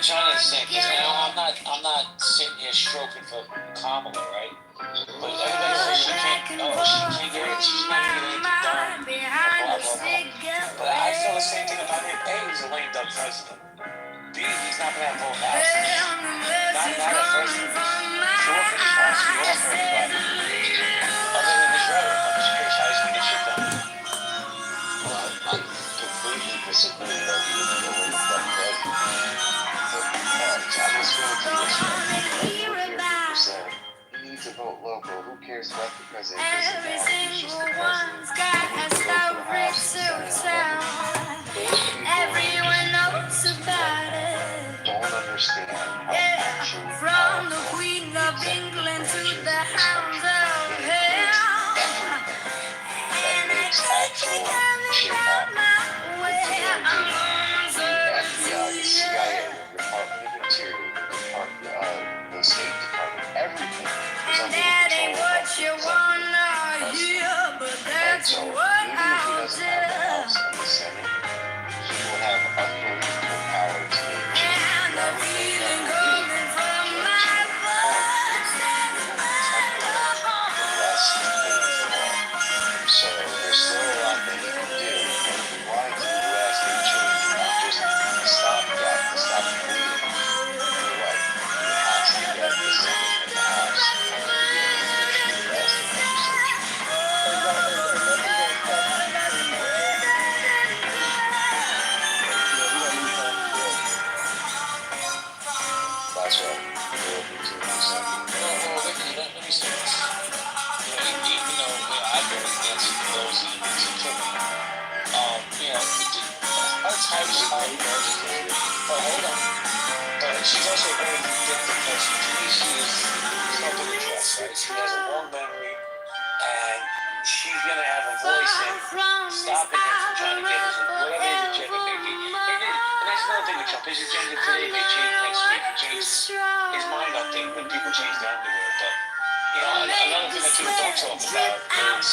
trying to think. I'm not sitting here stroking for Kamala, right? But everybody says she can't. Oh, she can't get it. She's not gonna get anything done. Blah blah blah. But I feel the same thing about him. A, he's a lame duck president. B, he's not gonna have both houses. Not at first. Fourth, he wants to offer everybody. Other than his rhetoric, I'm just curious how he's gonna get shit done. Well, I completely disagree that he would be a lame duck president. I'm just going to this one. 50%. He needs to vote local. Who cares what the president is about? He's just the president. Everyone knows about it. Don't understand how actually From the Queen of England to the Hounds of Hell, that makes actual shit happen. FBI, the CIA, the Department of Interior, the State Department, everything is under that the ain't control what of you the wanna hear, but that's so what even if he I'll doesn't have the do. House and the Senate, he will have unbelievable power to make change. And the feeling coming from my voice is Less than things at all. So there's still a lot that he can do. And if he wanted to do lasting change, not just stop that, to stop the bleeding, you're right. He has to get the Senate and the House and the lasting legislation. That's right. We're over 2%. Well, let me say this. Even though I voted against Pelosi to kill me, that's how she argues. But hold on. But she's also very vindictive because to me she is something to trust, right? She has a long memory and she's gonna have a voice in stopping him from trying to get his whatever his agenda may be. And that's another thing with Trump. His agenda today may change next week. He changes his mind on things when people change their underwear. But another thing that people don't talk about is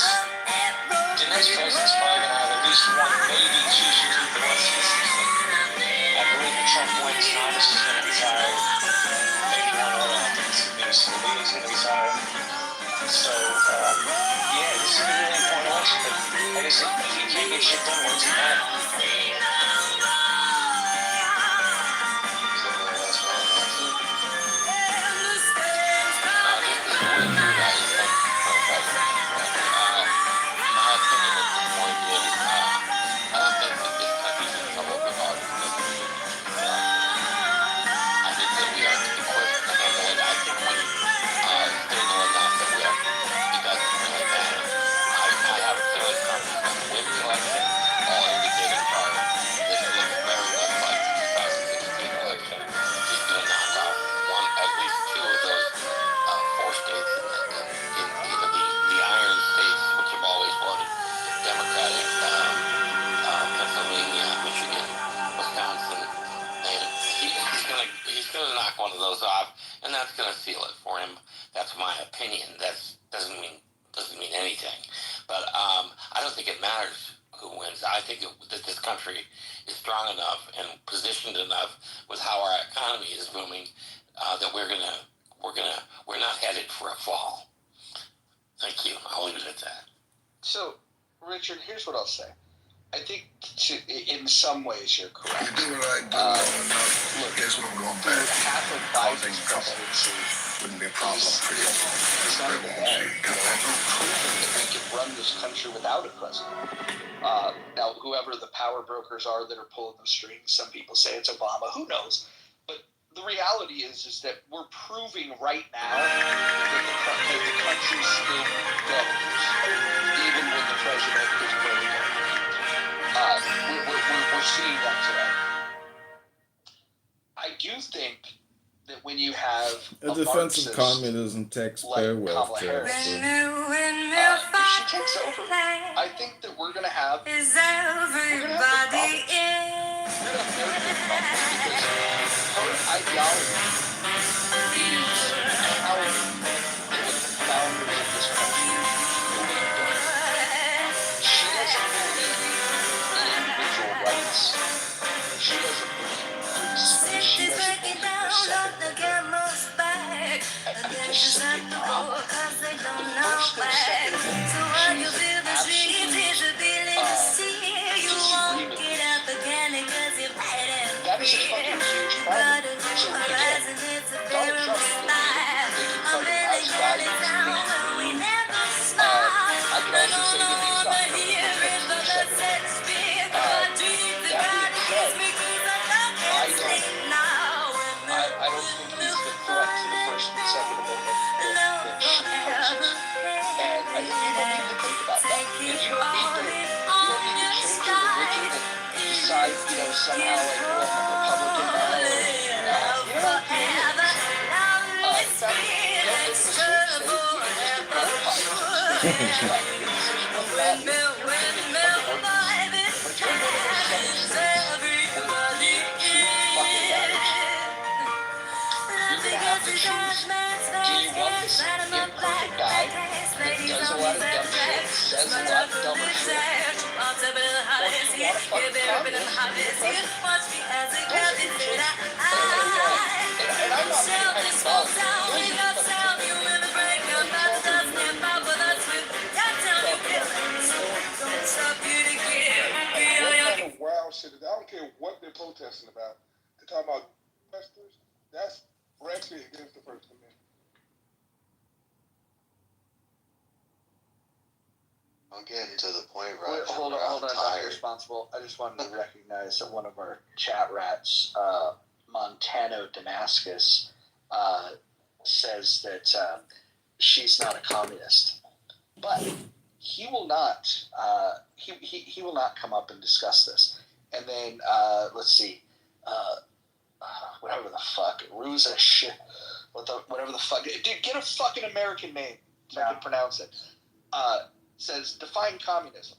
the next president's probably gonna have at least one, maybe two Supreme Court cases. I believe if Trump wins, Thomas is gonna retire. Maybe one other. I think Scalia's gonna retire. So yeah, this is a really important election. But like I said, if he can't get shit done, what's it matter? One of those off, and that's going to seal it for him. That's my opinion. That doesn't mean anything. But I don't think it matters who wins. I think that this country is strong enough and positioned enough with how our economy is booming that we're not headed for a fall. Thank you. I'll leave it at that. So, Richard, here's what I'll say. I think in some ways you're correct. You do what I do. Look, guess what I'm going back. Half of Biden's presidency wouldn't be a problem for you. is not even that. Proven that we can run this country without a president. Now, whoever the power brokers are that are pulling the strings, some people say it's Obama. Who knows? But the reality is that we're proving right now that the country still goes, even when the president is broken. We're seeing that today. I do think that when you have a defense of communism, taxpayer welfare. If she takes over, I think that we're going to have everybody in? her ideology is empowering the founders of this country. She doesn't believe in individual rights. She doesn't believe in free speech. she is doesn't breaking believe down the on Second the Amendment. camel's back. I And think they there's just have something to wrong. go 'cause they The don't know First and Second back. So Amendment, while she you is an feel the streets, absolute here's a feeling to see. You won't disagreement get with. out the candy 'cause you're fighting That is a fear. fucking huge You problem. got a new So again, horizon, it's a Donald Trump terrible admitted style. they can I'm cut in a House galley Biden's town lead. where we never smile. I can But also all say I that he's not wanna currently hear is protecting the the Second message Amendment. speak. My dreams that That God being gives said, me 'cause I don't I get don't. sleep now. I don't think he's the threat to the First and Second Amendment that she poses. And I think people need to think about that. And you don't need to change your religion and decide, somehow like, well, I'm a Republican now. Or, you know, in fact, you don't live in a swing state. You can just ignore politics. Just like your decision doesn't matter. You can fucking work. But if you're living in some states where you fucking matters, you're gonna have to choose. Do you want this imperfect guy that does a lot of dumb shit, says a lot of dumber shit, or do you want a fucking communist to be the president? Those are your choices. And I'm not being hyperbolic. Those are the fucking choices. What kind of wild shit is, I don't care what they're protesting about. They're talking about protesters. That's directly against the First Amendment. I'm getting to the point, Roger. Hold on, where I'm Dr. tired. Responsible. I just wanted to recognize that one of our chat rats, Montano Damascus, says that she's not a communist, but he will not. He will not come up and discuss this. And then let's see, whatever the fuck, Ruza shit, whatever the fuck, dude, get a fucking American name so I can pronounce it. Says define communism.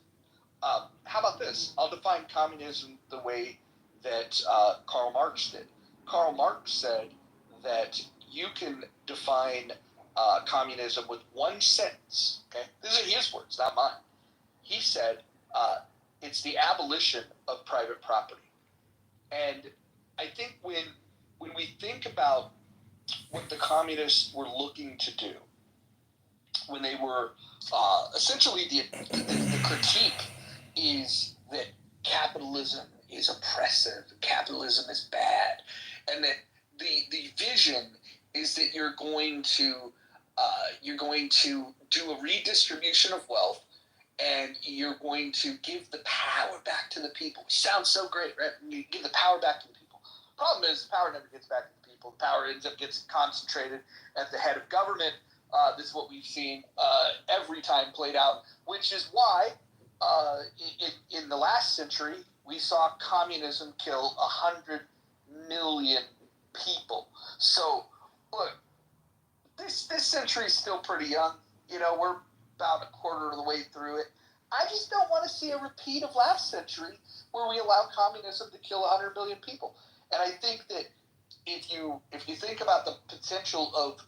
How about this? I'll define communism the way that Karl Marx did. Karl Marx said that you can define communism with one sentence. Okay, these are his words, not mine. He said it's the abolition of private property. And I think when we think about what the communists were looking to do, when they were essentially the critique is that capitalism is oppressive, capitalism is bad, and that the vision is that you're going to do a redistribution of wealth, and you're going to give the power back to the people. Sounds so great, right? You give the power back to the people. Problem is, the power never gets back to the people. The power ends up gets concentrated at the head of government. This is what we've seen every time played out, which is why in the last century we saw communism kill 100 million people. So, look, this century is still pretty young. We're about a quarter of the way through it. I just don't want to see a repeat of last century where we allow communism to kill 100 million people. And I think that if you think about the potential of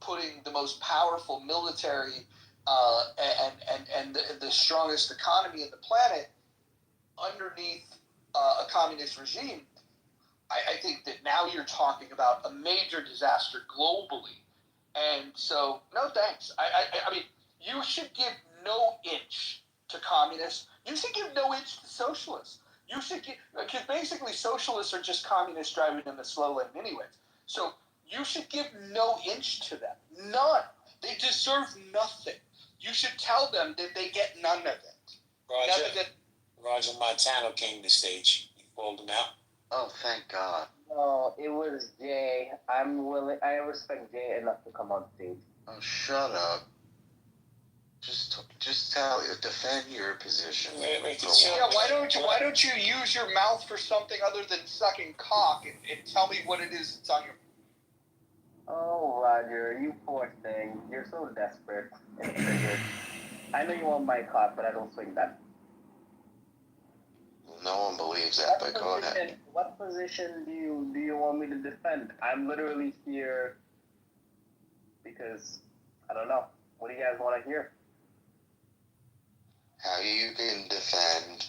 putting the most powerful military and the strongest economy in the planet underneath a communist regime, I think that now you're talking about a major disaster globally. And so, no thanks. I mean, you should give no inch to communists. You should give no inch to socialists. You should give, because basically socialists are just communists driving in the slow lane anyways. So you should give no inch to them. None. They deserve nothing. You should tell them that they get none of it. Roger Montano came to stage. You pulled him out. Oh, thank God. No, it was Jay. I respect Jay enough to come on stage. Oh, shut up. Just defend your position. Wait, Yeah, why don't you use your mouth for something other than sucking cock and tell me what it is that's on your... Oh, Roger, you poor thing. You're so desperate and triggered. I know you want my cock, but I don't swing that. No one believes that, but go ahead. What position do you want me to defend? I'm literally here because, I don't know. What do you guys want to hear? How you can defend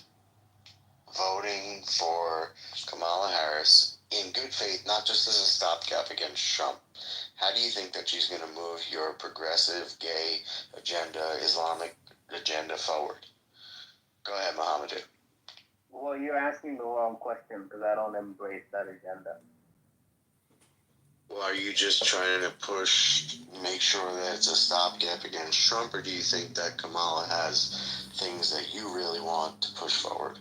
voting for Kamala Harris in good faith, not just as a stopgap against Trump, how do you think that she's going to move your progressive, gay agenda, Islamic agenda forward? Go ahead, Mohammed. Well, you're asking the wrong question because I don't embrace that agenda. Well, are you just trying to make sure that it's a stopgap against Trump, or do you think that Kamala has things that you really want to push forward?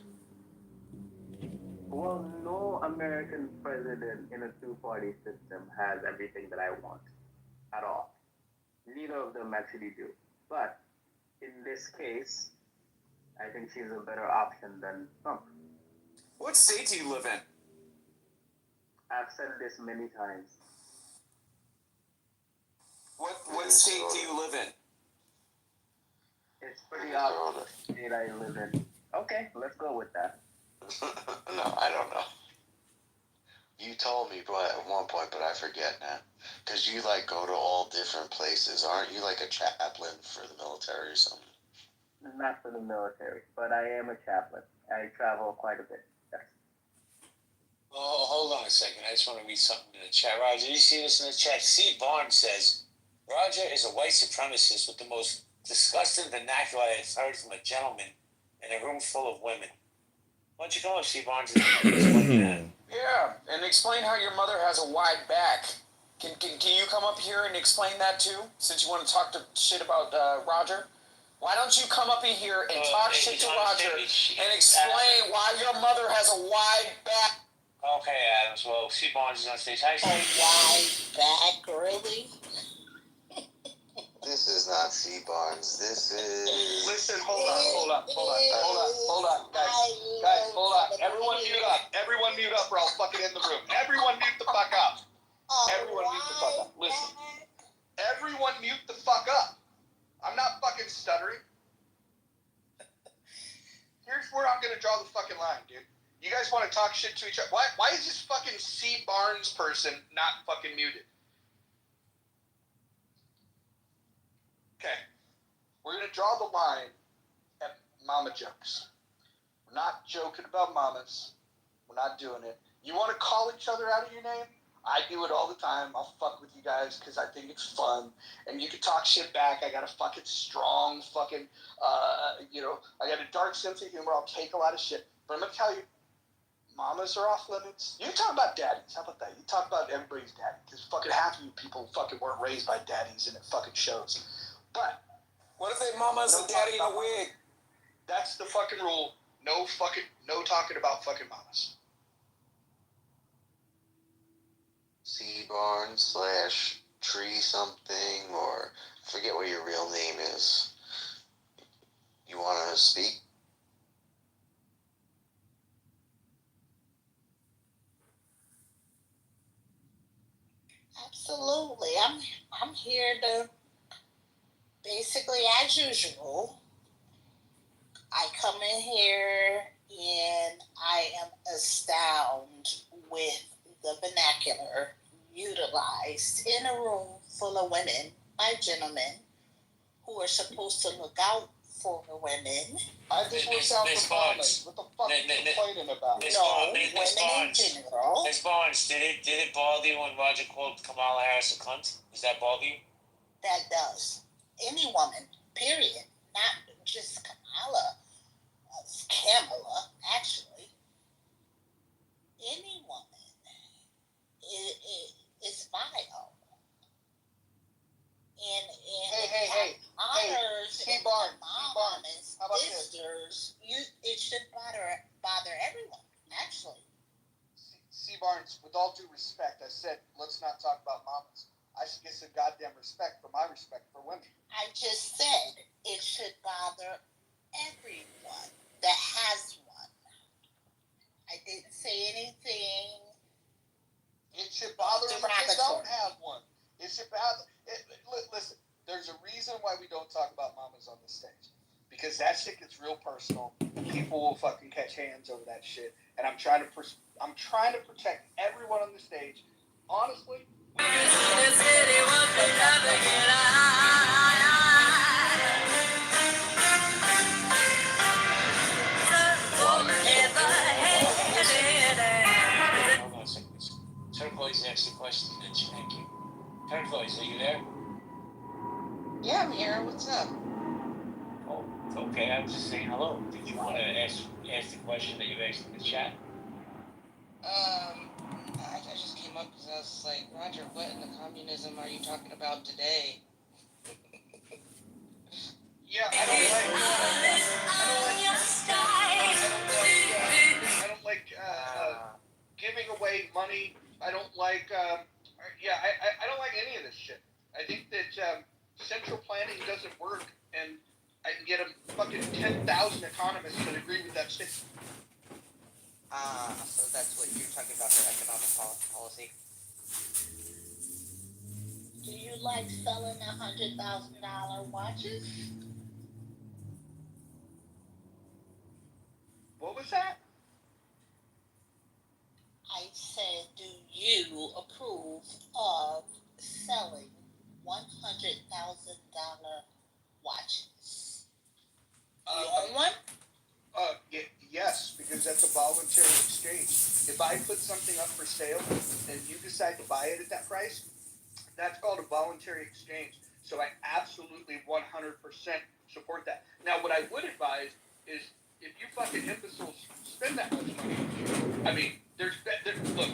Well, no American president in a two-party system has everything that I want at all. Neither of them actually do. But in this case, I think she's a better option than Trump. What state do you live in? I've said this many times. What state do you live in? It's pretty obvious the state I live in. Okay, let's go with that. No, I don't know. You told me at one point, but I forget now. Because you, go to all different places. Aren't you, a chaplain for the military or something? Not for the military, but I am a chaplain. I travel quite a bit. Yes. Oh, hold on a second. I just want to read something in the chat. Roger, you see this in the chat? C. Barnes says, Roger is a white supremacist with the most disgusting vernacular I have heard from a gentleman in a room full of women. Why don't you come up, C. Barnes, and explain that? Yeah, and explain how your mother has a wide back. Can you come up here and explain that too? Since you want to talk shit about Roger, why don't you come up in here and talk shit to Roger and explain why your mother has a wide back? Okay, Adams. Well, C. Barnes is on stage. Hi, A wide back, really? This is not C. Barnes. This is... Listen, hold on, guys, hold on. Everyone mute up, or I'll fucking end the room. Everyone mute the fuck up. Everyone mute the fuck up. Listen, everyone mute the fuck up. I'm not fucking stuttering. Here's where I'm gonna draw the fucking line, dude. You guys want to talk shit to each other? Why is this fucking C. Barnes person not fucking muted? Okay, we're gonna draw the line at mama jokes. We're not joking about mamas. We're not doing it. You want to call each other out of your name? I do it all the time. I'll fuck with you guys because I think it's fun. And you can talk shit back. I got a fucking strong fucking, I got a dark sense of humor. I'll take a lot of shit. But I'm going to tell you, mamas are off limits. You talk about daddies. How about that? You talk about everybody's daddy. Because fucking half of you people fucking weren't raised by daddies and it fucking shows. But what if they mama's a daddy in a wig? That's the fucking rule. No talking about fucking mamas. C. Barnes / Tree something, or forget what your real name is. You want to speak? Absolutely. I'm here to basically, as usual, I come in here and I am astounded with the vernacular utilized in a room full of women by gentlemen who are supposed to look out for women. I just looked out for mamas. What the fuck are you complaining about? No, women in general. Ms. Barnes, did it bother you when Roger called Kamala Harris a cunt? Does that bother you? That does. Any woman, period. Not just Kamala. Kamala, actually. Any woman is vile. And hey, honors C. Barnes, how about sisters, it should bother everyone, actually. C. Barnes, with all due respect, I said, let's not talk about mamas. I should get some goddamn respect for my respect for women. I just said it should bother everyone that has one. I didn't say anything. It should bother them if they don't have one. It should bother. Listen, there's a reason why we don't talk about mamas on the stage. Because that shit gets real personal. People will fucking catch hands over that shit. And I'm trying to protect everyone on the stage. Honestly. Turquoise asked a question. Thank you. Turquoise, are you there? Yeah, I'm here. What's up? Oh, okay. I was just saying hello. Did you want to ask the question that you asked in the chat? I just came up because I was like, Roger, what in the communism are you talking about today? Yeah, I don't like giving away money. I don't like I don't like any of this shit. I think that central planning doesn't work, and I can get a fucking 10,000 economists that agree with that statement. So that's what you're talking about, her economic policy. Do you like selling $100,000 watches? What was that? I said, do you approve of selling $100,000 watches? You own one? Yes, because that's a voluntary exchange. If I put something up for sale and you decide to buy it at that price, that's called a voluntary exchange. So I absolutely 100% support that. Now, what I would advise is if you fucking imbeciles spend that much money, I mean, look,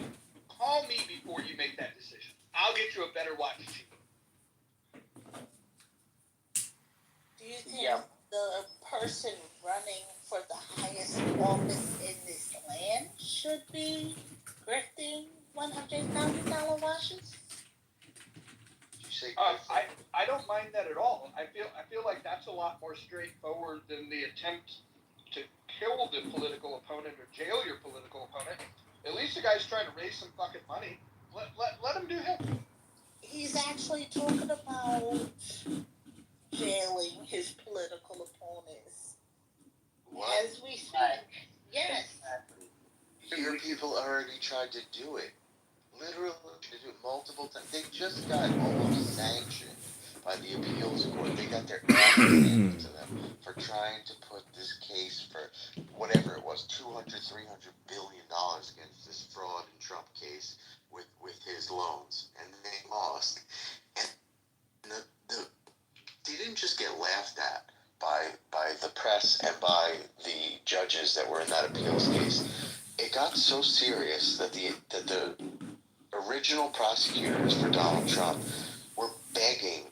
call me before you make that decision. I'll get you a better watch cheap. Do you think the person running for the highest office in this land should be grifting $100,000 watches? I don't mind that at all. I feel like that's a lot more straightforward than the attempt to kill the political opponent or jail your political opponent. At least the guy's trying to raise some fucking money. Let him do him. He's actually talking about jailing his political opponents. What? As we speak. Yes. Your people already tried to do it. Literally, to do it multiple times. They just got almost sanctioned by the appeals court. They got their ass handed to them for trying to put this case for whatever it was, $200, $300 billion against this fraud and Trump case with his loans, and they lost. And they didn't just get laughed at by the press and by the judges that were in that appeals case. It got so serious that the original prosecutors for Donald Trump were begging,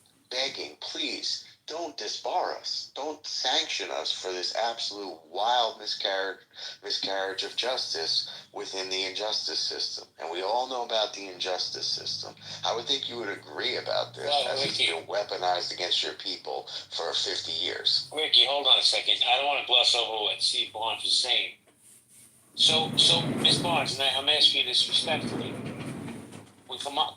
please, don't disbar us. Don't sanction us for this absolute wild miscarriage of justice within the injustice system. And we all know about the injustice system. I would think you would agree about this, as it's been weaponized against your people for 50 years. Ricky, hold on a second. I don't want to gloss over what Steve Barnes was saying. So Ms. Barnes, and I'm asking you this respectfully. When Kamala,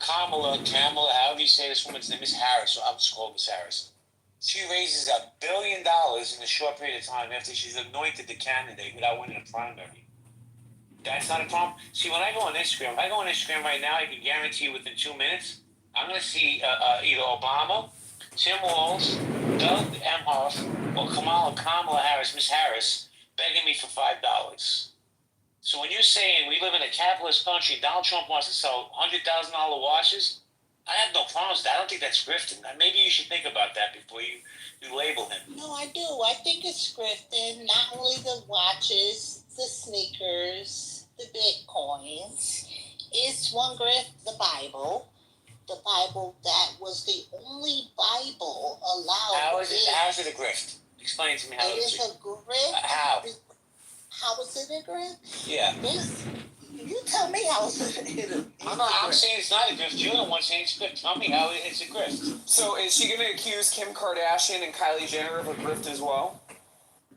however you say this woman's name, is Harris, I'll just call Ms. Harris. She raises $1 billion in a short period of time after she's anointed the candidate without winning a primary. That's not a problem. See, when I go on Instagram, right now, I can guarantee you within 2 minutes, I'm going to see either Obama, Tim Walz, Doug Emhoff, or Kamala Harris, Ms. Harris, begging me for $5. So when you're saying we live in a capitalist country, Donald Trump wants to sell $100,000 watches, I have no problems with that. I don't think that's grifting. Maybe you should think about that before you label him. No, I do. I think it's grifting. Not only the watches, the sneakers, the bitcoins. It's one grift, the Bible. The Bible that was the only Bible allowed. How is it a grift? Explain to me how it is a grift. How? How is it a grift? Yeah. You tell me how it's a grift. I'm saying it's not a grift. You're the one saying it's a grift. Tell me how it's a grift. So is she going to accuse Kim Kardashian and Kylie Jenner of a grift as well?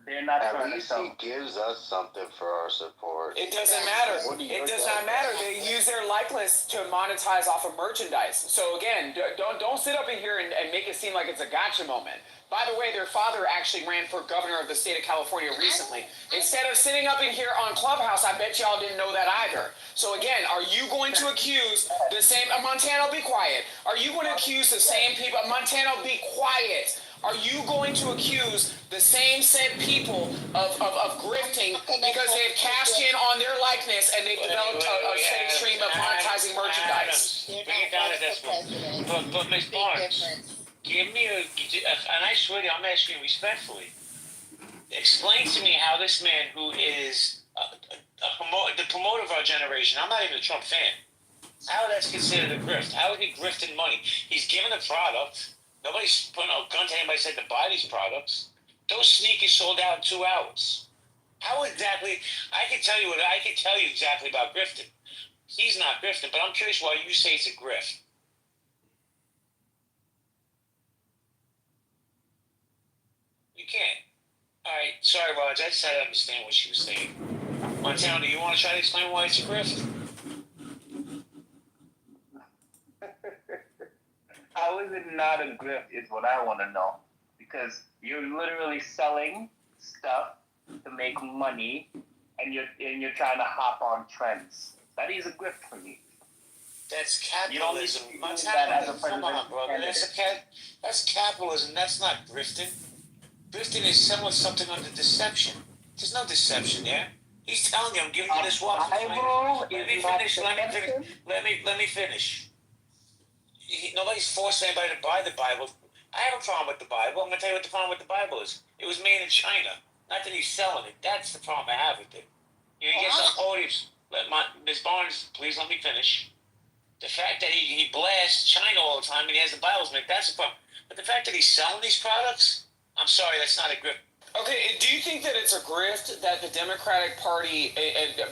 They're not At trying to least sell. he gives us something for our support. It doesn't matter. It does not matter. They use their likeness to monetize off of merchandise. So again, don't sit up in here and make it seem like it's a gotcha moment. By the way, their father actually ran for governor of the state of California recently. Instead of sitting up in here on Clubhouse, I bet y'all didn't know that either. So again, are you going to accuse the same... Montano, be quiet. Are you going to accuse the same people... Montano, be quiet. are you going to accuse the same said people of grifting because they've cashed in on their likeness and they've developed a steady stream of monetizing merchandise? They're Forget not that, that's running for president. But Ms. Big Barnes, difference. give me and I swear to you, I'm asking you respectfully. Explain to me how this man who is the promoter of our generation, I'm not even a Trump fan, how that's considered a grift. How is he grifting money? He's given a product. Nobody's putting a gun to anybody said to buy these products. Those sneakers sold out in 2 hours. How exactly? I can tell you exactly about grifting. He's not grifting, but I'm curious why you say it's a grift. You can't. All right, sorry, Raj. I just had to understand what she was saying. Montana, do you want to try to explain why it's a grift? How is it not a grift is what I want to know. Because you're literally selling stuff to make money, and you're trying to hop on trends. That is a grift for me. That's capitalism. You don't need to do that as a Come on, brother. That's capitalism. That's not grifting. Grifting is selling something under deception. There's no deception there. He's telling you, I'm giving you this watch. Let me finish. Nobody's forcing anybody to buy the Bible. I have a problem with the Bible. I'm going to tell you what the problem with the Bible is. It was made in China. Not that he's selling it. That's the problem I have with it. You get some podiums. Ms. Barnes, please let me finish. The fact that he blasts China all the time and he has the Bibles made, that's the problem. But the fact that he's selling these products, I'm sorry, that's not a grift. Okay, do you think that it's a grift that the Democratic Party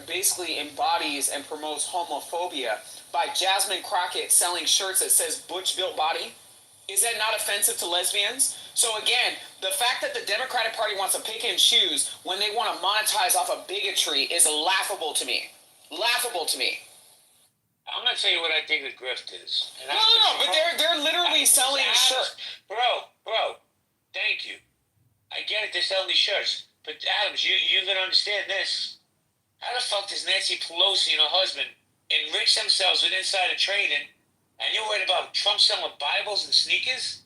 basically embodies and promotes homophobia by Jasmine Crockett selling shirts that says Butch Built Body? Is that not offensive to lesbians? So again, the fact that the Democratic Party wants to pick and choose when they want to monetize off of bigotry is laughable to me. Laughable to me. I'm going to tell you what I think a grift is. And No, but they're literally selling shirts. Bro, thank you. I get it, they're selling these shirts. But Adams, you're going to understand this. How the fuck does Nancy Pelosi and her husband enrich themselves with insider trading, and you're worried about Trump selling Bibles and sneakers?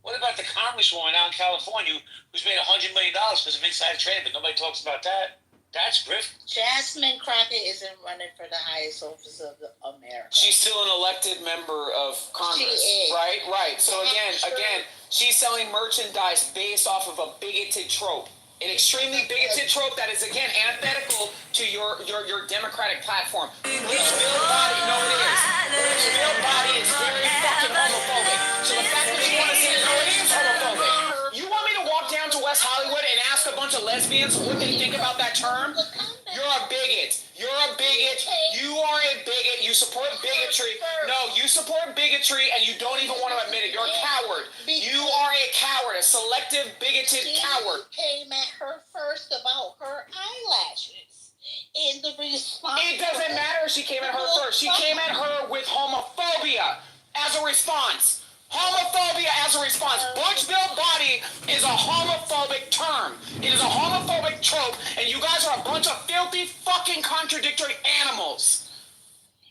What about the congresswoman out in California who's made $100 million because of insider trading, but nobody talks about that? That's grift. Jasmine Crockett isn't running for the highest office of America. She's still an elected member of Congress, She is. right? So again, she's selling merchandise based off of a bigoted trope, an extremely bigoted trope that is again antithetical to your Democratic platform. Butch Built Body, no, it is. Butch Built Body is very fucking homophobic. So the fact that you want to say no, it is homophobic. You want me to walk down to West Hollywood and ask a bunch of lesbians what they think about that term? You're a bigot. You're a bigot. You are a bigot. You support bigotry. No, you support bigotry and you don't even want to admit it. You're a coward. You are a coward, a selective, bigoted coward. Came at her first about her eyelashes. And the response... It doesn't matter if she came at her first. She came at her with homophobia as a response. Homophobia as a response. Butch Built Body is a homophobic term. It is a homophobic trope, and you guys are a bunch of filthy, fucking contradictory animals.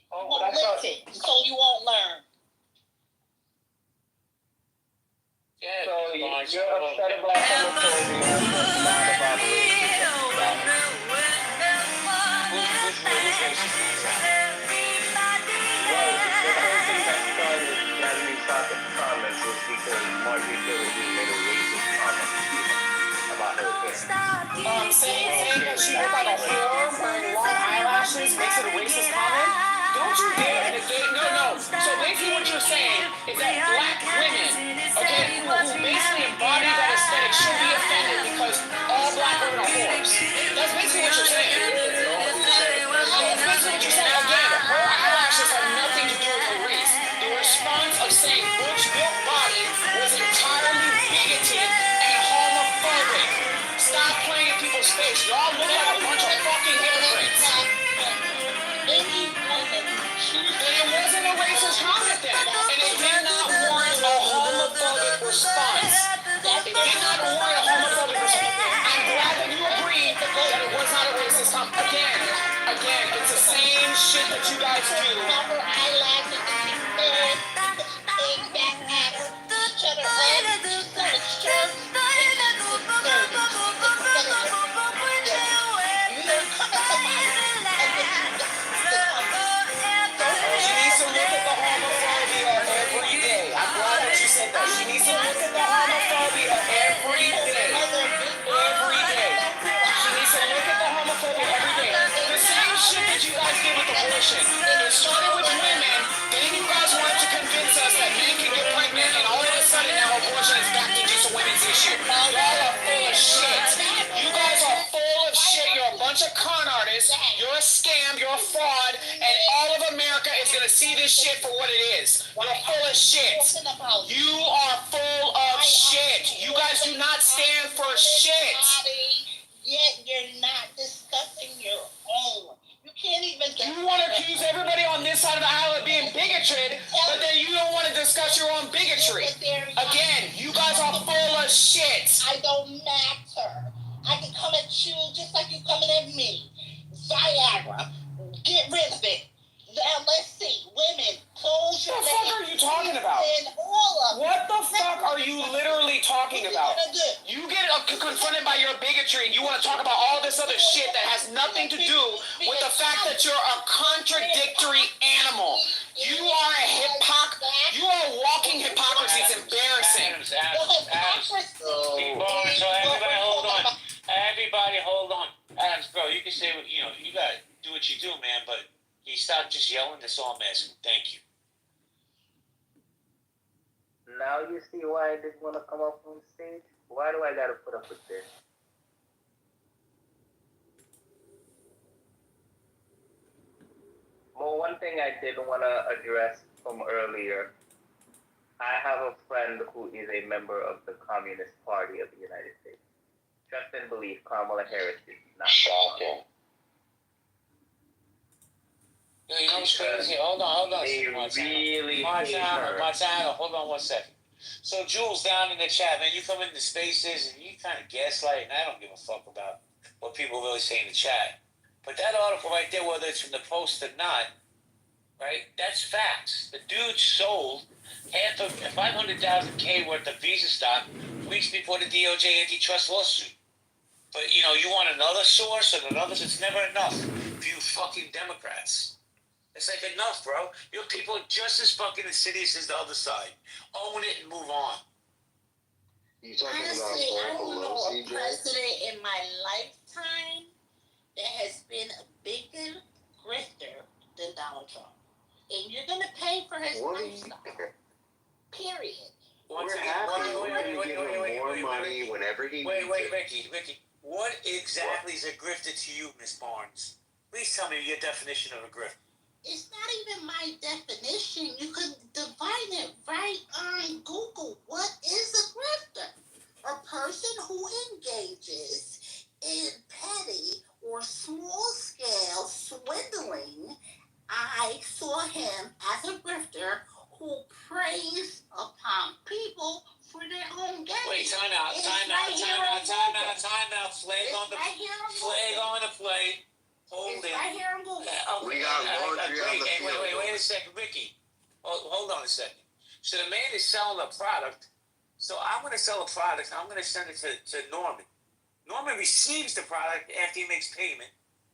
You won't listen, so you won't learn. Yeah, So you're upset about homophobia, not about racism. Well, the whole thing that started Jasmine Crockett's comments was because Marjorie Taylor Greene made a racist comment about her hair. Saying that she looked like a whore wearing long eyelashes makes it a racist comment? Don't you dare negate. No. So basically what you're saying is that black women, okay, who basically embody that aesthetic should be offended because all black women are whores. That's basically what you're saying. That's basically what you're saying. Again, her eyelashes have nothing to do with her race. The response of saying Butch Built Body was entirely bigoted and homophobic. Stop playing in people's face. Y'all look like a bunch of fucking hypocrites. Any woman And it wasn't a racist comment then. And it did not warrant a homophobic response. It did not warrant a homophobic response. I'm glad that you agree that it was not a racist comment. Again, it's the same shit that you guys do. her eyelashes and she said, back at her, shut her up, she's gonna show bunch of con artists. You're a scam. You're a fraud, and all of America is gonna see this shit for what it is. You're full of shit. You are full of shit. You guys do not stand for shit. Yet you're not discussing your own. You can't even. You want to accuse everybody on this side of the aisle of being bigotry, but then you don't want to discuss your own bigotry. Again, you guys are full of shit. I don't matter. I can come at you just like you coming at me. Viagra, get rid of it. Now let's see, women, close your legs. What the fuck are you talking about? What the fuck are you literally talking about? You get confronted by your bigotry and you want to talk about all this other shit that has nothing to do with the fact that you're a contradictory animal. You are a hypocrite. You are walking hypocrisy. It's embarrassing. So everybody hold on. Everybody hold on. Adams, bro, you can say, you gotta do what you do, man, but you stop just yelling. That's all I'm asking. Thank you. Now you see why I didn't want to come up on stage? Why do I gotta put up with this? Well, one thing I did want to address from earlier, I have a friend who is a member of the Communist Party of the United States. Trust and believe Kamala Harris is not. Shocking. Yo, you know what's crazy? Hold on. They really hate her. Marciano, hold on 1 second. So Jules down in the chat, man, you come into spaces and you kind of gaslight, and I don't give a fuck about what people really say in the chat. But that article right there, whether it's from the Post or not, right, that's facts. The dude sold half of 500,000 worth of Visa stock weeks before the DOJ antitrust lawsuit. But, you want another source and another, it's never enough for you fucking Democrats. It's like, enough, bro. Your people are just as fucking insidious as the other side. Own it and move on. You talking Honestly, I about don't know Pelosi, a president in my lifetime that has been a bigger grifter than Donald Trump. And you're going to pay for his lifestyle. Period. We're happy we're going to give him more money whenever he needs it. Ricky. What exactly is a grifter to you, Miss Barnes? Please tell me your definition of a grifter. It's not even my definition. You could define it right on Google. What is a grifter? A person who engages in petty or small-scale swindling. I saw him as a grifter who preys upon people for their own gain. Wait, time out. Flag on the play. Hold it. Right here on Google. We got laundry on the field. Wait a second, Ricky. Hold on a second. So the man is selling a product. So I'm going to sell a product. I'm going to send it to Norman. Norman receives the product after he makes payment.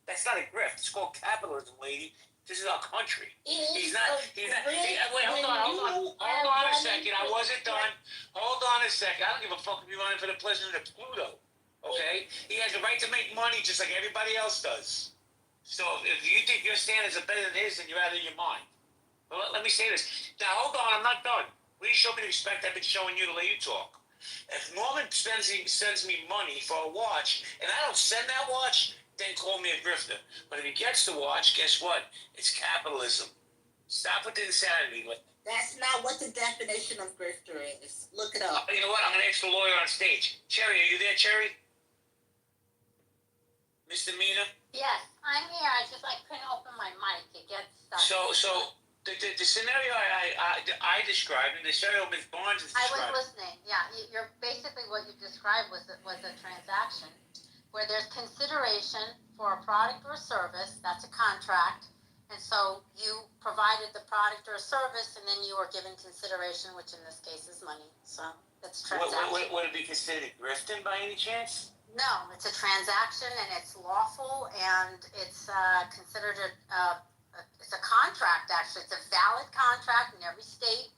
That's not a grift. It's called capitalism, lady. This is our country. He's not. Wait, hold on a second. I wasn't done. Hold on a second. I don't give a fuck if you're running for the president of Pluto. Okay? He has the right to make money just like everybody else does. So if you think your standards are better than his, then you're out of your mind. But let me say this. Now, hold on. I'm not done. Please show me the respect I've been showing you to let you talk. If Norman sends me money for a watch, and I don't send that watch, then call me a grifter. But if he gets the watch, guess what? It's capitalism. Stop with the insanity. That's not what the definition of grifter is. Look it up. You know what? I'm going to ask the lawyer on stage. Cherry, are you there, Cherry? Mr. Mina? Yes, I'm here. I couldn't open my mic. It gets stuck. So the scenario I described, and the scenario Ms. Barnes is described. I was listening. Yeah, you're basically what you described was a transaction where there's consideration for a product or a service. That's a contract, and so you provided the product or a service, and then you were given consideration, which in this case is money. So that's transaction. Would it be considered grifting by any chance? No, it's a transaction and it's lawful and it's considered it's a contract. Actually, it's a valid contract in every state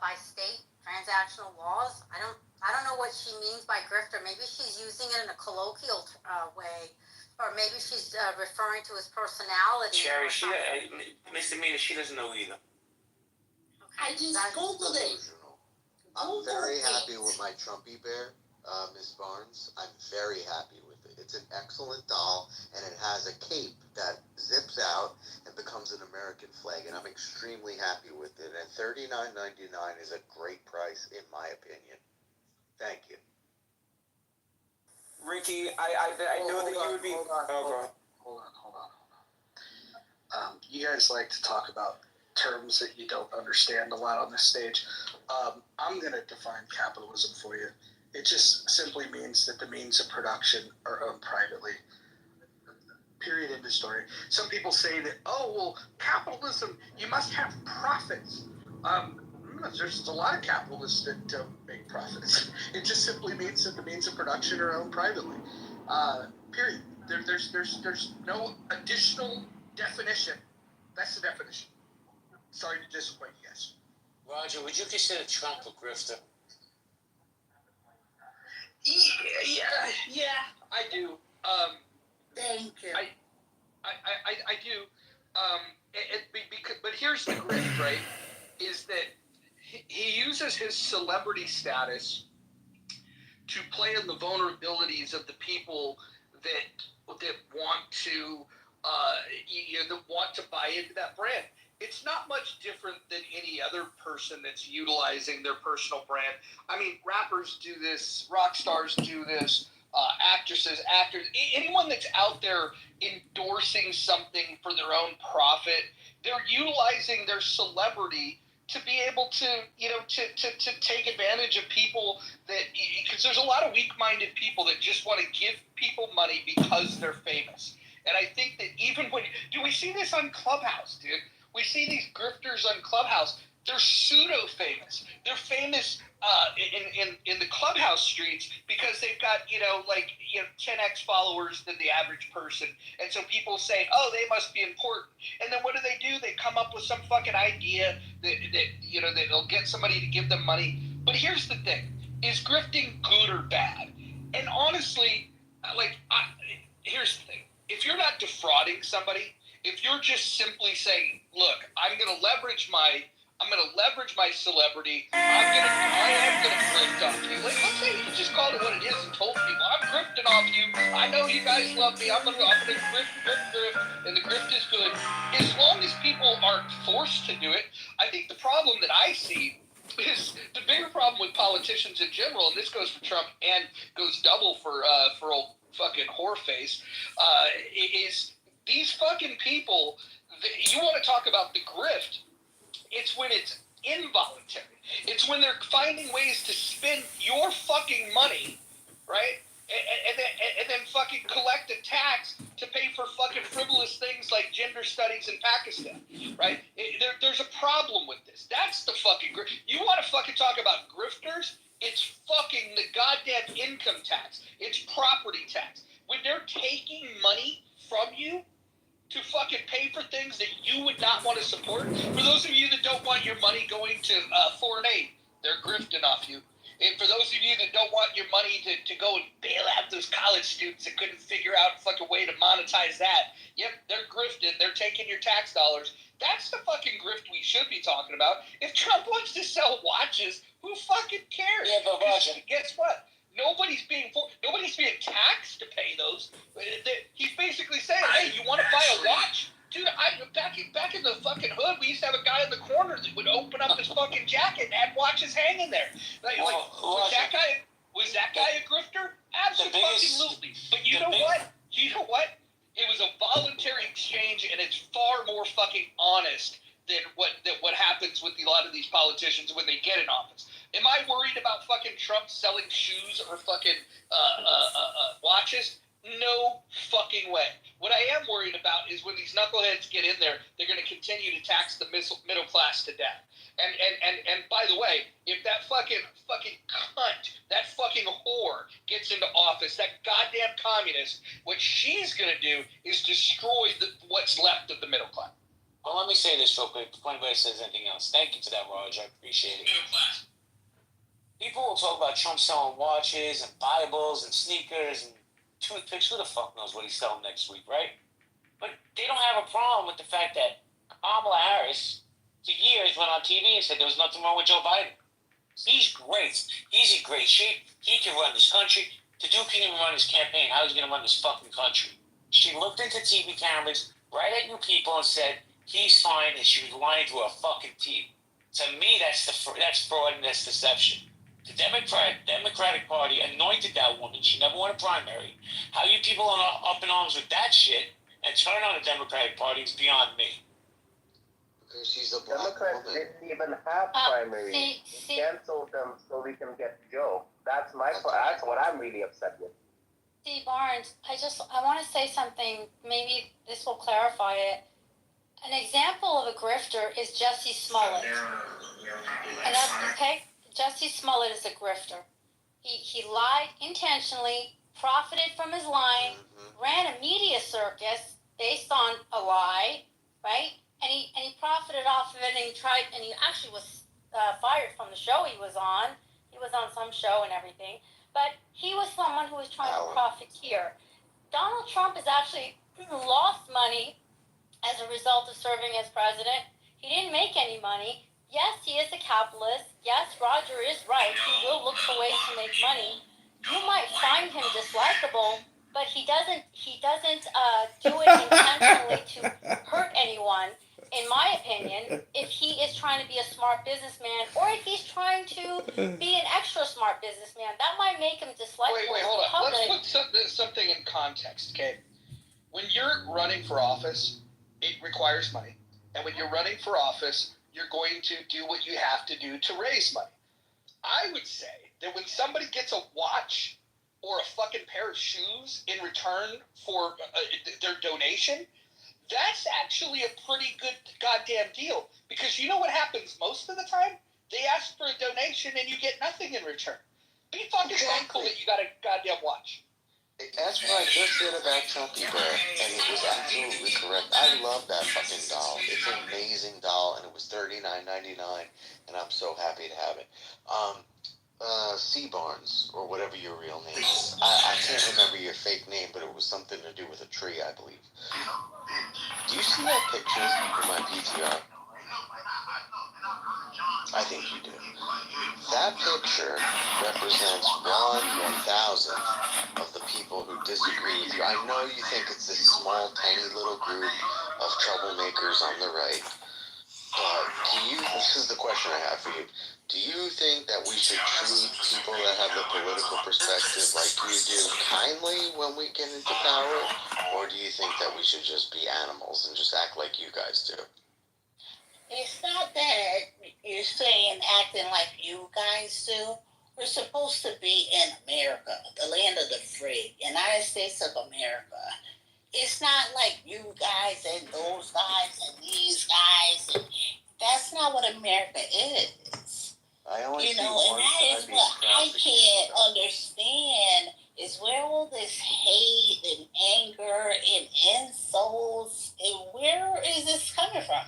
by state transactional laws. I don't know what she means by grifter. Maybe she's using it in a colloquial way, or maybe she's referring to his personality. Cherry, Mr. Mina, she doesn't know either. I just Googled it. I'm very happy with my Trumpy bear, Miss Barnes. I'm very happy with it. it's an excellent doll, and it has a cape that zips out and becomes an American flag, and I'm extremely happy with it. And $39.99 is a great price, in my opinion. Thank you. Ricky, I know that you would be. Hold on. You guys like to talk about terms that you don't understand a lot on this stage. I'm going to define capitalism for you. It just simply means that the means of production are owned privately. Period, end of story. Some people say that, oh, well, capitalism, you must have profits. There's a lot of capitalists that don't make profits. It just simply means that the means of production are owned privately. Period. There's no additional definition. That's the definition. Sorry to disappoint you guys. Roger, would you consider Trump a grifter? Yeah, I do. Thank you. I do. But here's the grift, right? Is that he uses his celebrity status to play on the vulnerabilities of the people that want to that want to buy into that brand. It's not much different than any other person that's utilizing their personal brand. I mean, rappers do this, rock stars do this, actresses, actors, anyone that's out there endorsing something for their own profit, they're utilizing their celebrity to be able to, to take advantage of people that, because there's a lot of weak-minded people that just want to give people money because they're famous. And I think that even when, do we see this on Clubhouse, dude? We see these grifters on Clubhouse. They're pseudo-famous. They're famous in the Clubhouse streets because they've got, 10x followers than the average person. And so people say, oh, they must be important. And then what do? They come up with some fucking idea that they'll get somebody to give them money. But here's the thing. Is grifting good or bad? And honestly, here's the thing. If you're not defrauding somebody, if you're just simply saying, look, I'm going to leverage my celebrity, I am going to grift off you. Like, let's say you just called it what it is and told people, I'm grifting off you. I know you guys love me. I'm going to grift, and the grift is good. As long as people aren't forced to do it, I think the problem that I see is the bigger problem with politicians in general, and this goes for Trump and goes double for old fucking whoreface, is these fucking people, you want to talk about the grift, it's when it's involuntary. It's when they're finding ways to spend your fucking money, right? And then fucking collect a tax to pay for fucking frivolous things like gender studies in Pakistan, right? There's a problem with this. That's the fucking grift. You want to fucking talk about grifters? It's fucking the goddamn income tax. It's property tax. When they're taking money from you to fucking pay for things that you would not want to support. For those of you that don't want your money going to foreign aid, they're grifting off you. And for those of you that don't want your money to go and bail out those college students that couldn't figure out a fucking way to monetize that, yep, they're grifting. They're taking your tax dollars. That's the fucking grift we should be talking about. If Trump wants to sell watches, who fucking cares? Yeah, but Roger, guess what? Nobody's being taxed to pay those. He's basically saying, hey, you want to buy a watch? Dude, back in the fucking hood, we used to have a guy in the corner that would open up his fucking jacket and have watches hanging there. Was that guy a grifter? Absolutely. But you know what? It was a voluntary exchange, and it's far more fucking honest than what happens with a lot of these politicians when they get in office. Am I worried about fucking Trump selling shoes or fucking watches? No fucking way. What I am worried about is when these knuckleheads get in there, they're going to continue to tax the middle class to death. And by the way, if that fucking cunt, that fucking whore gets into office, that goddamn communist, what she's going to do is destroy what's left of the middle class. Well, let me say this real quick before anybody says anything else. Thank you for that, Roger. I appreciate it. Middle class. People will talk about Trump selling watches and Bibles and sneakers and toothpicks. Who the fuck knows what he's selling next week, right? But they don't have a problem with the fact that Kamala Harris, for years, went on TV and said there was nothing wrong with Joe Biden. He's great. He's in great shape. He can run this country. The dude couldn't even run his campaign. How is he going to run this fucking country? She looked into TV cameras right at you people and said, he's fine, and she was lying to a fucking team. To me, that's fraud and that's deception. The Democratic Party anointed that woman. She never won a primary. How you people are up in arms with that shit and turn on the Democratic Party is beyond me. Because she's a black Democrats woman. didn't even have primaries. We canceled them so we can get Joe. That's that's what I'm really upset with. See, Barnes, I want to say something. Maybe this will clarify it. An example of a grifter is Jussie Smollett. And okay, Jussie Smollett is a grifter. He lied intentionally, profited from his lying, ran a media circus based on a lie, right? And he profited off of it, and he actually was fired from the show he was on. He was on some show and everything. But he was someone who was trying to profiteer. Donald Trump has actually lost money as a result of serving as president. He didn't make any money. Yes, he is a capitalist. Yes, Roger is right. He will look for ways to make money. You might find him dislikable, but he doesn't do it intentionally to hurt anyone. In my opinion, if he is trying to be a smart businessman, or if he's trying to be an extra smart businessman, that might make him dislikable. Wait, hold on. Let's put something in context, okay? When you're running for office, it requires money. And when you're running for office, you're going to do what you have to do to raise money. I would say that when somebody gets a watch or a fucking pair of shoes in return for their donation, that's actually a pretty good goddamn deal. Because you know what happens most of the time? They ask for a donation and you get nothing in return. Be fucking thankful that you got a goddamn watch. That's what I just said about Trumpy Bear, and it was absolutely correct. I love that fucking doll. It's an amazing doll, and it was $39.99, and I'm so happy to have it. C. Barnes, or whatever your real name is. I can't remember your fake name, but it was something to do with a tree, I believe. Do you see that picture in my PTR? I think you do. That picture represents 1/1000th of the people who disagree with you. I know you think it's this small, tiny little group of troublemakers on the right, but this is the question I have for you. Do you think that we should treat people that have the political perspective like you do kindly when we get into power, or do you think that we should just be animals and just act like you guys do? It's not that you're saying acting like you guys do. We're supposed to be in America, the land of the free, United States of America. It's not like you guys and those guys and these guys. And that's not what America is. I only and that is what I can't understand is where all this hate and anger and insults, and where is this coming from?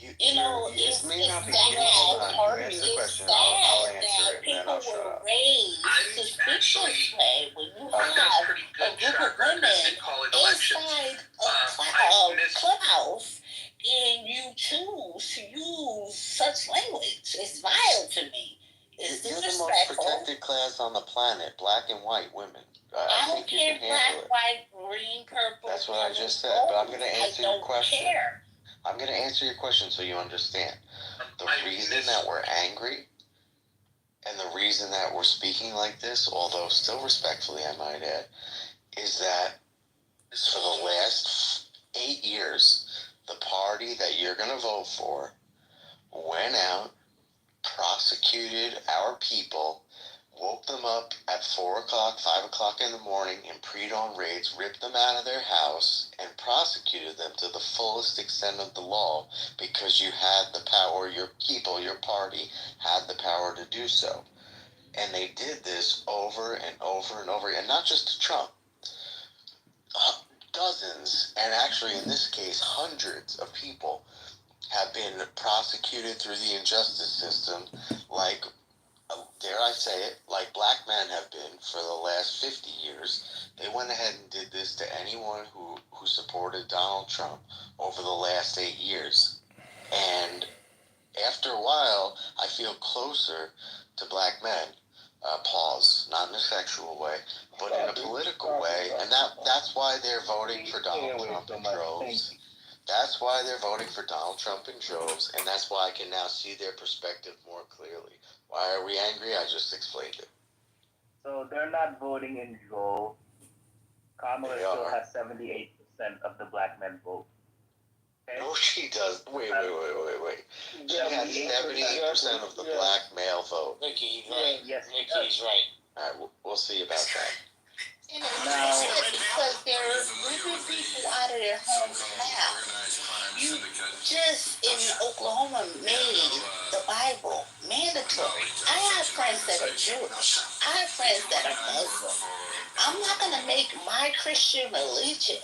It's may not be sad. You answer the question. I'll answer it, and then I'll shut up. Raised to speak this way when you have a group of women inside a clubhouse and you choose to use such language. It's vile to me. It's You're the most disrespectful. protected class on the planet, black and white women. I don't care black, white, green, purple. That's what I just said, but I'm going to answer your question. Care. I'm going to answer your question so you understand. The reason that we're angry and the reason that we're speaking like this, although still respectfully, I might add, is that for the last 8 years, the party that you're going to vote for went out, prosecuted our people, woke them up at 4 o'clock, 5 o'clock in the morning in pre-dawn raids, ripped them out of their house, and prosecuted them to the fullest extent of the law because you had the power, your people, your party had the power to do so. And they did this over and over and over, and not just to Trump. Dozens, and actually in this case hundreds of people have been prosecuted through the injustice system like, dare I say it, like black men have been for the last 50 years. They went ahead and did this to anyone who supported Donald Trump over the last 8 years. And after a while, I feel closer to black men pause, not in a sexual way, but in a political way, and that's why they're voting for Donald Trump in droves. That's why they're voting for Donald Trump in droves, and that's why I can now see their perspective more clearly. Why are we angry? I just explained it. So they're not voting in droves. Kamala still has 78% of the black men vote. Okay? No, she does. Wait. She has 78% of the black male vote. Mickey, he's right. Yes, Mickey, he's right. All right, we'll see about that. And it's because they're moving people out of their homes now. You just in Oklahoma made the Bible mandatory. I have friends that are Jewish. I have friends that are Muslim. I'm not going to make my Christian religion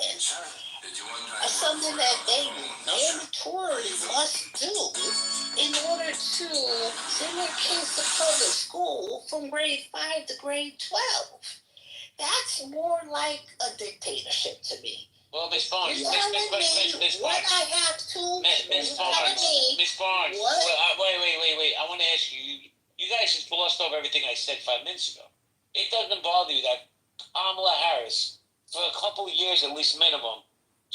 something that they mandatorily must do in order to send their kids to public school from grade 5 to grade 12. That's more like a dictatorship to me. Well, Miss Barnes, You're telling me what I have to. Miss Barnes. What? Wait. I want to ask you. You guys just glossed over everything I said 5 minutes ago. It doesn't bother you that Kamala Harris, for a couple of years at least minimum,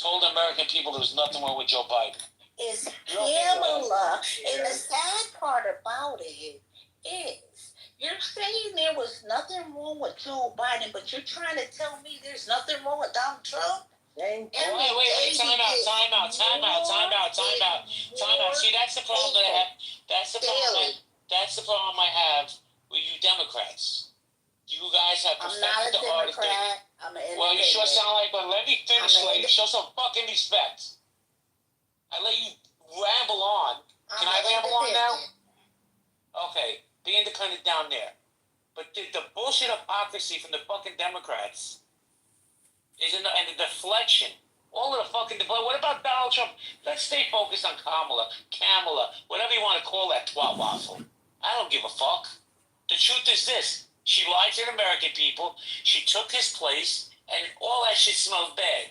told American people there was nothing wrong with Joe Biden. It's Pamela, and the sad part about it is you're saying there was nothing wrong with Joe Biden, but you're trying to tell me there's nothing wrong with Donald Trump? Wait, time out. See, that's the problem that I have. That's the problem I have with you Democrats. You guys have perfected the art of thinking. I'm an independent. Well, you sure sound like, but let me finish, lady. Show some fucking respect. I let you ramble on. Can I ramble on now? Okay, be independent down there. But the bullshit hypocrisy from the fucking Democrats and the deflection. All of the fucking deflection. What about Donald Trump? Let's stay focused on Kamala, whatever you want to call that twat waffle. I don't give a fuck. The truth is this. She lied to the American people. She took his place, and all that shit smells bad.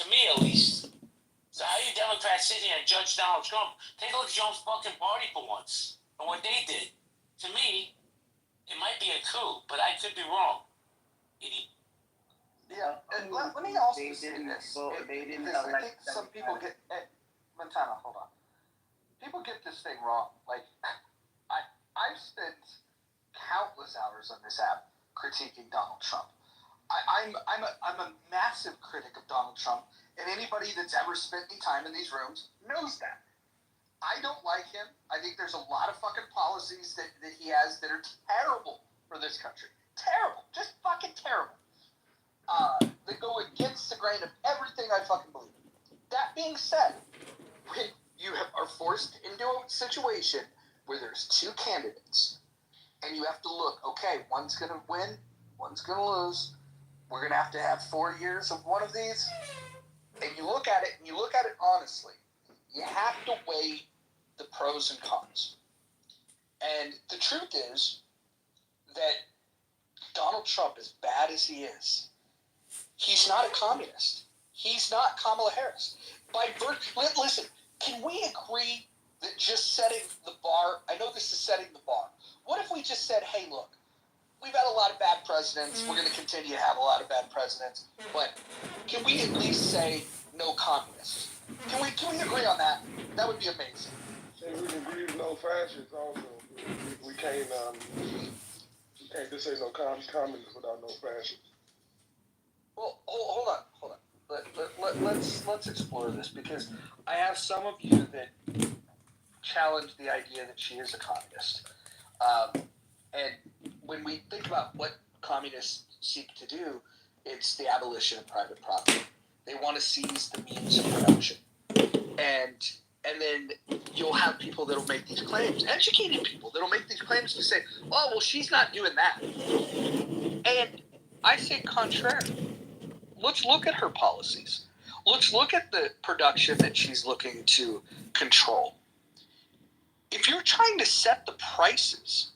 To me, at least. So how you Democrats sit here and judge Donald Trump? Take a look at your own fucking party for once, and what they did. To me, it might be a coup, but I could be wrong. Yeah, and let me also say this. I think some people get... Montana, hold on. People get this thing wrong. Like, I've spent countless hours on this app critiquing Donald Trump. I'm a massive critic of Donald Trump, and anybody that's ever spent any time in these rooms knows that. I don't like him. I think there's a lot of fucking policies that he has that are terrible for this country. Terrible. Just fucking terrible. That go against the grain of everything I fucking believe in. That being said, when you are forced into a situation where there's two candidates, and you have to look, okay, one's going to win, one's going to lose, we're going to have 4 years of one of these, and you look at it, and you look at it honestly, you have to weigh the pros and cons. And the truth is that Donald Trump, as bad as he is, he's not a communist. He's not Kamala Harris. Listen, can we agree that just setting the bar, I know this is setting the bar, what if we just said, hey, look, we've had a lot of bad presidents, we're going to continue to have a lot of bad presidents, but can we at least say no communists? Can we agree on that? That would be amazing. And we can agree with no fascists also. We can't just say no communists without no fascists. Well, hold on. Let's explore this, because I have some of you that challenge the idea that she is a communist. And when we think about what communists seek to do, it's the abolition of private property. They want to seize the means of production. And then you'll have people that'll make these claims, educated people that'll make these claims to say, oh, well, she's not doing that. And I say contrary. Let's look at her policies. Let's look at the production that she's looking to control. If you're trying to set the prices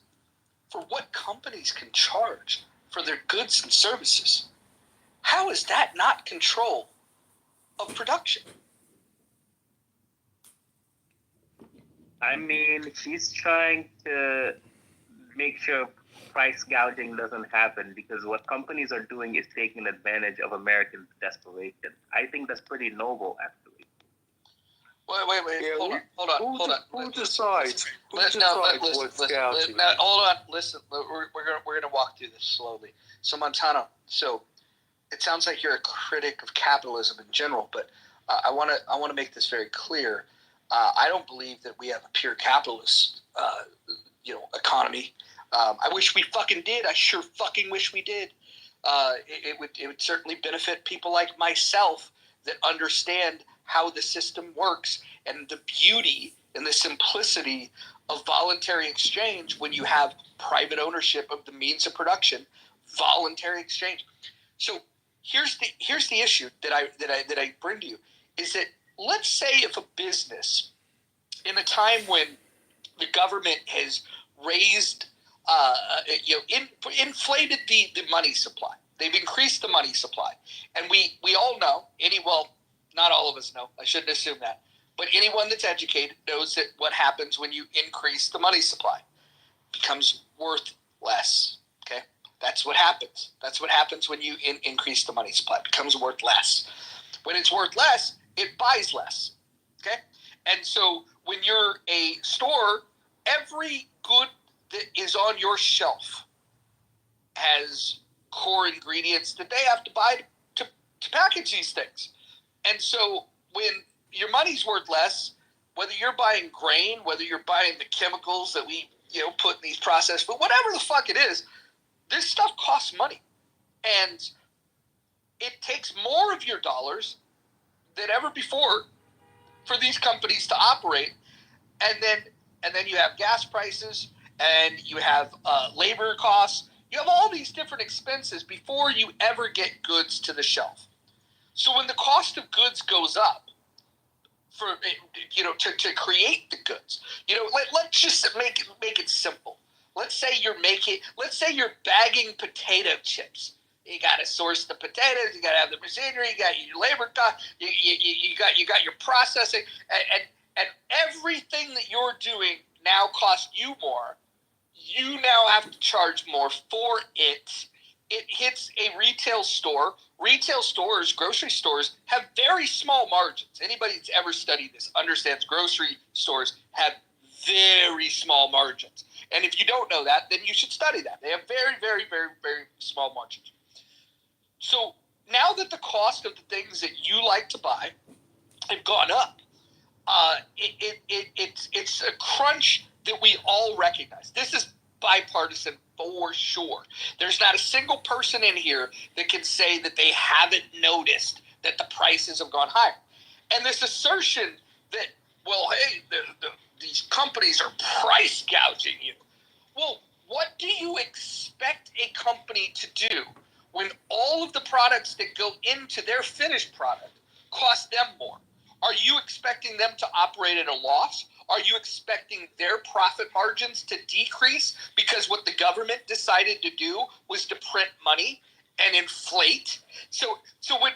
for what companies can charge for their goods and services, how is that not control of production? I mean, she's trying to make sure price gouging doesn't happen, because what companies are doing is taking advantage of Americans' desperation. I think that's pretty noble, actually. Wait. Yeah, Hold on. Who decides? Who Listen, decides what's gouging? hold on. Listen, we're gonna walk through this slowly. So Montano, so it sounds like you're a critic of capitalism in general, but I want to make this very clear. I don't believe that we have a pure capitalist, economy. I wish we fucking did. I sure fucking wish we did. It would certainly benefit people like myself that understand how the system works and the beauty and the simplicity of voluntary exchange when you have private ownership of the means of production, voluntary exchange. So here's the issue that I bring to you is that let's say if a business in a time when the government has raised inflated the money supply. They've increased the money supply. And we all know, not all of us know, I shouldn't assume that, but anyone that's educated knows that what happens when you increase the money supply becomes worth less, okay? That's what happens. That's what happens when you increase the money supply. It becomes worth less. When it's worth less, it buys less, okay? And so when you're a store, every good that is on your shelf has core ingredients that they have to buy to package these things. And so when your money's worth less, whether you're buying grain, whether you're buying the chemicals that we put in these processed food, whatever the fuck it is, this stuff costs money. And it takes more of your dollars than ever before for these companies to operate. And then you have gas prices, and you have labor costs. You have all these different expenses before you ever get goods to the shelf. So when the cost of goods goes up to create the goods, let's just make it simple. Let's say you're bagging potato chips. You got to source the potatoes. You got to have the machinery. You got your labor cost. You got your processing, and everything that you're doing now costs you more. You now have to charge more for it. It hits a retail store. Retail stores, grocery stores, have very small margins. Anybody that's ever studied this understands grocery stores have very small margins. And if you don't know that, then you should study that. They have very, very, very, very small margins. So now that the cost of the things that you like to buy have gone up, it's a crunch that we all recognize. This is bipartisan for sure. There's not a single person in here that can say that they haven't noticed that the prices have gone higher. And this assertion that, well, hey, these companies are price gouging you. Well, what do you expect a company to do when all of the products that go into their finished product cost them more? Are you expecting them to operate at a loss? Are you expecting their profit margins to decrease because what the government decided to do was to print money and inflate? So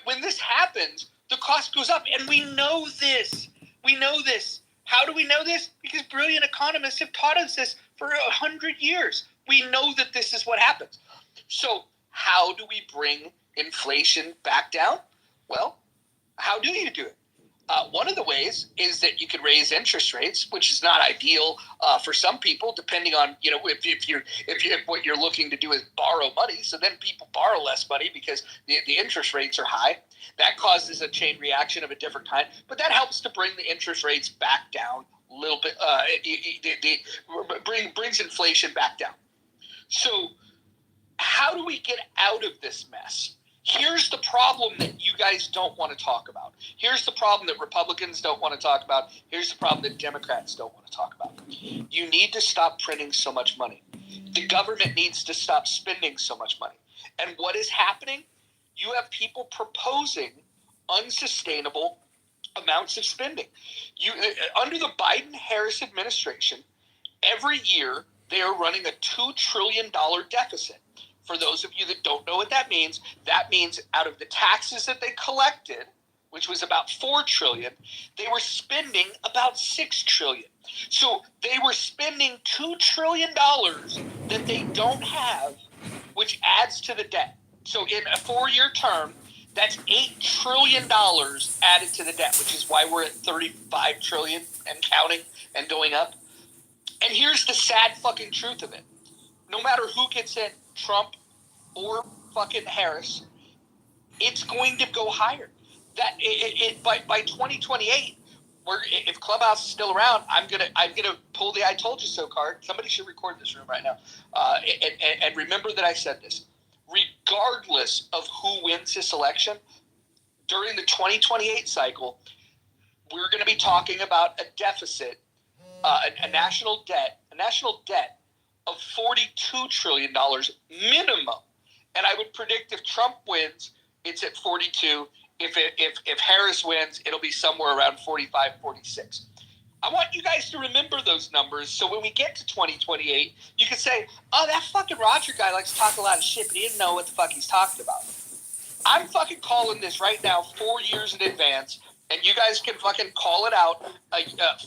when this happens, the cost goes up, and we know this. We know this. How do we know this? Because brilliant economists have taught us this for 100 years. We know that this is what happens. So how do we bring inflation back down? Well, how do you do it? One of the ways is that you could raise interest rates, which is not ideal for some people, depending on if what you're looking to do is borrow money. So then people borrow less money because the interest rates are high. That causes a chain reaction of a different kind, but that helps to bring the interest rates back down a little bit. Brings inflation back down. So how do we get out of this mess? Here's the problem that you guys don't want to talk about. Here's the problem that Republicans don't want to talk about. Here's the problem that Democrats don't want to talk about. You need to stop printing so much money. The government needs to stop spending so much money. And what is happening? You have people proposing unsustainable amounts of spending. Under the Biden-Harris administration, every year they are running a $2 trillion deficit. For those of you that don't know what that means out of the taxes that they collected, which was about $4 trillion, they were spending about $6 trillion. So they were spending $2 trillion that they don't have, which adds to the debt. So in a 4-year term, that's $8 trillion added to the debt, which is why we're at $35 trillion and counting and going up. And here's the sad fucking truth of it. No matter who gets in, Trump or fucking Harris, it's going to go higher. That by 2028, if Clubhouse is still around, I'm gonna pull the "I told you so" card. Somebody should record this room right now, and remember that I said this. Regardless of who wins this election, during the 2028 cycle, we're going to be talking about a deficit, a national debt of $42 trillion minimum. And I would predict if Trump wins, it's at 42. If Harris wins, it'll be somewhere around 45, 46. I want you guys to remember those numbers so when we get to 2028, you can say, oh, that fucking Roger guy likes to talk a lot of shit, but he didn't know what the fuck he's talking about. I'm fucking calling this right now 4 years in advance, and you guys can fucking call it out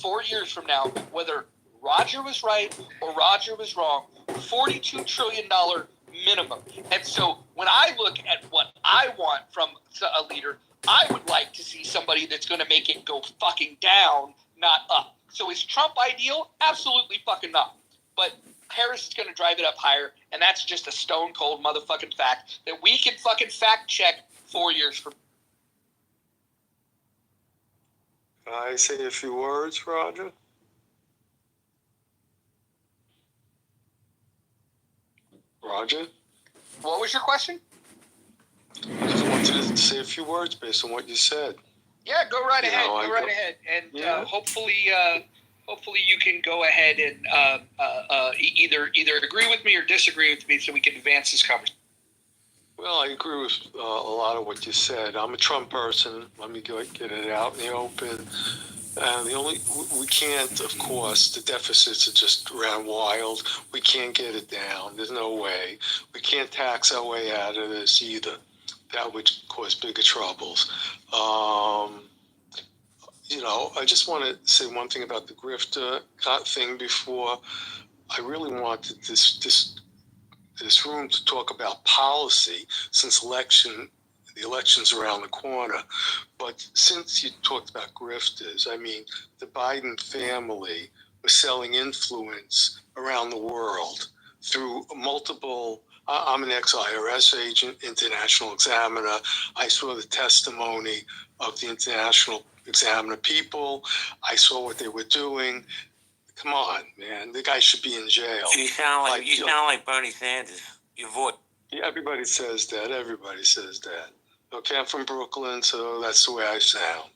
4 years from now, whether Roger was right or Roger was wrong. $42 trillion minimum. And so when I look at what I want from a leader, I would like to see somebody that's going to make it go fucking down, not up. So is Trump ideal? Absolutely fucking not. But Harris is going to drive it up higher, and that's just a stone cold motherfucking fact that we can fucking fact check 4 years from. Can I say a few words, Roger? Roger? What was your question? I just wanted to say a few words based on what you said. Yeah, go right ahead. Go right ahead, and hopefully you can go ahead and either agree with me or disagree with me, so we can advance this conversation. Well, I agree with a lot of what you said. I'm a Trump person. Let me get it out in the open. We can't, of course, the deficits are just ran wild. We can't get it down. There's no way. We can't tax our way out of this either. That would cause bigger troubles. I just want to say one thing about the grifter thing before. I really wanted this room to talk about policy since the election's around the corner. But since you talked about grifters, I mean, the Biden family was selling influence around the world through multiple. I'm an ex-IRS agent, international examiner. I saw the testimony of the international examiner people. I saw what they were doing. Come on, man. The guy should be in jail. You sound like Bernie Sanders. Your voice. Yeah, everybody says that. Okay, I'm from Brooklyn, so that's the way I sound.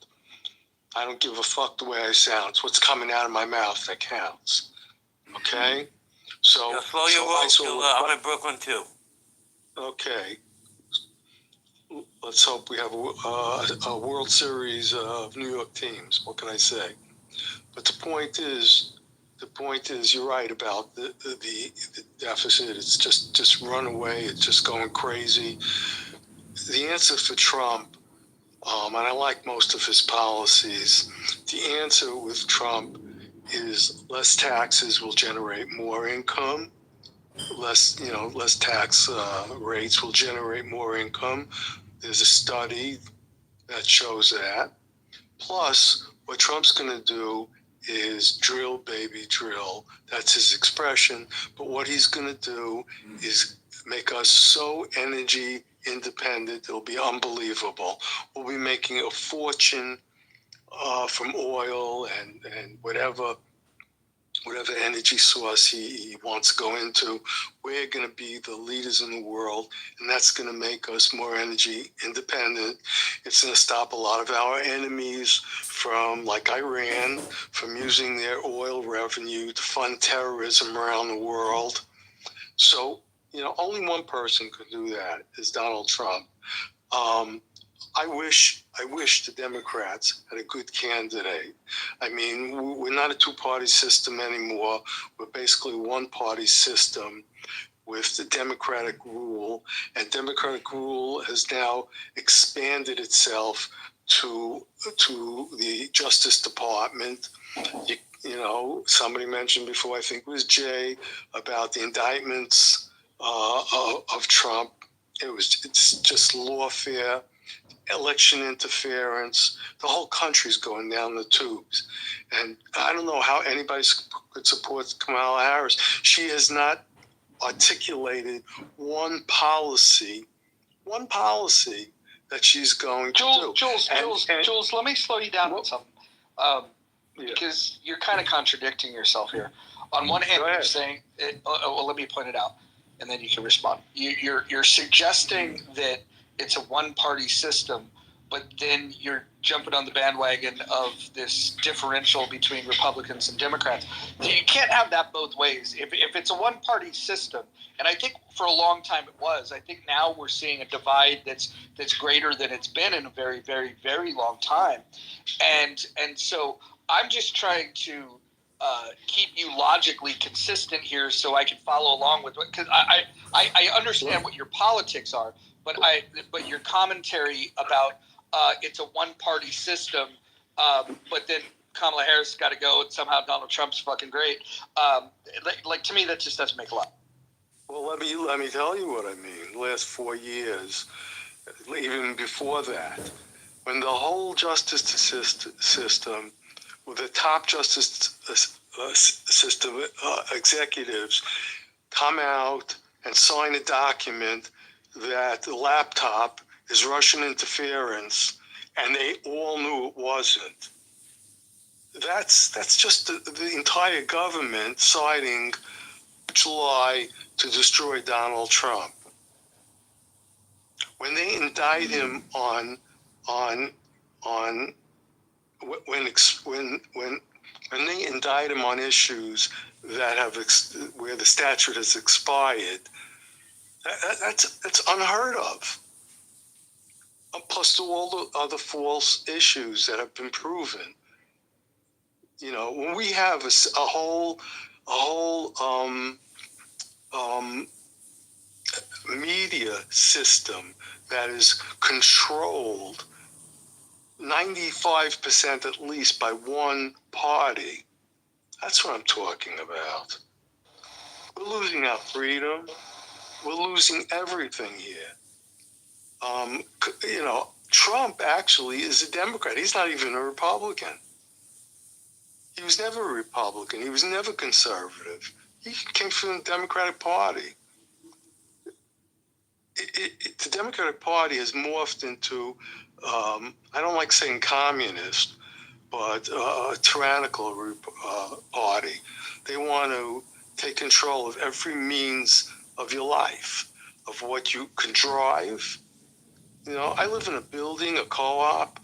I don't give a fuck the way I sound. It's what's coming out of my mouth that counts. Okay? So slow your roll too. I'm in Brooklyn too. Okay. Let's hope we have a World Series of New York teams. What can I say? But the point is, you're right about the deficit. It's just run away. It's just going crazy. The answer for Trump, and I like most of his policies, the answer with Trump is less taxes will generate more income. Less tax rates will generate more income. There's a study that shows that. Plus, what Trump's going to do is drill, baby, drill. That's his expression. But what he's going to do is make us so energy independent, it'll be unbelievable. We'll be making a fortune from oil and whatever energy source he wants to go into. We're going to be the leaders in the world, and that's going to make us more energy independent. It's going to stop a lot of our enemies from, like Iran, from using their oil revenue to fund terrorism around the world. So, only one person could do that, is Donald Trump. I wish the Democrats had a good candidate. I mean, we're not a two-party system anymore. We're basically a one-party system with the Democratic rule. And Democratic rule has now expanded itself to the Justice Department. You know, somebody mentioned before, I think it was Jay, about the indictments of Trump. It's just lawfare, election interference. The whole country's going down the tubes. And I don't know how anybody could support Kamala Harris. She has not articulated one policy that she's going to do. Jules, let me slow you down on something. Because you're kind of contradicting yourself here. On one hand, you're saying, well, let me point it out, and then you can respond. You're suggesting that it's a one-party system, but then you're jumping on the bandwagon of this differential between Republicans and Democrats. You can't have that both ways. If it's a one-party system, and I think for a long time it was, I think now we're seeing a divide that's greater than it's been in a very, very, very long time. And so I'm just trying to keep you logically consistent here so I can follow along with it. Because I understand what your politics are, but your commentary about it's a one-party system, but then Kamala Harris got to go and somehow Donald Trump's fucking great. Like to me, that just doesn't make a lot. Well, let me tell you what I mean. The last 4 years, even before that, when the whole justice system, with the top justice system executives come out and sign a document that the laptop is Russian interference, and they all knew it wasn't. That's just the entire government siding July to destroy Donald Trump. When they indict him when they indict him on issues that have where the statute has expired, that's unheard of. Plus all the other false issues that have been proven. You know, when we have a whole media system that is controlled 95% at least by one party, that's what I'm talking about. We're losing our freedom. We're losing everything here. You know, Trump actually is a Democrat. He's not even a Republican. He was never a Republican. He was never conservative. He came from the Democratic Party. The Democratic Party has morphed into, I don't like saying communist, but a tyrannical party. They want to take control of every means of your life, of what you can drive. You know, I live in a building, a co-op.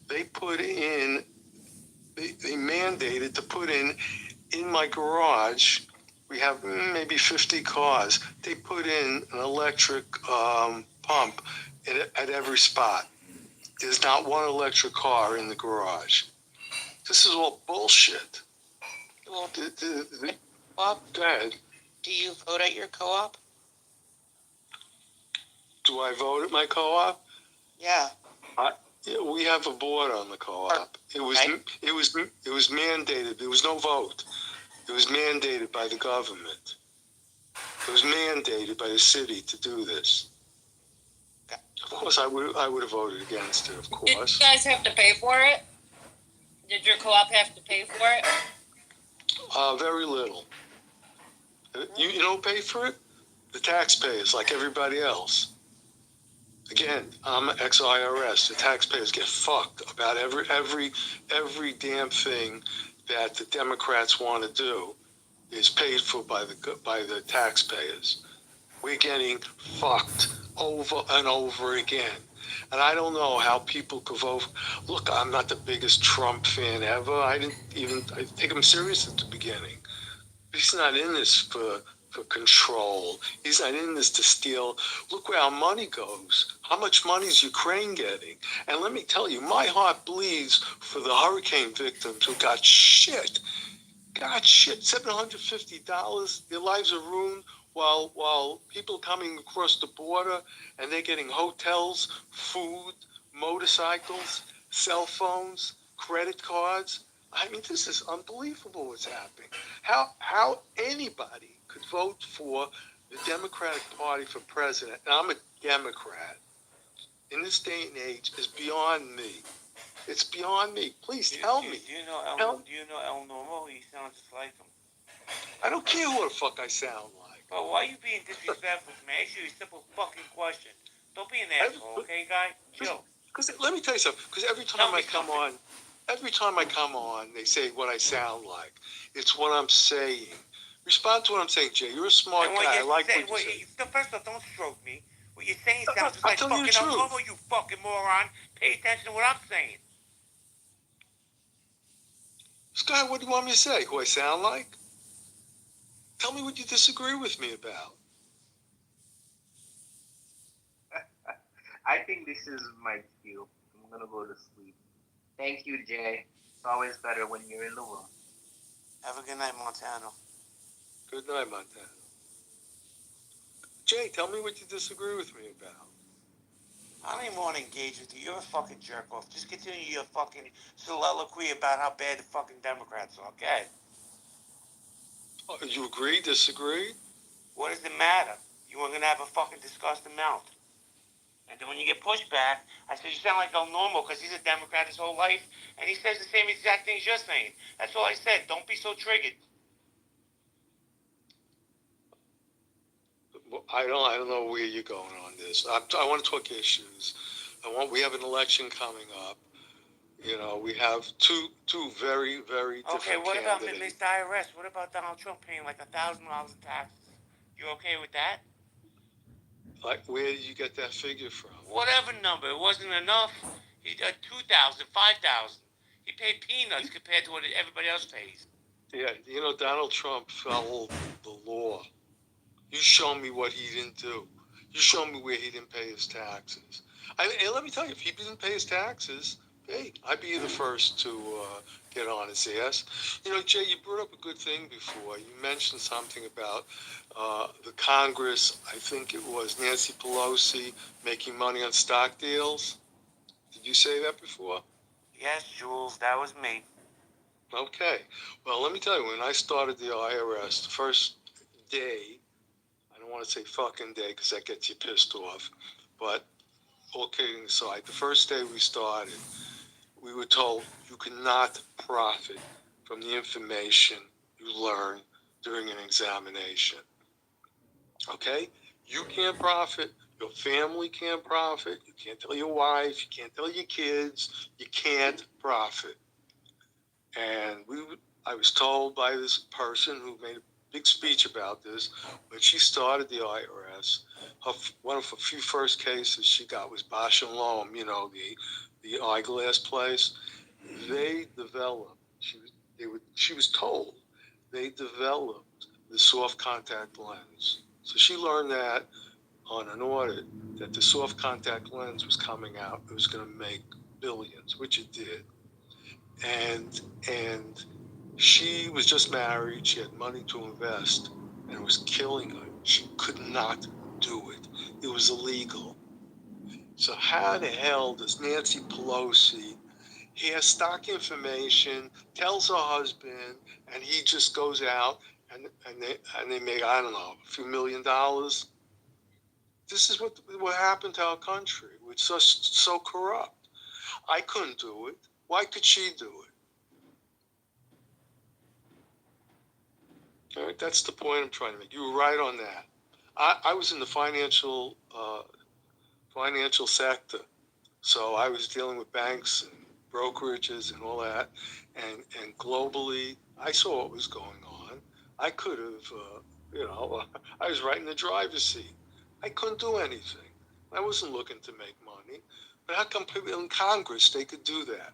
They mandated to put in my garage, we have maybe 50 cars. They put in an electric pump at every spot. There's not one electric car in the garage. This is all bullshit. Well, Bob, go ahead. Do you vote at your co-op? Do I vote at my co-op? Yeah. Yeah, we have a board on the co-op. It was mandated. There was no vote. It was mandated by the government. It was mandated by the city to do this. Of course, I would have voted against it. Of course. Did you guys have to pay for it? Did your co-op have to pay for it? Very little. You don't pay for it? The taxpayers, like everybody else. Again, I'm ex-IRS. The taxpayers get fucked about every damn thing that the Democrats want to do is paid for by the taxpayers. We're getting fucked over and over again. And I don't know how people could vote. Look, I'm not the biggest Trump fan ever. I take him serious at the beginning. He's not in this for control. He's not in this to steal. Look where our money goes. How much money is Ukraine getting? And let me tell you, my heart bleeds for the hurricane victims who got shit. $750. Their lives are ruined while people coming across the border and they're getting hotels, food, motorcycles. cell phones, credit cards. I mean, this is unbelievable what's happening. How anybody could vote for the Democratic Party for president, and I'm a Democrat, in this day and age is beyond me. It's beyond me. Please tell me. Do you know El Normo? He sounds just like him. I don't care what the fuck I sound like. Well, why are you being disrespectful to me? Ask you a simple fucking question. Don't be an asshole, okay, guy? Chill. Because let me tell you something. Because every time I come on, they say what I sound like. It's what I'm saying. Respond to what I'm saying, Jay. You're a smart guy. I like what you say. First off, don't stroke me. What you're saying sounds just like fucking El Normo, you fucking moron. Pay attention to what I'm saying. Scott, what do you want me to say? Who I sound like? Tell me what you disagree with me about. I think this is my cue. I'm gonna go to sleep. Thank you, Jay. It's always better when you're in the room. Have a good night, Montano. Good night, Montano. Jay, tell me what you disagree with me about. I don't even want to engage with you. You're a fucking jerk off. Just continue your fucking soliloquy about how bad the fucking Democrats are, okay? Oh, you agree, disagree? What does it matter? You weren't gonna have a fucking disgusting mouth. And then when you get pushed back, I said, you sound like El Normo because he's a Democrat his whole life, and he says the same exact things you're saying. That's all I said. Don't be so triggered. I don't know where you're going on this. I want to talk issues. We have an election coming up. You know, we have two very, very different Okay, what about candidates. Mr. IRS? What about Donald Trump paying like $1,000 in taxes? You okay with that? Like, where did you get that figure from? Whatever number. It wasn't enough. He did 2,000, 5,000. He paid peanuts compared to what everybody else pays. Yeah, you know, Donald Trump followed the law. You show me what he didn't do. You show me where he didn't pay his taxes. And let me tell you, if he didn't pay his taxes, hey, I'd be the first to get on his ass. You know, Jay, you brought up a good thing before. You mentioned something about the Congress, I think it was Nancy Pelosi, making money on stock deals. Did you say that before? Yes, Jules, that was me. Okay. Well, let me tell you, when I started the IRS, the first day, I don't want to say fucking day because that gets you pissed off, but all kidding aside, the first day we started, we were told you cannot profit from the information you learn during an examination. Okay? You can't profit. Your family can't profit. You can't tell your wife. You can't tell your kids. You can't profit. And I was told by this person who made a big speech about this, when she started the IRS, one of her few first cases she got was Bausch & Lomb, you know, the eyeglass place. They developed, she was told, they developed the soft contact lens. So she learned that on an audit, that the soft contact lens was coming out. It was going to make billions, which it did. And she was just married. She had money to invest, and it was killing her. She could not do it. It was illegal. So how the hell does Nancy Pelosi hear stock information, tells her husband, and he just goes out and they make, I don't know, a few $1 million? This is what happened to our country. It's just so corrupt. I couldn't do it. Why could she do it? All right, that's the point I'm trying to make. You were right on that. I was in the financial sector, so I was dealing with banks and brokerages and all that, and globally, I saw what was going on. I could have, I was right in the driver's seat. I couldn't do anything. I wasn't looking to make money. But how come people in Congress, they could do that?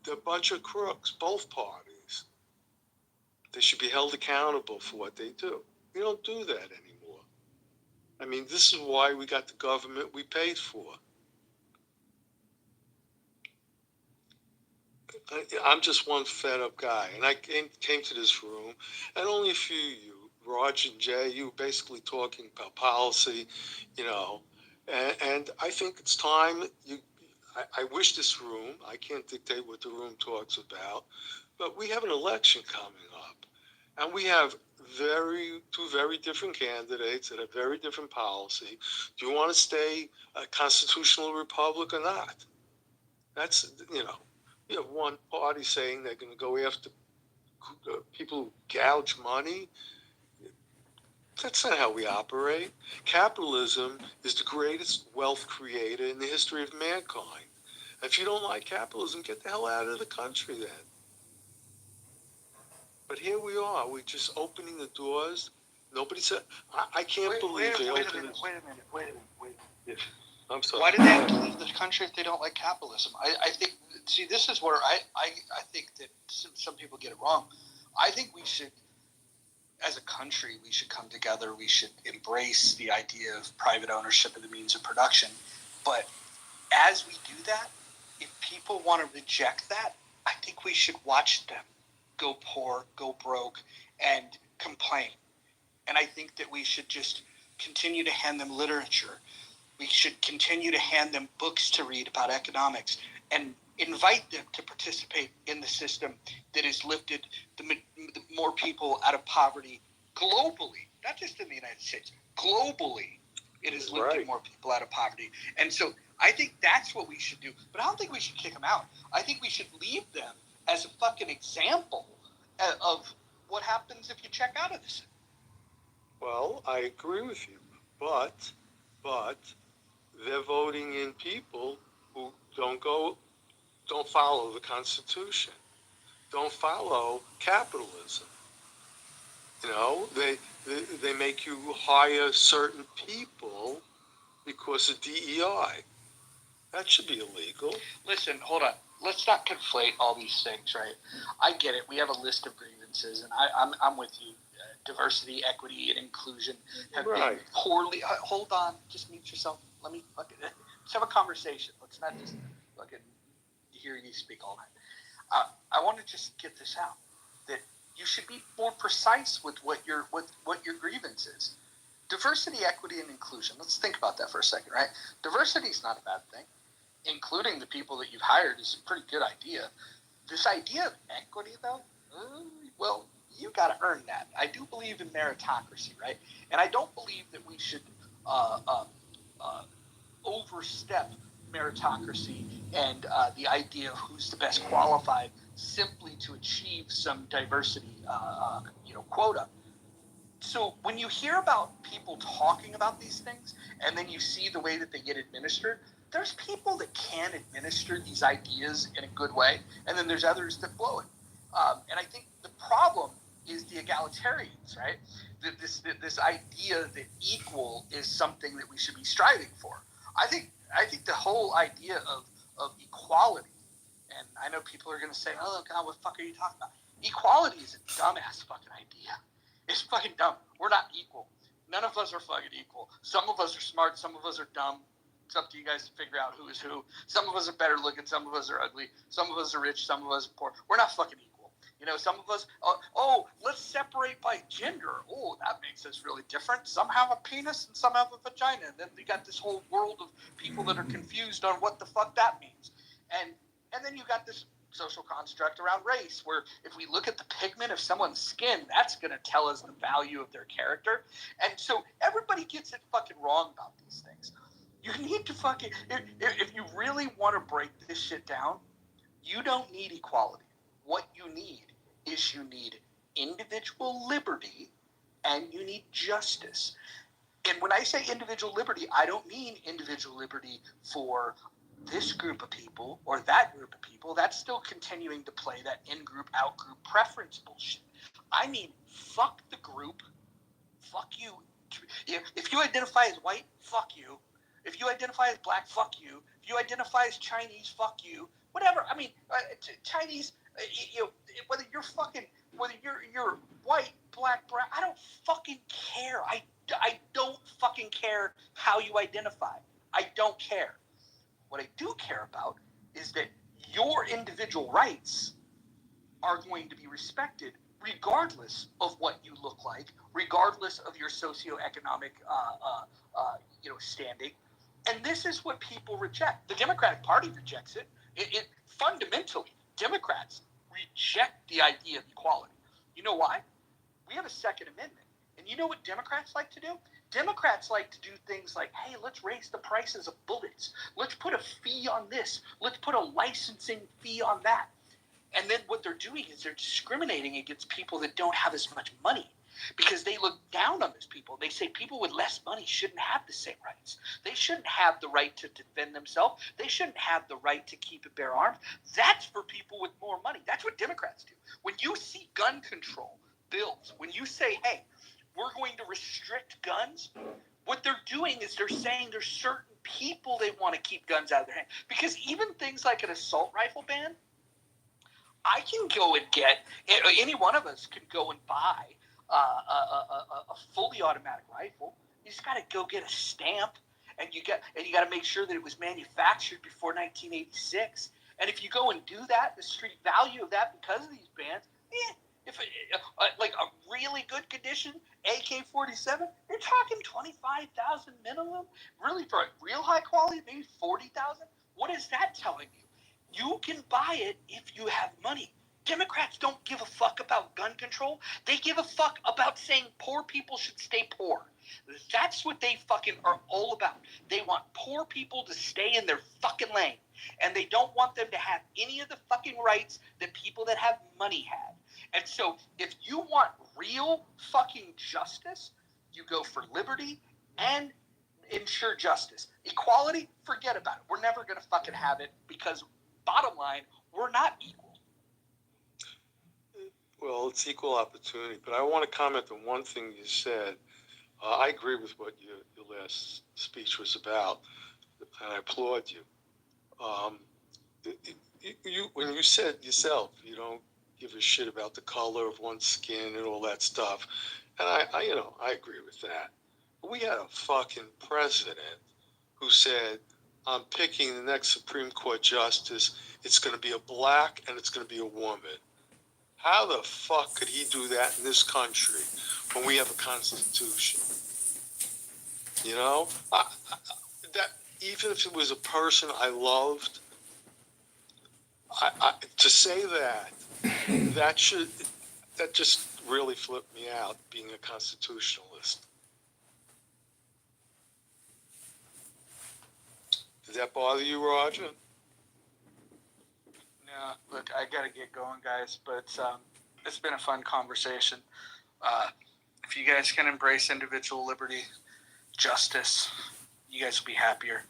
They're a bunch of crooks, both parties. They should be held accountable for what they do. We don't do that anymore. I mean, this is why we got the government we paid for. I'm just one fed up guy. And I came to this room, and only a few of you, Raj and Jay, you were basically talking about policy, and I think it's time I wish this room, I can't dictate what the room talks about, but we have an election coming up. And we have two very different candidates that have very different policy. Do you want to stay a constitutional republic or not? That's, you have one party saying they're going to go after people who gouge money. That's not how we operate. Capitalism is the greatest wealth creator in the history of mankind. If you don't like capitalism, get the hell out of the country then. But here we are. We're just opening the doors. Nobody said, I can't believe they opened it. Wait a minute. I'm sorry. Why do they have to leave the country if they don't like capitalism? I think, see, this is where I think that some people get it wrong. I think we should, as a country, we should come together. We should embrace the idea of private ownership of the means of production. But as we do that, if people want to reject that, I think we should watch them go poor, go broke, and complain. And I think that we should just continue to hand them literature. We should continue to hand them books to read about economics and invite them to participate in the system that has lifted the more people out of poverty globally, not just in the United States. Globally, it has lifted more people out of poverty. And so I think that's what we should do. But I don't think we should kick them out. I think we should leave them as a fucking example of what happens if you check out of this. Well, I agree with you, but they're voting in people who don't follow the Constitution, don't follow capitalism. They make you hire certain people because of DEI. That should be illegal. Listen, hold on. Let's not conflate all these things, right? I get it. We have a list of grievances, and I'm with you. Diversity, equity, and inclusion have been poorly. Hold on. Just mute yourself. Let me let's have a conversation. Let's not just fucking hear you speak all night. I want to just get this out, that you should be more precise with what your grievance is. Diversity, equity, and inclusion. Let's think about that for a second, right? Diversity is not a bad thing. Including the people that you've hired is a pretty good idea. This idea of equity, though, well, you got to earn that. I do believe in meritocracy, right? And I don't believe that we should overstep meritocracy and the idea of who's the best qualified simply to achieve some diversity, quota. So when you hear about people talking about these things and then you see the way that they get administered, there's people that can administer these ideas in a good way, and then there's others that blow it. And I think the problem is the egalitarians, right? This idea that equal is something that we should be striving for. I think the whole idea of equality, and I know people are going to say, oh, God, what the fuck are you talking about? Equality is a dumbass fucking idea. It's fucking dumb. We're not equal. None of us are fucking equal. Some of us are smart. Some of us are dumb. It's up to you guys to figure out who is who. Some of us are better looking. Some of us are ugly. Some of us are rich. Some of us are poor. We're not fucking equal. Some of us, let's separate by gender. Oh, that makes us really different. Some have a penis and some have a vagina. And then we got this whole world of people that are confused on what the fuck that means. And then you got this social construct around race, where if we look at the pigment of someone's skin, that's going to tell us the value of their character. And so everybody gets it fucking wrong about these things. You need to fucking, if you really want to break this shit down, you don't need equality. What you need is you need individual liberty and you need justice. And when I say individual liberty, I don't mean individual liberty for this group of people or that group of people. That's still continuing to play that in-group, out-group preference bullshit. I mean, fuck the group. Fuck you. If you identify as white, fuck you. If you identify as black, fuck you. If you identify as Chinese, fuck you. Whatever. I mean, Chinese, whether you're white, black, brown, I don't fucking care. I don't fucking care how you identify. I don't care. What I do care about is that your individual rights are going to be respected regardless of what you look like, regardless of your socioeconomic standing. And this is what people reject. The Democratic Party rejects it. It fundamentally, Democrats reject the idea of equality. You know why? We have a Second Amendment. And you know what Democrats like to do? Democrats like to do things like, hey, let's raise the prices of bullets. Let's put a fee on this. Let's put a licensing fee on that. And then what they're doing is they're discriminating against people that don't have as much money because they look down on those people. They say people with less money shouldn't have the same rights. They shouldn't have the right to defend themselves. They shouldn't have the right to keep and bear arms. That's for people with more money. That's what Democrats do. When you see gun control bills, when you say, hey, we're going to restrict guns, what they're doing is they're saying there's certain people they want to keep guns out of their hand. Because even things like an assault rifle ban, I can go and get, any one of us can go and buy a fully automatic rifle. You just got to go get a stamp, and you got to make sure that it was manufactured before 1986. And if you go and do that, the street value of that because of these bans, if like a really good condition AK-47, you're talking $25,000 minimum. Really, for a real high quality, maybe $40,000. What is that telling you? You can buy it if you have money. Democrats don't give a fuck about gun control. They give a fuck about saying poor people should stay poor. That's what they fucking are all about. They want poor people to stay in their fucking lane. And they don't want them to have any of the fucking rights that people that have money have. And so if you want real fucking justice, you go for liberty and ensure justice. Equality, forget about it. We're never going to fucking have it because bottom line, we're not equal. Well, it's equal opportunity, but I want to comment on one thing you said. I agree with what your last speech was about, and I applaud you. When you said yourself, you don't give a shit about the color of one's skin and all that stuff, and I agree with that. But we had a fucking president who said, I'm picking the next Supreme Court justice. It's going to be a black and it's going to be a woman. How the fuck could he do that in this country when we have a constitution? You know, that even if it was a person I loved, to say that just really flipped me out, being a constitutionalist. Did that bother you, Roger? No, look, I gotta get going, guys, but it's been a fun conversation. If you guys can embrace individual liberty, justice, you guys will be happier,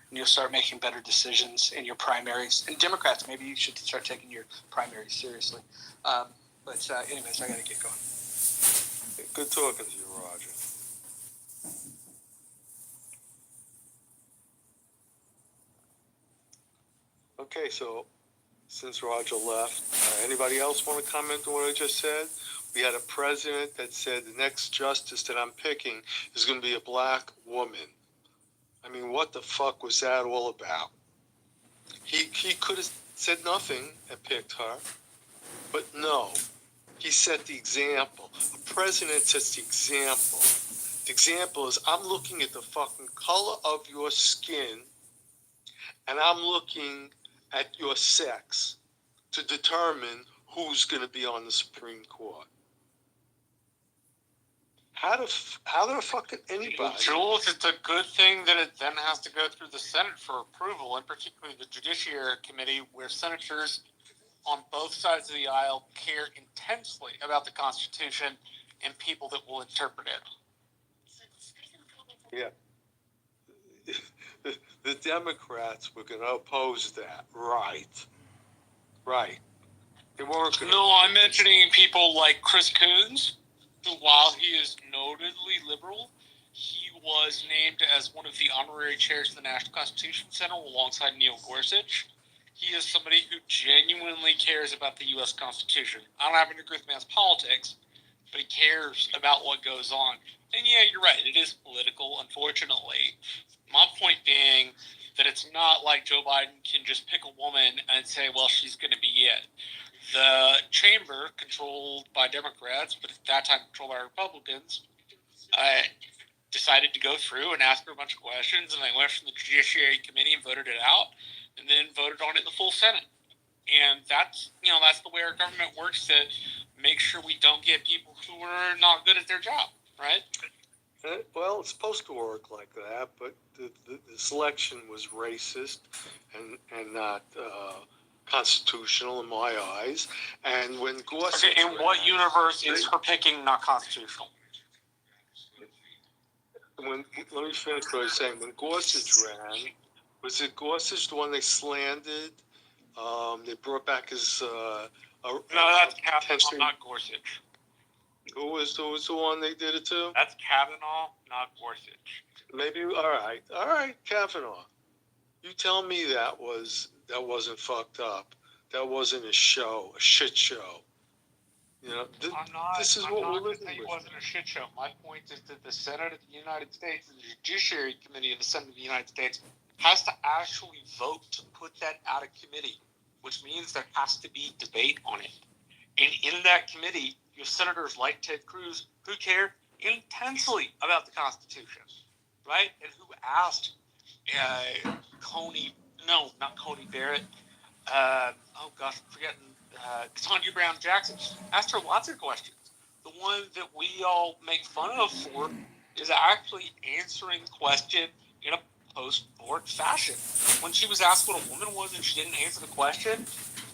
and you'll start making better decisions in your primaries. And Democrats, maybe you should start taking your primaries seriously. But anyways, I gotta get going. Good talking to you, Roger. Okay, so since Roger left, anybody else want to comment on what I just said? We had a president that said the next justice that I'm picking is going to be a black woman. I mean, what the fuck was that all about? He could have said nothing and picked her, but no. He set the example. A president sets the example. The example is, I'm looking at the fucking color of your skin, and I'm looking at your sex to determine who's going to be on the Supreme Court. How the fucking anybody? Jules, it's a good thing that it then has to go through the Senate for approval, and particularly the Judiciary Committee, where senators on both sides of the aisle care intensely about the Constitution and people that will interpret it. Yeah. The Democrats were going to oppose that. Right. They weren't going to. No, I'm mentioning people like Chris Coons, who, while he is notedly liberal, he was named as one of the honorary chairs of the National Constitution Center alongside Neil Gorsuch. He is somebody who genuinely cares about the U.S. Constitution. I don't have to agree with man's politics, but he cares about what goes on. And yeah, you're right, it is political, unfortunately. My point being that it's not like Joe Biden can just pick a woman and say, well, she's going to be it. The chamber, controlled by Democrats, but at that time controlled by Republicans, decided to go through and ask her a bunch of questions, and they went from the Judiciary Committee and voted it out, and then voted on it in the full Senate. And that's the way our government works, to make sure we don't get people who are not good at their job, right? Well, it's supposed to work like that, but the selection was racist and not constitutional in my eyes. And when Gorsuch in what universe is her picking not constitutional? Let me finish what I was saying. When Gorsuch ran, was it Gorsuch the one they slandered? They brought back his. No, that's Kavanaugh, not Gorsuch. Who was the one they did it to? That's Kavanaugh, not Gorsuch. Maybe. All right, Kavanaugh. You tell me that wasn't fucked up. That wasn't a shit show. This is what we're living with. It wasn't a shit show. My point is that the Senate of the United States, and the Judiciary Committee of the Senate of the United States, has to actually vote to put that out of committee, which means there has to be debate on it. And in that committee, you have senators like Ted Cruz who care intensely about the Constitution, right? And who asked Coney Barrett. I'm forgetting. Ketanji Brown Jackson asked her lots of questions. The one that we all make fun of for is actually answering the question in a post-Bork fashion. When she was asked what a woman was and she didn't answer the question,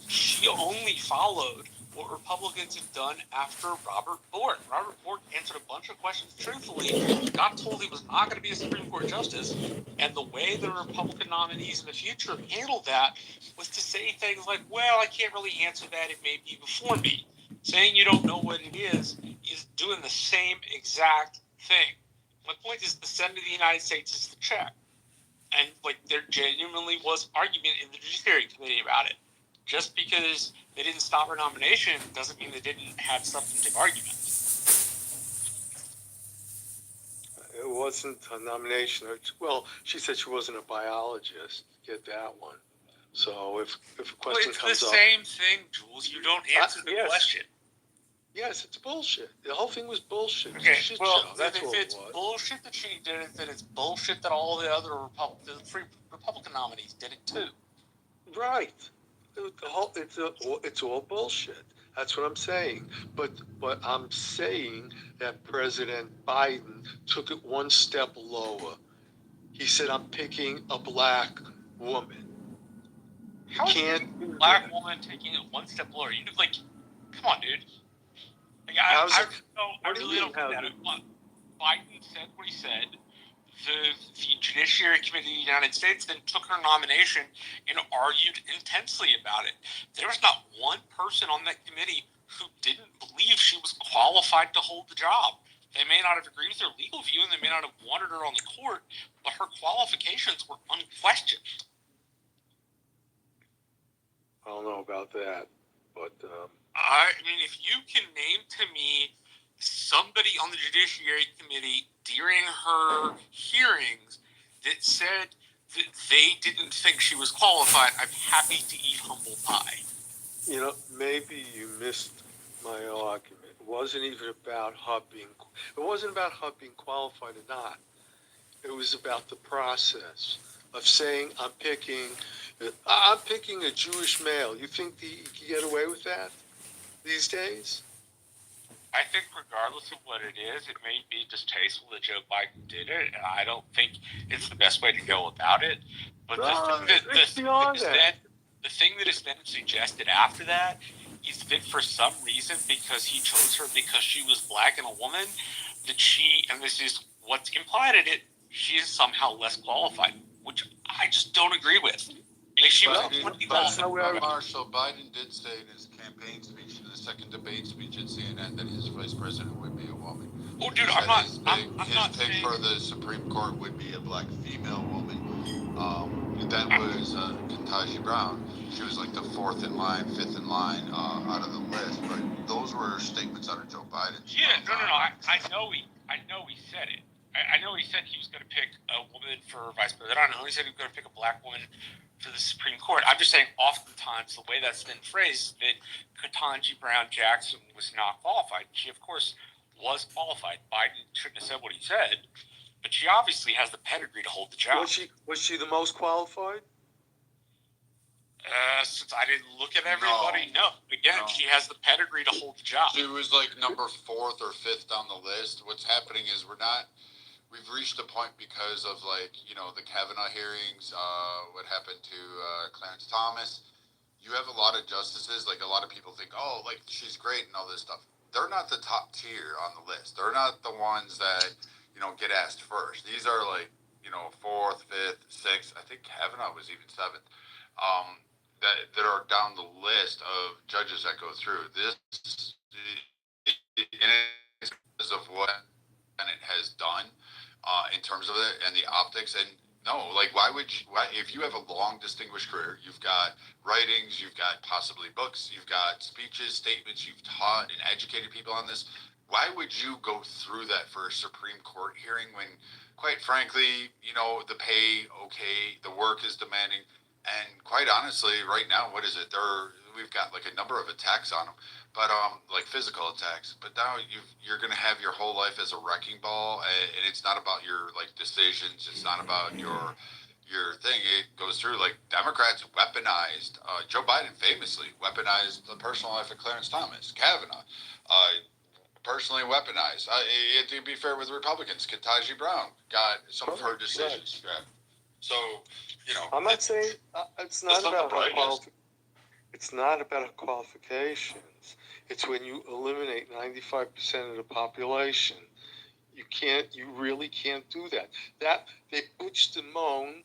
she only followed what Republicans have done after Robert Bork. Robert Bork answered a bunch of questions truthfully, got told he was not going to be a Supreme Court justice, and the way the Republican nominees in the future handled that was to say things like, well, I can't really answer that, it may be before me. Saying you don't know what it is doing the same exact thing. My point is the Senate of the United States is the check. And there genuinely was argument in the Judiciary Committee about it. Just because they didn't stop her nomination doesn't mean they didn't have substantive argument. It wasn't a nomination. Well, she said she wasn't a biologist. Get that one. So if a question comes up... It's the same thing, Jules. You don't answer the question. Yes, it's bullshit. The whole thing was bullshit. Okay, well, if it's bullshit that she did it, then it's bullshit that all the other Republican nominees did it too. Right. It's all bullshit. That's what I'm saying. But I'm saying that President Biden took it one step lower. He said, I'm picking a black woman. How is a black woman taking it one step lower? You come on, dude. I really don't get it. Biden said what he said. The Judiciary Committee of the United States then took her nomination and argued intensely about it. There was not one person on that committee who didn't believe she was qualified to hold the job. They may not have agreed with her legal view and they may not have wanted her on the court, but her qualifications were unquestioned. I don't know about that, but... I mean, if you can name to me somebody on the Judiciary Committee during her hearings that said that they didn't think she was qualified, I'm happy to eat humble pie. Maybe you missed my argument. It wasn't even about her being qualified or not. It was about the process of saying, I'm picking a Jewish male. You think you can get away with that these days? I think regardless of what it is, it may be distasteful that Joe Biden did it, and I don't think it's the best way to go about it. But the thing that has been suggested after that is that for some reason, because he chose her because she was black and a woman, that she, and this is what's implied in it, she is somehow less qualified, which I just don't agree with. She was Marshall, Biden did say in his campaign speech, in the second debate speech at CNN, that his vice president would be a woman. Oh, dude, his pick for the Supreme Court would be a black female woman. That was Ketanji Brown. She was like the fifth in line out of the list. But those were statements out of Joe Biden. Yeah, no. I know he said it. I know he said he was going to pick a woman for vice president. I don't know. He said he was going to pick a black woman for the Supreme Court. I'm just saying, oftentimes, the way that's been phrased, that Ketanji Brown Jackson was not qualified. She, of course, was qualified. Biden shouldn't have said what he said, but she obviously has the pedigree to hold the job. Was she the most qualified? Since I didn't look at everybody, no. Again, she has the pedigree to hold the job. She was like number 4th or 5th on the list. What's happening is we've reached a point because of the Kavanaugh hearings, what happened to Clarence Thomas. You have a lot of justices, a lot of people think, she's great and all this stuff. They're not the top tier on the list. They're not the ones that, get asked first. These are 4th, 5th, 6th. I think Kavanaugh was even 7th. That are down the list of judges that go through. This is because of what Bennett has done in terms of it and the optics. And no, why if you have a long, distinguished career, you've got writings, you've got possibly books, you've got speeches, statements, you've taught and educated people on this, why would you go through that for a Supreme Court hearing when, quite frankly, the pay, okay, the work is demanding. And quite honestly, right now, what is it? We've got a number of attacks on them, but physical attacks. But now you're going to have your whole life as a wrecking ball, and it's not about your decisions. It's not about your thing. It goes through Democrats weaponized. Joe Biden famously weaponized the personal life of Clarence Thomas. Kavanaugh personally weaponized. To be fair with Republicans, Ketanji Brown got some of her decisions. Right. So. I'm not saying it's not about her qualifications. It's when you eliminate 95% of the population. You really can't do that. That they bitched and moaned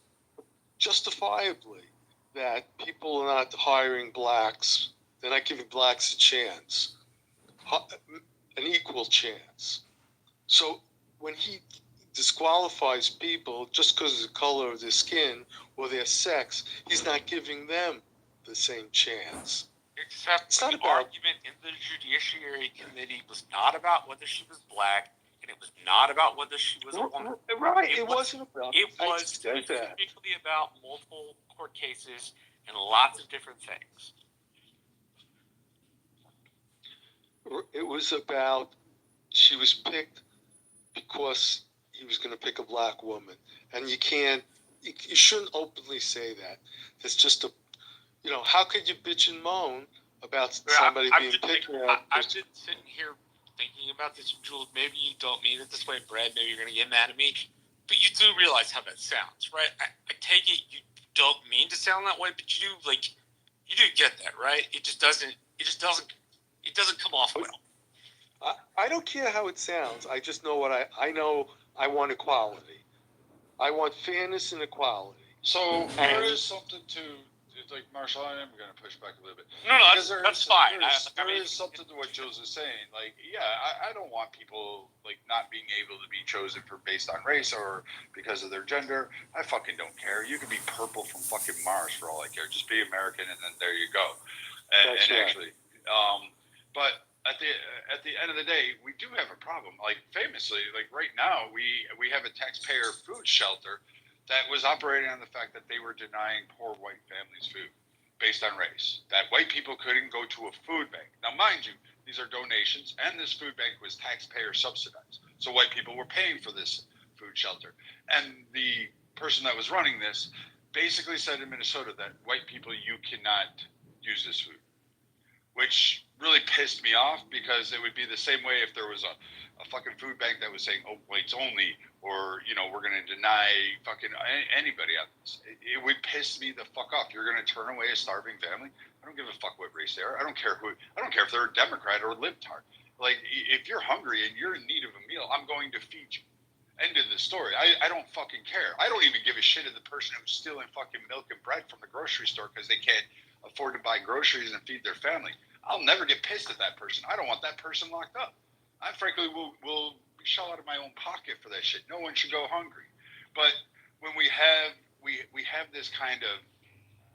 justifiably that people are not hiring blacks. They're not giving blacks a chance, an equal chance. So when he disqualifies people just because of the color of their skin or their sex, he's not giving them the same chance. Except the argument in the Judiciary Committee was not about whether she was black, and it was not about whether she was a woman. Right, it wasn't about. It was specifically about multiple court cases and lots of different things. It was about she was picked because he was going to pick a black woman, and you shouldn't openly say that. That's just how could you bitch and moan about somebody being picked? I've been sitting here thinking about this, Jules. Maybe you don't mean it this way, Brad. Maybe you're going to get mad at me, but you do realize how that sounds, right? I take it you don't mean to sound that way, but you do get that, right? It doesn't come off well. I don't care how it sounds. I just know what I know. I want equality. I want fairness and equality. So there is something to, Marshall, I am going to push back a little bit. No, that's fine. There is something to what Jules is saying. I don't want people, not being able to be chosen based on race or because of their gender. I fucking don't care. You could be purple from fucking Mars for all I care. Just be American, and then there you go. And right. Actually, but at the end of the day, we do have a problem. Famously, right now, we have a taxpayer food shelter that was operating on the fact that they were denying poor white families food based on race. That white people couldn't go to a food bank. Now, mind you, these are donations, and this food bank was taxpayer subsidized. So white people were paying for this food shelter. And the person that was running this basically said in Minnesota that white people, you cannot use this food, which really pissed me off, because it would be the same way if there was a fucking food bank that was saying, oh, whites only, or, we're going to deny fucking anybody on this. It would piss me the fuck off. You're going to turn away a starving family? I don't give a fuck what race they are. I don't care if they're a Democrat or a libtard. If you're hungry and you're in need of a meal, I'm going to feed you. End of the story. I don't fucking care. I don't even give a shit of the person who's stealing fucking milk and bread from the grocery store because they can't afford to buy groceries and feed their family. I'll never get pissed at that person. I don't want that person locked up. I frankly will shell out of my own pocket for that shit. No one should go hungry. But when we have this kind of,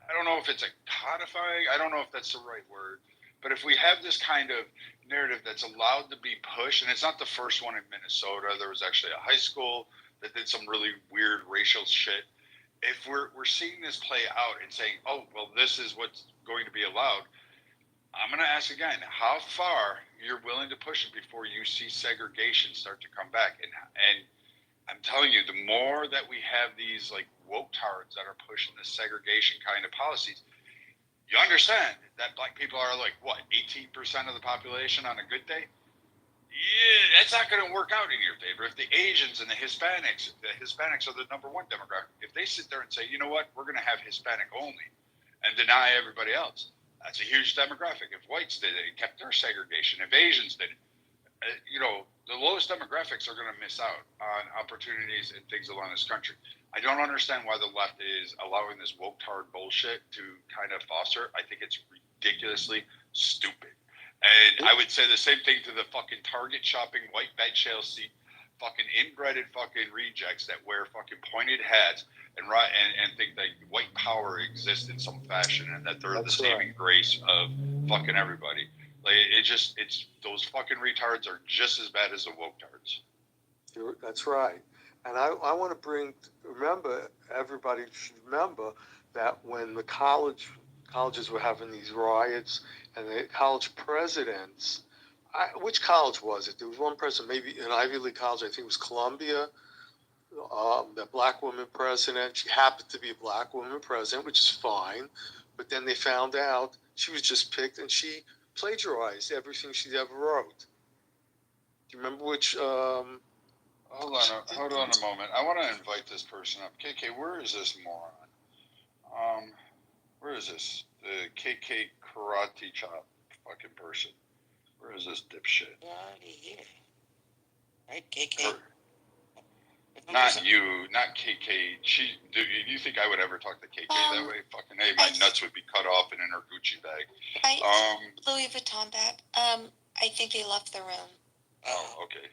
I don't know if it's a codifying, I don't know if that's the right word, but if we have this kind of narrative that's allowed to be pushed, and it's not the first one in Minnesota. There was actually a high school that did some really weird racial shit. If we're seeing this play out and saying, oh, well, this is what's going to be allowed, I'm going to ask again, how far you're willing to push it before you see segregation start to come back, and I'm telling you, the more that we have these like woke tards that are pushing this segregation kind of policies, you understand that black people are like, what, 18% of the population on a good day? Yeah, that's not going to work out in your favor. If the Asians and the Hispanics are the number one demographic. If they sit there and say, you know what, we're going to have Hispanic only and deny everybody else, that's a huge demographic. If whites did it, it kept their segregation. If Asians did it, the lowest demographics are going to miss out on opportunities and things along this country. I don't understand why the left is allowing this woke tard bullshit to kind of foster. I think it's ridiculously stupid. And I would say the same thing to the fucking Target shopping white bed Chelsea fucking inbreded fucking rejects that wear fucking pointed hats and think that white power exists in some fashion and that they're the saving grace of fucking everybody. Like it's those fucking retards are just as bad as the woke tards. That's right. And I want to remember, everybody should remember that when the colleges were having these riots and the college presidents, which college was it? There was one president, maybe an Ivy League college, I think it was Columbia, the black woman president. She happened to be a black woman president, which is fine. But then they found out she was just picked and she plagiarized everything she ever wrote. Do you remember which? Hold on a moment. I want to invite this person up. KK, where is this moron? Where is this? The KK karate chop fucking person. Where is this dipshit? Already here. Right, KK. Not you, not KK. Do you think I would ever talk to KK that way? Fucking hey, my nuts would be cut off and in her Gucci bag. Louis Vuitton bag. I think they left the room. Oh, okay.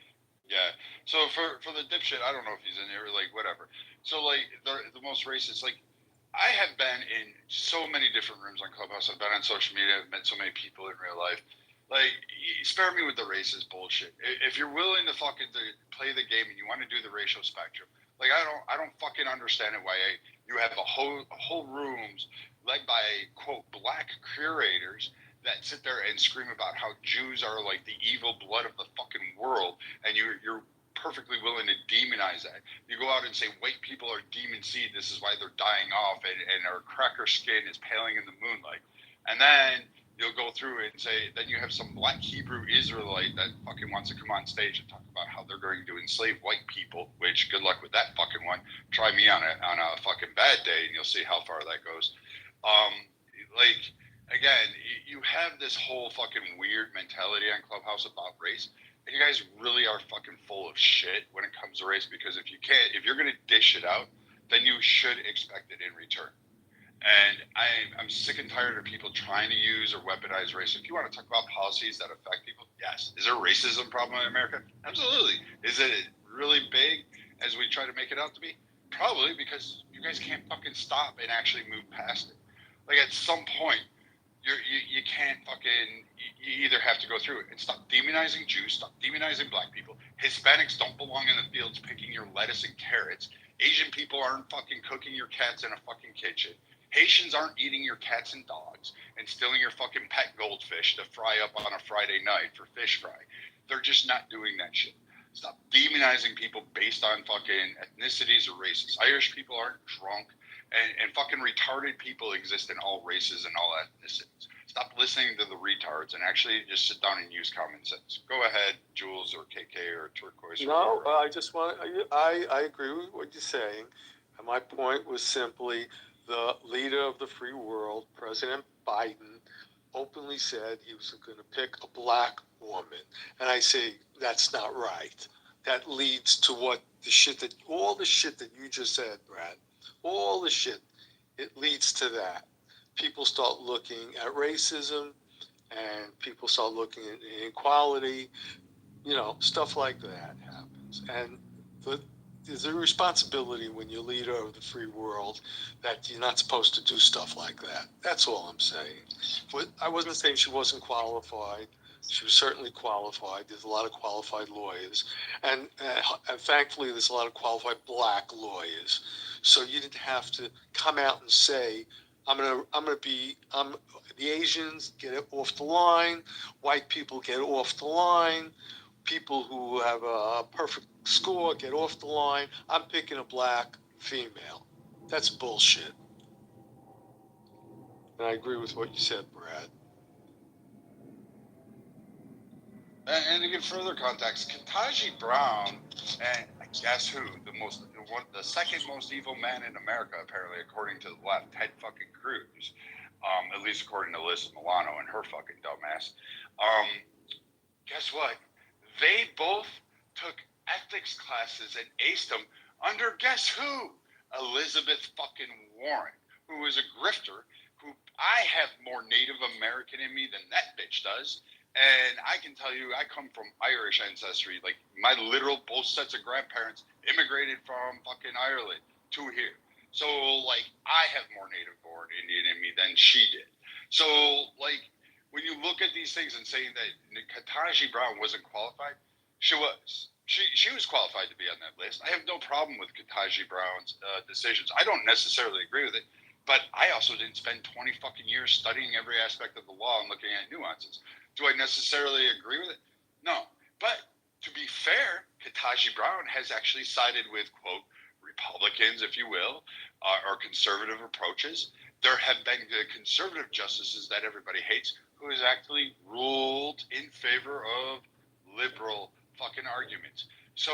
Yeah. So for the dipshit, I don't know if he's in there, like whatever. So like the most racist, like I have been in so many different rooms on Clubhouse. I've been on social media. I've met so many people in real life. Like, spare me with the racist bullshit. If you're willing to fucking play the game and you want to do the racial spectrum, like I don't fucking understand it. Why you have a whole rooms led by quote black curators that sit there and scream about how Jews are like the evil blood of the fucking world, and you're perfectly willing to demonize that. You go out and say white people are demon seed. This is why they're dying off, and our cracker skin is paling in the moonlight, and then you'll go through it and say, then you have some black Hebrew Israelite that fucking wants to come on stage and talk about how they're going to enslave white people, which good luck with that fucking one. Try me on a fucking bad day and you'll see how far that goes. Like, again, you have this whole fucking weird mentality on Clubhouse about race. And you guys really are fucking full of shit when it comes to race, because if you're going to dish it out, then you should expect it in return. And I'm sick and tired of people trying to use or weaponize race. If you want to talk about policies that affect people, yes. Is there a racism problem in America? Absolutely. Is it really big as we try to make it out to be? Probably, because you guys can't fucking stop and actually move past it. Like at some point, you can't fucking, you either have to go through it and stop demonizing Jews, stop demonizing black people. Hispanics don't belong in the fields picking your lettuce and carrots. Asian people aren't fucking cooking your cats in a fucking kitchen. Haitians aren't eating your cats and dogs and stealing your fucking pet goldfish to fry up on a Friday night for fish fry. They're just not doing that shit. Stop demonizing people based on fucking ethnicities or races. Irish people aren't drunk, and fucking retarded people exist in all races and all ethnicities. Stop listening to the retards and actually just sit down and use common sense. Go ahead, Jules or KK or Turquoise. No, I just want. I agree with what you're saying, and my point was simply, the leader of the free world, President Biden, openly said he was going to pick a black woman. And I say, that's not right. That leads to all the shit that you just said, Brad, all the shit, it leads to that. People start looking at racism, and people start looking at inequality, stuff like that happens. And there's a responsibility when you're leader of the free world that you're not supposed to do stuff like that. That's all I'm saying. But I wasn't saying she wasn't qualified. She was certainly qualified. There's a lot of qualified lawyers. And thankfully, there's a lot of qualified black lawyers. So you didn't have to come out and say, the Asians get off the line, white people get off the line, people who have a perfect score get off the line. I'm picking a black female. That's bullshit. And I agree with what you said, Brad. And to give further context, Ketanji Brown and guess who? The second most evil man in America, apparently, according to the left, Ted fucking Cruz. At least according to Alyssa Milano and her fucking dumbass. Guess what? They both took ethics classes and aced them under guess who? Elizabeth fucking Warren, who is a grifter, who I have more Native American in me than that bitch does. And I can tell you, I come from Irish ancestry. Like, my literal both sets of grandparents immigrated from fucking Ireland to here. So, like, I have more native-born Indian in me than she did. So, like, when you look at these things and saying that Ketanji Brown wasn't qualified, she was. She was qualified to be on that list. I have no problem with Ketanji Brown's decisions. I don't necessarily agree with it, but I also didn't spend 20 fucking years studying every aspect of the law and looking at nuances. Do I necessarily agree with it? No. But to be fair, Ketanji Brown has actually sided with, quote, Republicans, if you will, or conservative approaches. There have been conservative justices that everybody hates who has actually ruled in favor of liberal fucking arguments. So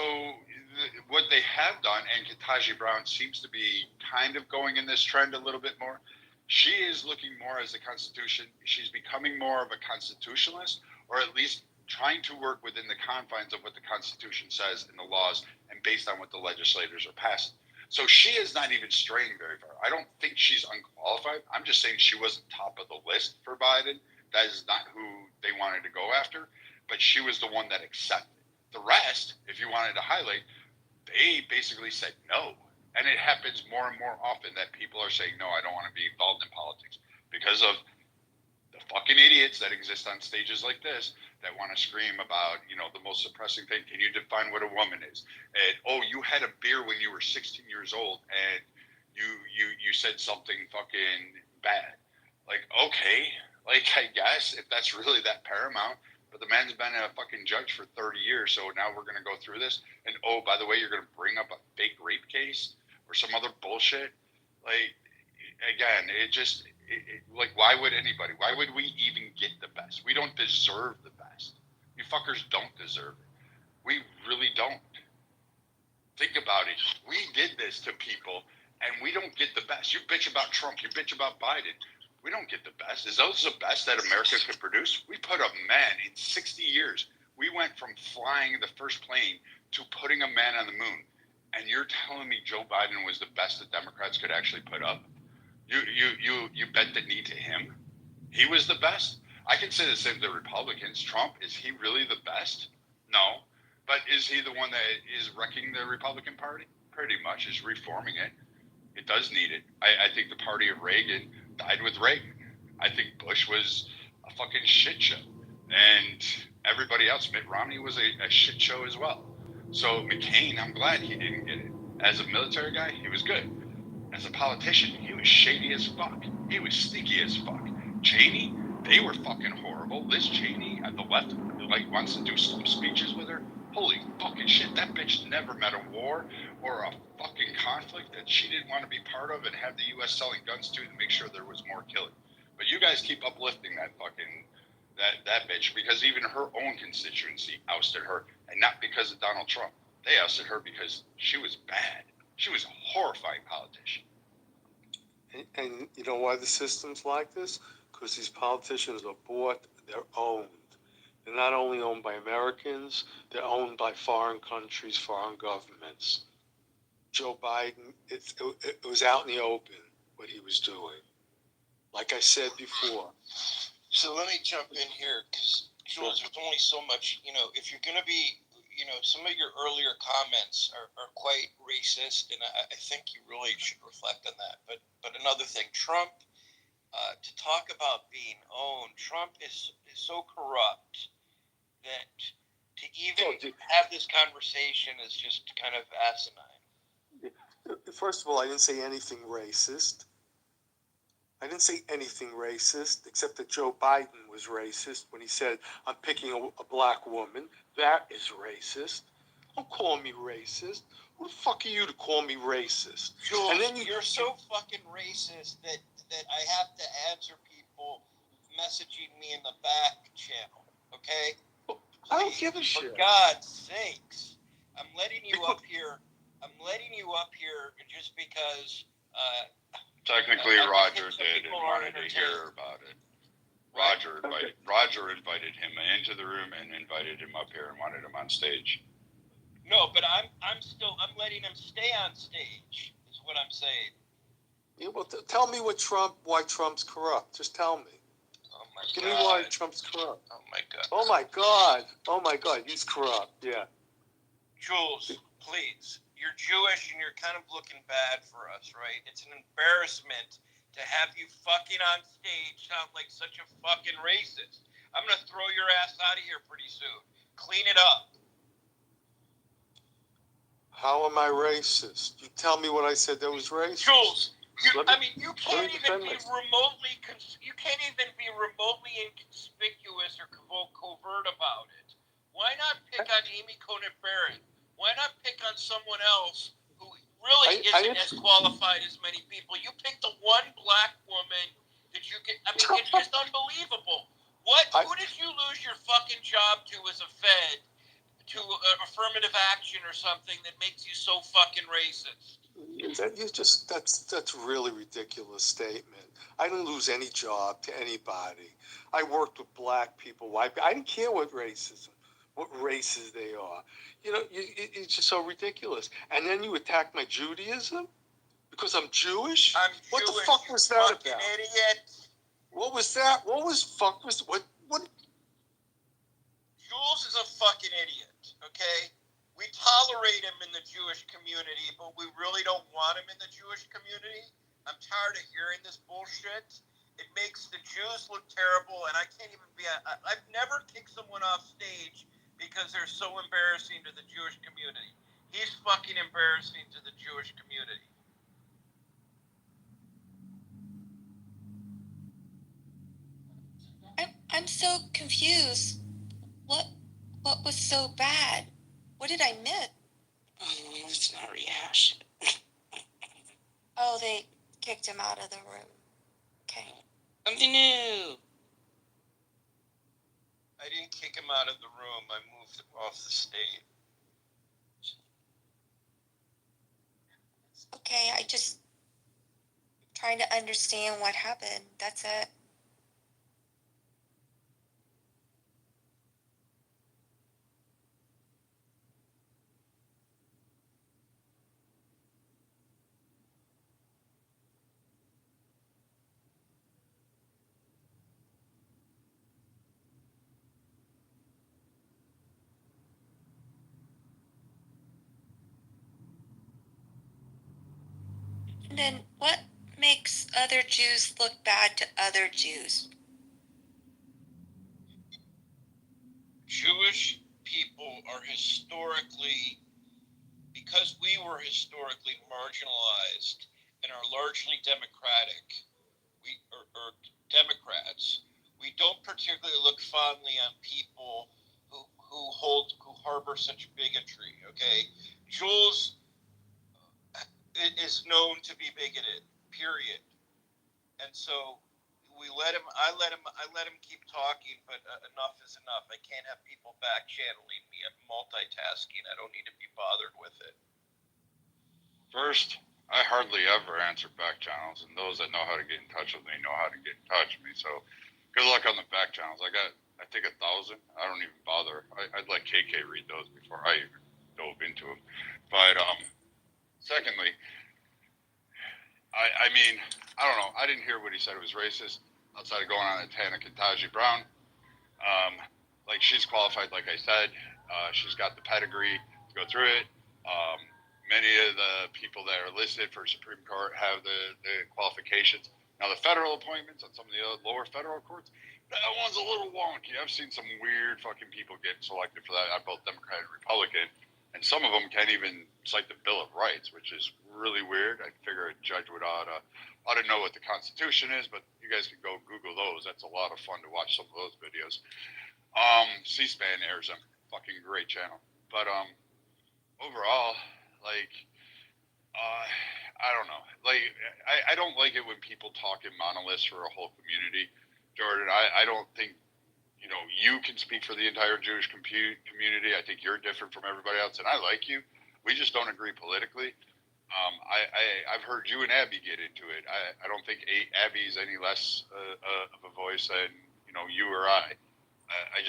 what they have done, and Ketanji Brown seems to be kind of going in this trend a little bit more, she is looking more as the Constitution. She's becoming more of a constitutionalist, or at least trying to work within the confines of what the Constitution says in the laws and based on what the legislators are passing. So she is not even straying very far. I don't think she's unqualified. I'm just saying she wasn't top of the list for Biden. That is not who they wanted to go after, but she was the one that accepted. The rest, if you wanted to highlight, they basically said no. And it happens more and more often that people are saying, no, I don't want to be involved in politics because of the fucking idiots that exist on stages like this that want to scream about, you know, the most suppressing thing. Can you define what a woman is? And, oh, you had a beer when you were 16 years old and you said something fucking bad. Like, okay, like, I guess if that's really that paramount, but the man's been a fucking judge for 30 years, so now we're going to go through this. And, oh, by the way, you're going to bring up a fake rape case or some other bullshit. Like, again, like, why would anybody? Why would we even get the best? We don't deserve the best. You fuckers don't deserve it. We really don't. Think about it. We did this to people, and we don't get the best. You bitch about Trump. You bitch about Biden. We don't get the best. Is those the best that America could produce? We put a man in 60 years. We went from flying the first plane to putting a man on the moon. And you're telling me Joe Biden was the best the Democrats could actually put up? You bent the knee to him? He was the best? I can say the same to the Republicans. Trump, is he really the best? No. But is he the one that is wrecking the Republican Party? Pretty much, is reforming it. It does need it. I think the party of Reagan died with Reagan. I think Bush was a fucking shit show. And everybody else, Mitt Romney was a shit show as well. So McCain, I'm glad he didn't get it. As a military guy, he was good. As a politician, he was shady as fuck. He was sneaky as fuck. Cheney, they were fucking horrible. Liz Cheney at the left, like, wants to do some speeches with her. Holy fucking shit, that bitch never met a war or a fucking conflict that she didn't want to be part of and have the U.S. selling guns to make sure there was more killing. But you guys keep uplifting that fucking, that bitch, because even her own constituency ousted her, and not because of Donald Trump. They ousted her because she was bad. She was a horrifying politician. And you know why the system's like this? Because these politicians are bought, they're owned. They're not only owned by Americans, they're owned by foreign countries, foreign governments. Joe Biden, it was out in the open what he was doing. Like I said before. So let me jump in here, because, Jules, there's only so much, you know, if you're going to be, you know, some of your earlier comments are quite racist, and I think you really should reflect on that. But another thing, Trump, to talk about being owned, Trump is so corrupt that to even have this conversation is just kind of asinine. First of all, I didn't say anything racist. I didn't say anything racist, except that Joe Biden was racist when he said, I'm picking a black woman. That is racist. Don't call me racist. Who the fuck are you to call me racist? Jules, And then you're so fucking racist that I have to answer people messaging me in the back channel, okay? I don't give a shit. For God's sakes. I'm letting you up here just because Technically, Roger did and wanted to hear about it. Roger invited him into the room and invited him up here and wanted him on stage. No, but I'm letting him stay on stage, is what I'm saying. Yeah, well, tell me why Trump's corrupt. Just tell me. Oh my God. Give me why Trump's corrupt. Oh my God. Oh my God. Oh my God. He's corrupt. Yeah. Jules, please. You're Jewish and you're kind of looking bad for us, right? It's an embarrassment to have you fucking on stage sound like such a fucking racist. I'm going to throw your ass out of here pretty soon. Clean it up. How am I racist? You tell me what I said that was racist. Jules, you can't even be remotely inconspicuous or covert about it. Why not pick on Amy Coney Barrett? Why not pick on someone else who really isn't as qualified as many people? You picked the one black woman that you can. I mean, it's just unbelievable. Who did you lose your fucking job to as a Fed to affirmative action or something that makes you so fucking racist? That's really ridiculous statement. I didn't lose any job to anybody. I worked with black people, white people. I didn't care what races they are. You know, it's just so ridiculous. And then you attack my Judaism because I'm Jewish. What the fuck was that about? Idiot. What was that? What? Jules is a fucking idiot. Okay. We tolerate him in the Jewish community, but we really don't want him in the Jewish community. I'm tired of hearing this bullshit. It makes the Jews look terrible, and I can't even be... I've never kicked someone off stage because they're so embarrassing to the Jewish community. He's fucking embarrassing to the Jewish community. I'm so confused. What was so bad? What did I miss? It's not rehash. Oh, they kicked him out of the room. Okay. Something new. I didn't kick him out of the room. I moved him off the stage. Okay, I just trying to understand what happened. That's it. And then what makes other Jews look bad to other Jews? Jewish people are historically, because we were historically marginalized and are largely democratic, or Democrats, we don't particularly look fondly on people who harbor such bigotry. Okay, Jules is known to be bigoted. Period. And so I let him keep talking, but enough is enough. I can't have people back channeling me. I'm multitasking. I don't need to be bothered with it. First, I hardly ever answer back channels, and those that know how to get in touch with me know how to get in touch with me. So, good luck on the back channels. I think 1,000. I don't even bother. I'd let KK read those before I even dove into them. But secondly, I mean, I don't know. I didn't hear what he said was racist outside of going on a Tana Kintaji Brown. Like, she's qualified, like I said. She's got the pedigree to go through it. Many of the people that are listed for Supreme Court have the qualifications. Now, the federal appointments on some of the lower federal courts, that one's a little wonky. I've seen some weird fucking people get selected for that. I'm both Democrat and Republican. and some of them can't even cite the Bill of Rights, which is really weird. I figure a judge would ought to know what the Constitution is, but you guys can go Google those. That's a lot of fun to watch some of those videos. C-SPAN airs them. Fucking great channel. But overall, like, I don't know. Like, I don't like it when people talk in monoliths for a whole community. Jordan, I don't think, you know, you can speak for the entire Jewish community. I think you're different from everybody else, and I like you. We just don't agree politically. I've heard you and Abby get into it. I don't think Abby's any less of a voice than, you know, you or I. I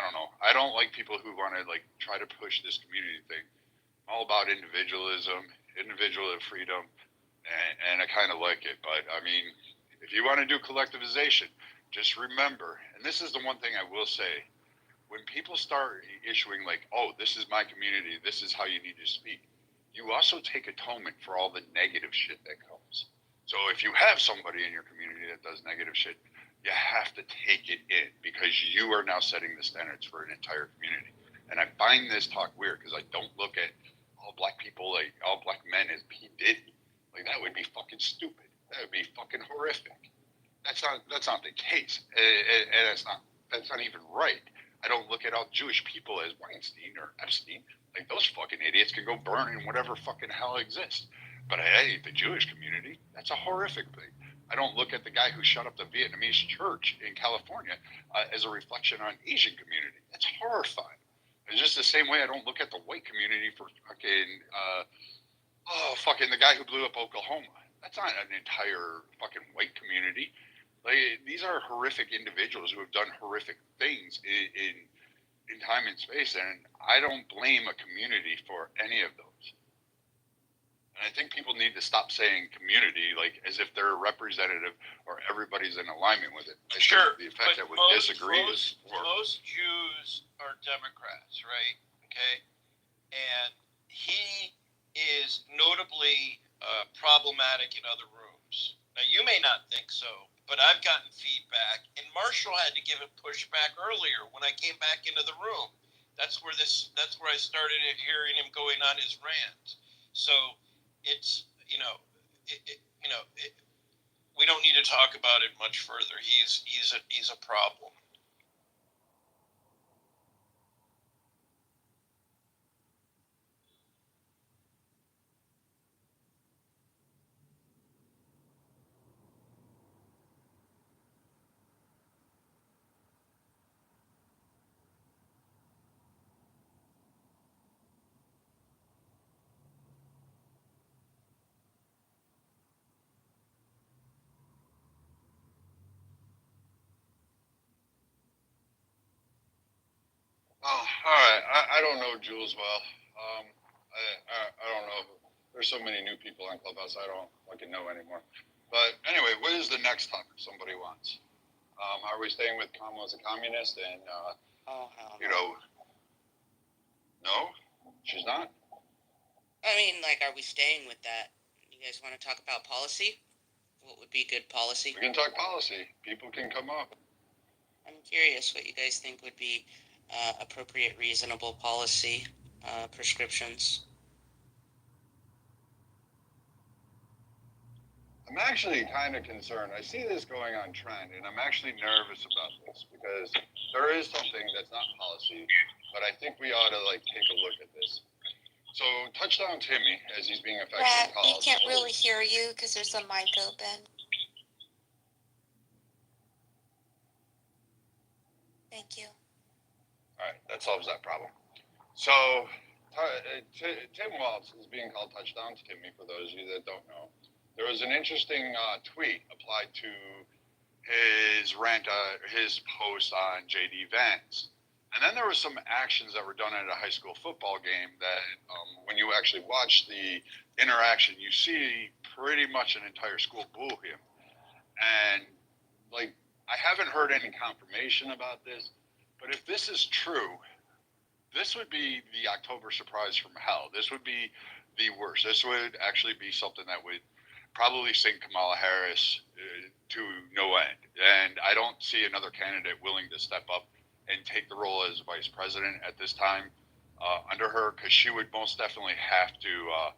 don't know. I don't like people who want to, like, try to push this community thing. I'm all about individualism, individual freedom, and I kind of like it. But, I mean, if you want to do collectivization, just remember, and this is the one thing I will say, when people start issuing, like, oh, this is my community, this is how you need to speak, you also take atonement for all the negative shit that comes. So if you have somebody in your community that does negative shit, you have to take it in, because you are now setting the standards for an entire community. And I find this talk weird, because I don't look at all black people, like all black men, as P. Diddy. Like, that would be fucking stupid. That would be fucking horrific. That's not the case, and that's not even right. I don't look at all Jewish people as Weinstein or Epstein. Like, those fucking idiots can go burn in whatever fucking hell exists. But hey, the Jewish community, that's a horrific thing. I don't look at the guy who shut up the Vietnamese church in California as a reflection on Asian community. That's horrifying. It's just the same way I don't look at the white community for fucking the guy who blew up Oklahoma. That's not an entire fucking white community. Like, these are horrific individuals who have done horrific things in time and space, and I don't blame a community for any of those. And I think people need to stop saying community like as if they're a representative or everybody's in alignment with it. I Sure, think the effect that would disagree is for most Jews are Democrats, right? Okay, and he is notably problematic in other rooms. Now, you may not think so, but I've gotten feedback, and Marshall had to give it pushback earlier when I came back into the room. That's where I started hearing him going on his rant. So it's, we don't need to talk about it much further. He's a problem. Oh, all right. I don't know Jules well. I don't know. There's so many new people on Clubhouse, I don't fucking know anymore. But anyway, what is the next topic somebody wants? Are we staying with Kamala as a communist? And, no, she's not. I mean, like, are we staying with that? You guys want to talk about policy? What would be good policy? We can talk policy. People can come up. I'm curious what you guys think would be appropriate, reasonable policy prescriptions. I'm actually kind of concerned. I see this going on trend, and I'm actually nervous about this because there is something that's not policy, but I think we ought to take a look at this. So, Touchdown Timmy, as he's being affectionately called. We can't really hear you because there's a mic open. Thank you. All right, that solves that problem. So, Tim Walz is being called Touchdown Timmy, for those of you that don't know. There was an interesting tweet applied to his his post on J.D. Vance. And then there were some actions that were done at a high school football game that when you actually watch the interaction, you see pretty much an entire school boo him. And, I haven't heard any confirmation about this, but if this is true, this would be the October surprise from hell. This would be the worst. This would actually be something that would probably sink Kamala Harris to no end. And I don't see another candidate willing to step up and take the role as vice president at this time. under her, because she would most definitely have to.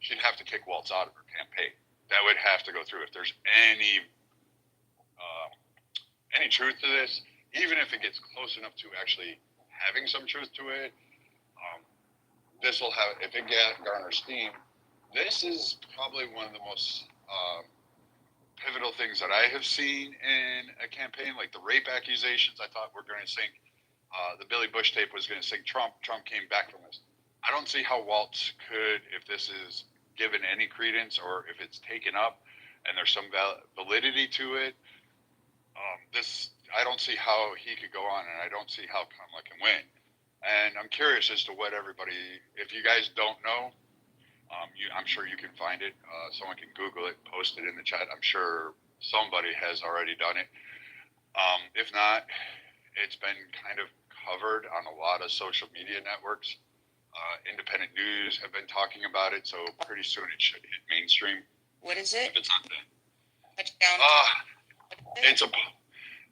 She'd have to kick Walz out of her campaign. That would have to go through. If there's any truth to this, even if it gets close enough to actually having some truth to it, this will have. If it garners steam, this is probably one of the most pivotal things that I have seen in a campaign. Like the rape accusations, I thought were going to sink. The Billy Bush tape was going to sink Trump. Trump came back from this. I don't see how Walz could, if this is given any credence or if it's taken up and there's some validity to it. I don't see how he could go on, and I don't see how Kamala can win. And I'm curious as to what everybody, if you guys don't know, I'm sure you can find it. Someone can Google it, post it in the chat. I'm sure somebody has already done it. If not, it's been kind of covered on a lot of social media networks. Independent news have been talking about it, so pretty soon it should hit mainstream. What is it? If it's not there. Touchdown.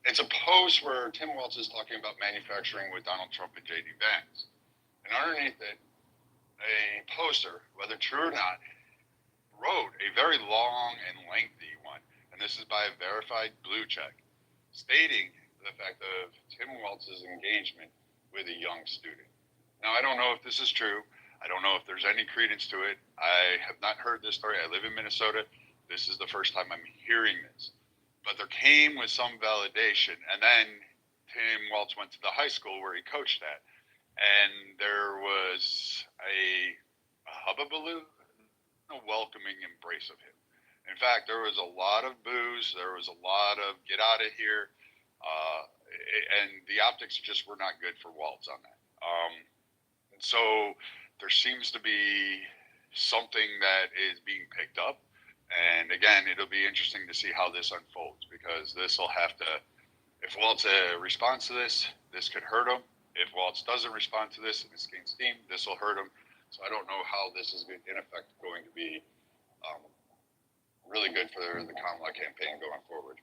It's a post where Tim Walz is talking about manufacturing with Donald Trump and J.D. Vance. And underneath it, a poster, whether true or not, wrote a very long and lengthy one, and this is by a verified blue check, stating the fact of Tim Walz's engagement with a young student. Now, I don't know if this is true. I don't know if there's any credence to it. I have not heard this story. I live in Minnesota. This is the first time I'm hearing this. But there came with some validation, and then Tim Walz went to the high school where he coached at, and there was a hubbubaloo, a welcoming embrace of him. In fact, there was a lot of boos. There was a lot of get out of here, and the optics just were not good for Walz on that. So there seems to be something that is being picked up. And again, it'll be interesting to see how this unfolds, because this will have to, if Walz responds to this, this could hurt him. If Walz doesn't respond to this and this gains steam, this will hurt him. So I don't know how this is, in effect, going to be really good for the Kamala campaign going forward.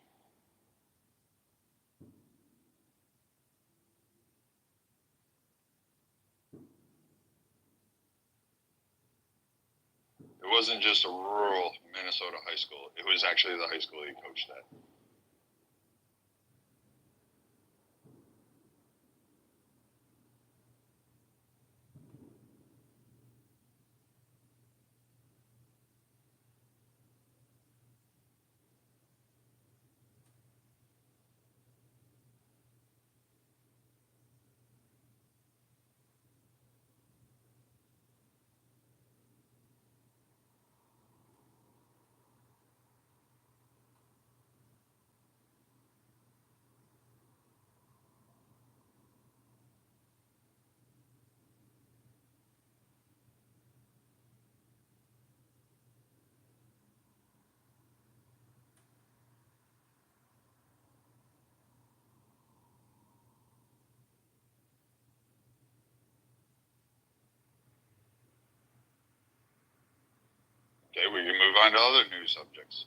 It wasn't just a rural Minnesota high school. It was actually the high school he coached at. Okay, we can move on to other news subjects.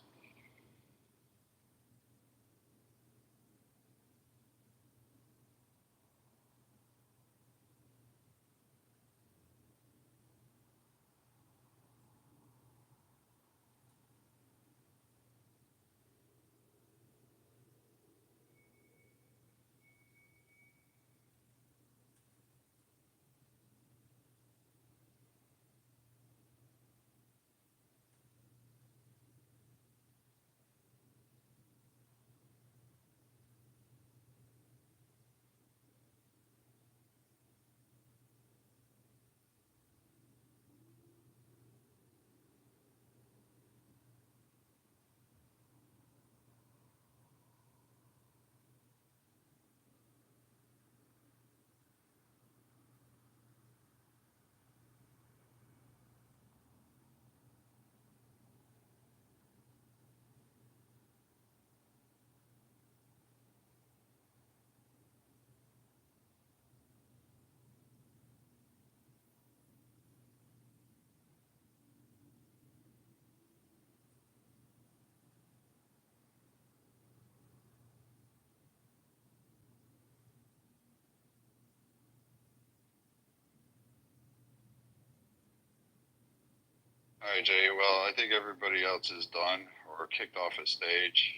All right, Jay. Well, I think everybody else is done or kicked off a stage.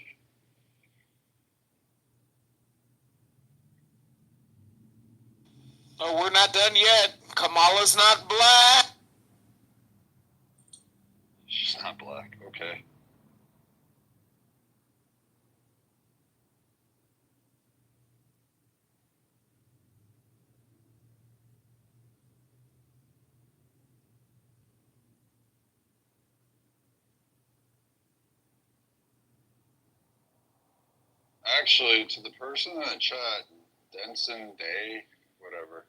Oh, we're not done yet. Kamala's not black. She's not black. Okay. Actually, to the person in the chat, Denson Day, whatever.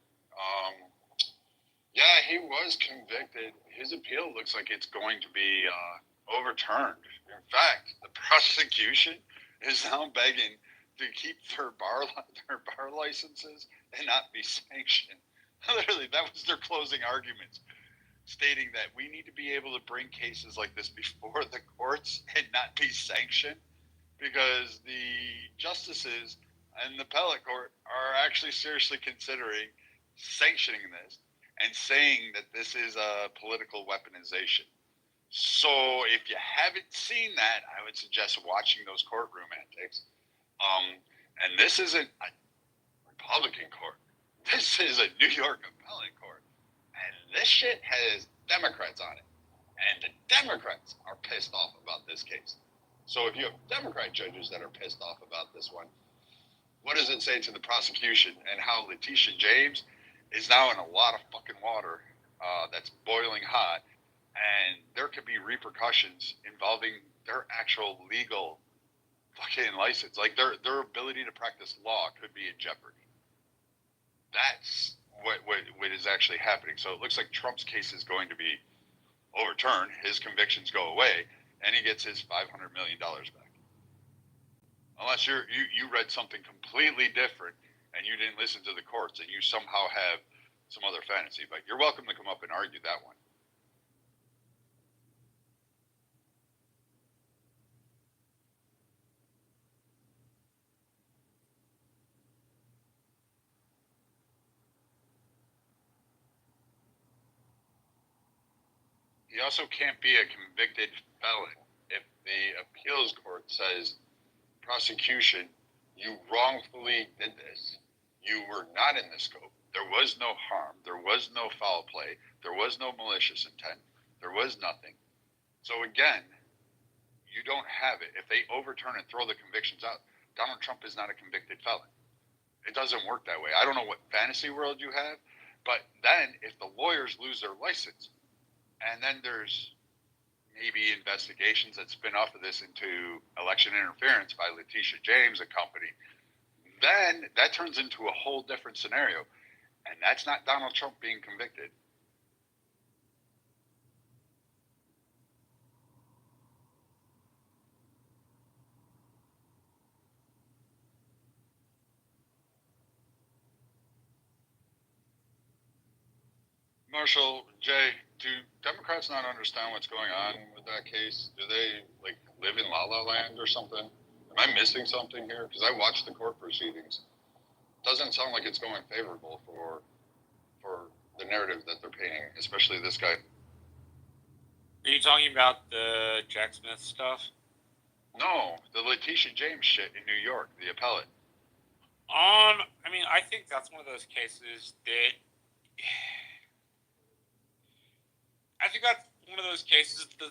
Yeah, he was convicted. His appeal looks like it's going to be overturned. In fact, the prosecution is now begging to keep their bar licenses and not be sanctioned. Literally, that was their closing arguments, stating that we need to be able to bring cases like this before the courts and not be sanctioned, because the justices and the appellate court are actually seriously considering sanctioning this and saying that this is a political weaponization. So if you haven't seen that, I would suggest watching those courtroom antics. And this isn't a Republican court. This is a New York appellate court. And this shit has Democrats on it. And the Democrats are pissed off about this case. So if you have Democrat judges that are pissed off about this one, what does it say to the prosecution and how Letitia James is now in a lot of fucking water that's boiling hot, and there could be repercussions involving their actual legal fucking license. Like their ability to practice law could be in jeopardy. That's what is actually happening. So it looks like Trump's case is going to be overturned. His convictions go away, and he gets his $500 million back. Unless you read something completely different and you didn't listen to the courts and you somehow have some other fantasy. But you're welcome to come up and argue that one. He also can't be a convicted felon if the appeals court says, prosecution, you wrongfully did this. You were not in the scope. There was no harm. There was no foul play. There was no malicious intent. There was nothing. So again, you don't have it. If they overturn and throw the convictions out, Donald Trump is not a convicted felon. It doesn't work that way. I don't know what fantasy world you have, but then if the lawyers lose their license, and then there's maybe investigations that spin off of this into election interference by Letitia James and company, then that turns into a whole different scenario. And that's not Donald Trump being convicted. Marshall, Jay, do Democrats not understand what's going on with that case? Do they live in La La Land or something? Am I missing something here? Because I watched the court proceedings. Doesn't sound like it's going favorable for the narrative that they're painting, especially this guy. Are you talking about the Jack Smith stuff? No, the Letitia James shit in New York, the appellate. I mean, I think that's one of those cases that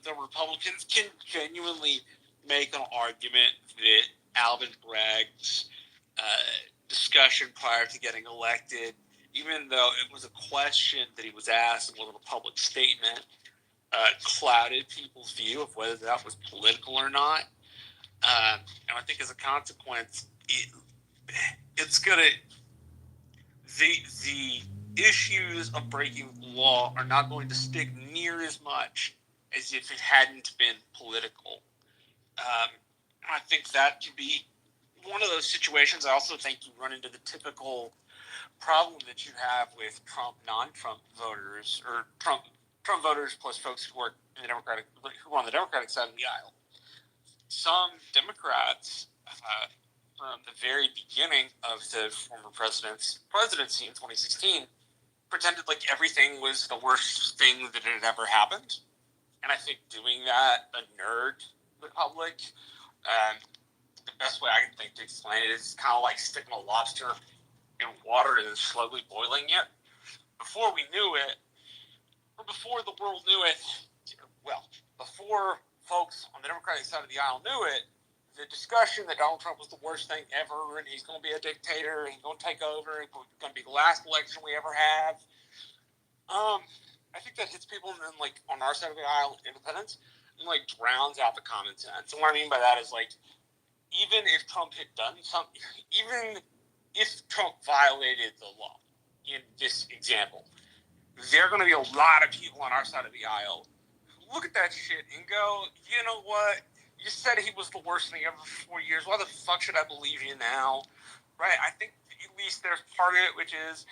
the Republicans can genuinely make an argument that Alvin Bragg's discussion prior to getting elected, even though it was a question that he was asked and wasn't a public statement, clouded people's view of whether that was political or not. And I think as a consequence, it's going to... The issues of breaking the law are not going to stick near as much as if it hadn't been political. I think that could be one of those situations. I also think you run into the typical problem that you have with Trump, non-Trump voters, or Trump voters plus folks who are on the Democratic side of the aisle. Some Democrats, from the very beginning of the former president's presidency in 2016, pretended like everything was the worst thing that had ever happened, And I think doing that, a nerd republic, the best way I can think to explain it is kind of like sticking a lobster in water and then slowly boiling it. Before we knew it, or before the world knew it, well, before folks on the Democratic side of the aisle knew it, the discussion that Donald Trump was the worst thing ever and he's going to be a dictator and he's going to take over and it's going to be the last election we ever have. I think that hits people and then, like, on our side of the aisle, independents, and, like, drowns out the common sense. And what I mean by that is, like, even if Trump had done something, even if Trump violated the law in this example, there are going to be a lot of people on our side of the aisle who look at that shit and go, you know what? You said he was the worst thing ever for 4 years. Why the fuck should I believe you now? Right? I think at least there's part of it, which is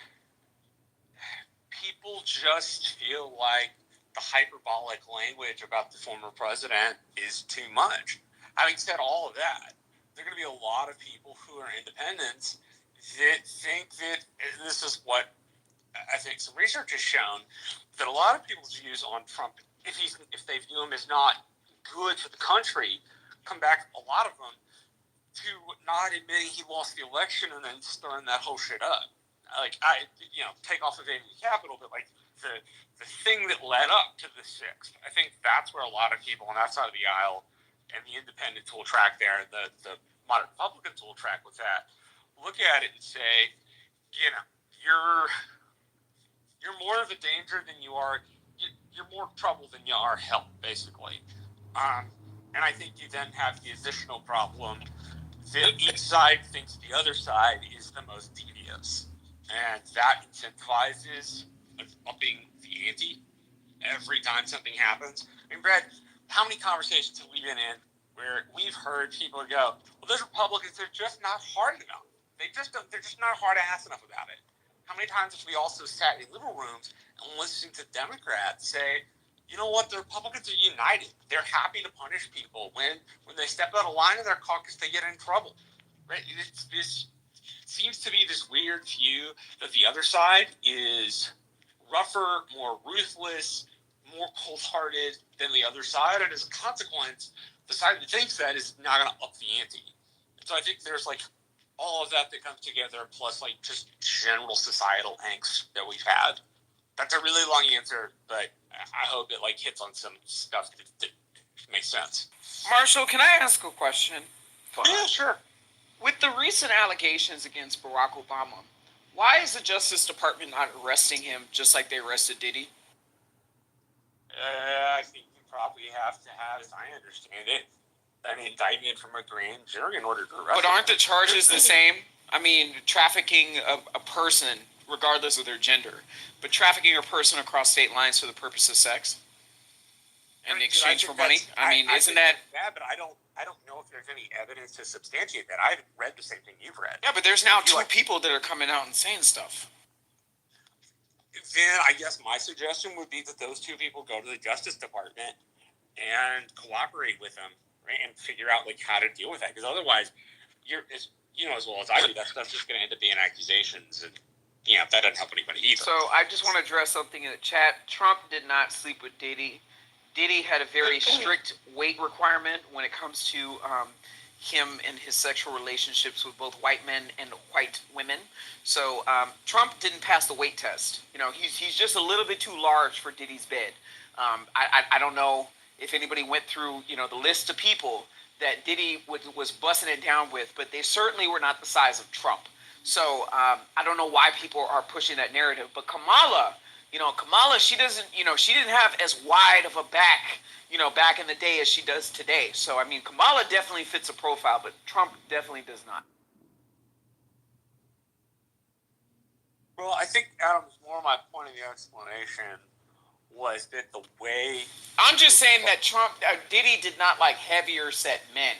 people just feel like the hyperbolic language about the former president is too much. Having said all of that, there are going to be a lot of people who are independents that think that, and this is what I think some research has shown, that a lot of people's views on Trump, if they view him as not good for the country, come back, a lot of them, to not admitting he lost the election and then stirring that whole shit up. Like, take off evading the Capitol, but, like, the thing that led up to the 6th, I think that's where a lot of people on that side of the aisle and the independents will track there, the moderate Republicans will track with that, look at it and say, you're more of a danger than you are, you're more trouble than you are help, basically. And I think you then have the additional problem that each side thinks the other side is the most devious. And that incentivizes upping the ante every time something happens. I mean, Brad, how many conversations have we been in where we've heard people go, well, those Republicans, they're just not hard enough. They're just not hard ass enough about it. How many times have we also sat in liberal rooms and listened to Democrats say, you know what, the Republicans are united. They're happy to punish people. When they step out of line in their caucus, they get in trouble. Right? This seems to be this weird view that the other side is rougher, more ruthless, more cold-hearted than the other side, and as a consequence, the side that thinks that is not going to up the ante. And so I think there's, like, all of that comes together, plus, like, just general societal angst that we've had. That's a really long answer, but I hope it, like, hits on some stuff that makes sense. Marshall, can I ask a question? Yeah, sure. With the recent allegations against Barack Obama, why is the Justice Department not arresting him just like they arrested Diddy? I think you probably have to have, as I understand it, an indictment from a grand jury in order to arrest him. But aren't the charges the same? I mean, trafficking a person, regardless of their gender, but trafficking a person across state lines for the purpose of sex and the exchange for money. I mean, isn't that? Yeah, but I don't know if there's any evidence to substantiate that. I haven't read the same thing you've read. Yeah, but there's now two people that are coming out and saying stuff. Then I guess my suggestion would be that those two people go to the Justice Department and cooperate with them, right, and figure out, like, how to deal with that. Because otherwise, you know as well as I do, that stuff's just going to end up being accusations, and that doesn't help anybody either. So I just want to address something in the chat. Trump did not sleep with Diddy. Diddy had a very strict weight requirement when it comes to him and his sexual relationships with both white men and white women. So Trump didn't pass the weight test. He's just a little bit too large for Diddy's bed. I don't know if anybody went through the list of people that Diddy was busting it down with, but they certainly were not the size of Trump. So I don't know why people are pushing that narrative. But Kamala, she didn't have as wide of a back, back in the day as she does today. So, I mean, Kamala definitely fits a profile, but Trump definitely does not. Well, I think, Adam, more my point of the explanation was that the way... I'm just saying that Diddy did not like heavier set men.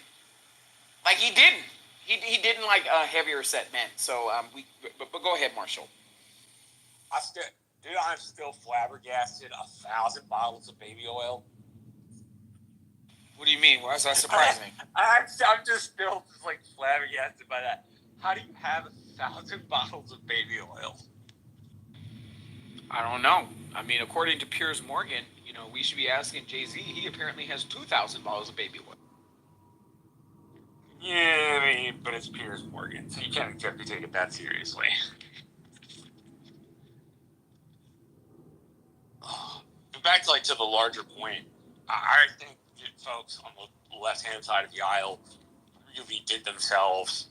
Like, he didn't. He didn't like heavier set men. So, but go ahead, Marshall. I'm still flabbergasted. 1,000 bottles of baby oil. What do you mean? Why is that surprising? I'm just still like flabbergasted by that. How do you have 1,000 bottles of baby oil? I don't know. I mean, according to Piers Morgan, we should be asking Jay-Z. He apparently has 2,000 bottles of baby oil. Yeah, I mean, but it's Piers Morgan, so you can't exactly take it that seriously. But back to the larger point, I think that folks on the left-hand side of the aisle really did themselves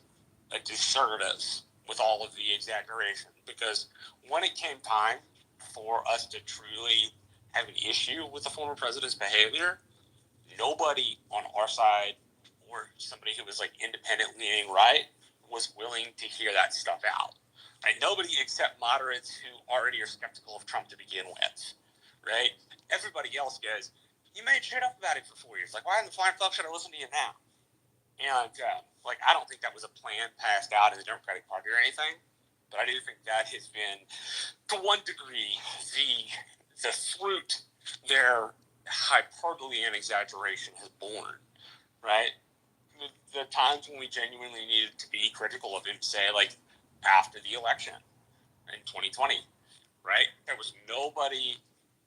a disservice with all of the exaggeration, because when it came time for us to truly have an issue with the former president's behavior, nobody on our side or somebody who was independent leaning right was willing to hear that stuff out. Right? Nobody except moderates who already are skeptical of Trump to begin with. Right? Everybody else goes, you made shit up about it for 4 years. Why in the flying fuck should I listen to you now? And I don't think that was a plan passed out in the Democratic Party or anything, but I do think that has been, to one degree, the fruit their hyperbole and exaggeration has borne. Right? The times when we genuinely needed to be critical of him, say, after the election in 2020, right? There was nobody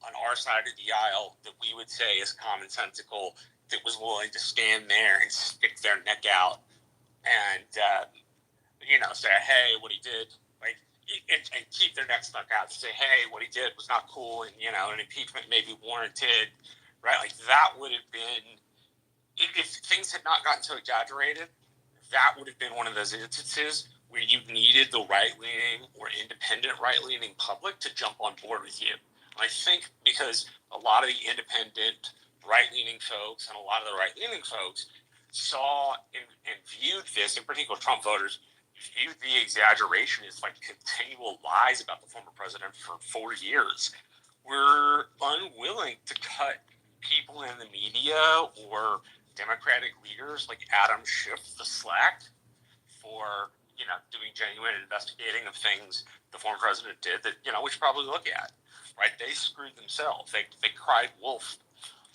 on our side of the aisle that we would say is commonsensical that was willing to stand there and stick their neck out and, say, hey, what he did, and keep their neck stuck out, say, hey, what he did was not cool, and, an impeachment may be warranted, right? That would have been, if things had not gotten so exaggerated, that would have been one of those instances where you needed the right-leaning or independent right-leaning public to jump on board with you. And I think because a lot of the independent right-leaning folks and a lot of the right-leaning folks saw and viewed this, in particular Trump voters, viewed the exaggeration as continual lies about the former president for 4 years, were unwilling to cut people in the media or Democratic leaders like Adam Schiff the slack for, doing genuine investigating of things the former president did that, we should probably look at, right? They screwed themselves. They cried wolf.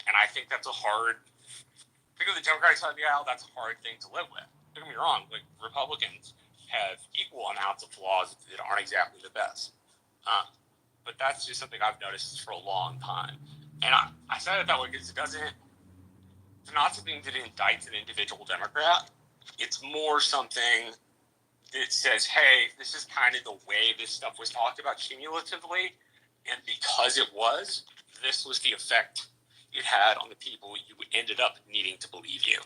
And I think that's particularly the Democratic side of the aisle, that's a hard thing to live with. Don't get me wrong, Republicans have equal amounts of flaws that aren't exactly the best. But that's just something I've noticed for a long time. And I said it that way because it's not something that indicts an individual Democrat. It's more something that says, hey, this is kind of the way this stuff was talked about cumulatively, and because it was, this was the effect it had on the people you ended up needing to believe you.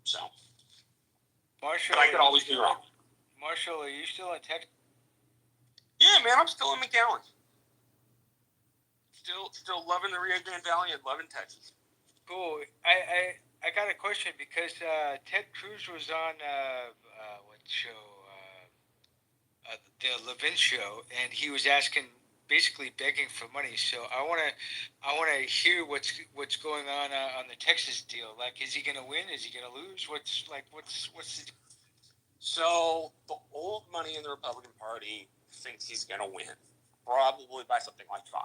So, Marshall, but I could always be wrong. Marshall, are you still in Texas? Yeah, man, I'm still in McAllen. Still loving the Rio Grande Valley and loving Texas. Cool. I got a question because Ted Cruz was on what show? The Levin show, and he was basically begging for money. So I wanna hear what's going on the Texas deal. Is he gonna win? Is he gonna lose? What's the... So the old money in the Republican Party thinks he's gonna win, probably by something like 5.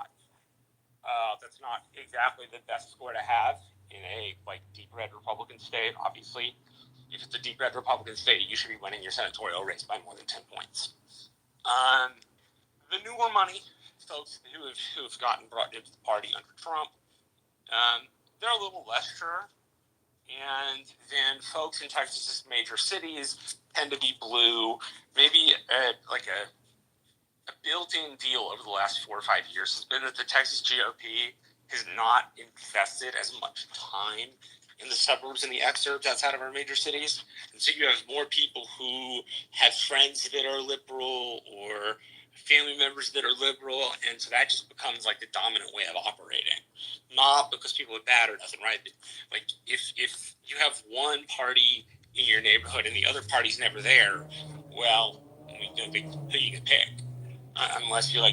That's not exactly the best score to have in a deep red Republican state. Obviously, if it's a deep red Republican state, you should be winning your senatorial race by more than 10 points. The newer money, folks who have gotten brought into the party under Trump, they're a little less sure. And then folks in Texas's major cities tend to be blue. Maybe a built-in deal over the last 4 or 5 years has been that the Texas GOP has not invested as much time in the suburbs and the exurbs outside of our major cities. And so you have more people who have friends that are liberal or family members that are liberal, and so that just becomes the dominant way of operating. Not because people are bad or nothing, right? If you have one party in your neighborhood and the other party's never there, well, who you can pick? Unless you're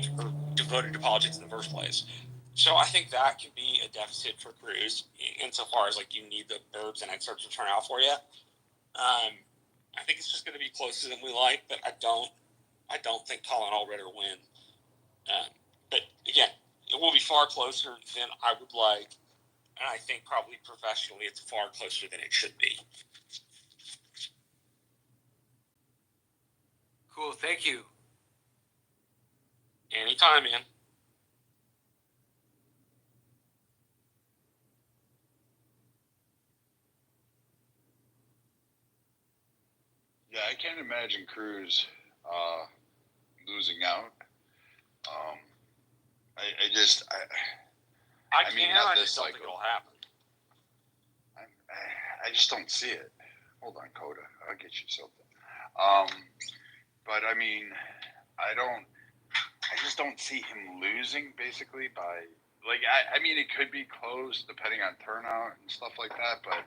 devoted to politics in the first place. So I think that can be a deficit for Cruz insofar as you need the burbs and excerpts to turn out for you. I think it's just going to be closer than we like, but I don't think Colin Allred will win. But again, it will be far closer than I would like, and I think probably professionally it's far closer than it should be. Cool, thank you. Anytime, man. Yeah, I can't imagine Cruz losing out. I just mean, not this don't think cycle. it'll happen. I just don't see it. Hold on, Coda. I'll get you something. But I mean, I just don't see him losing basically by, like, I mean, it could be close depending on turnout and stuff like that, but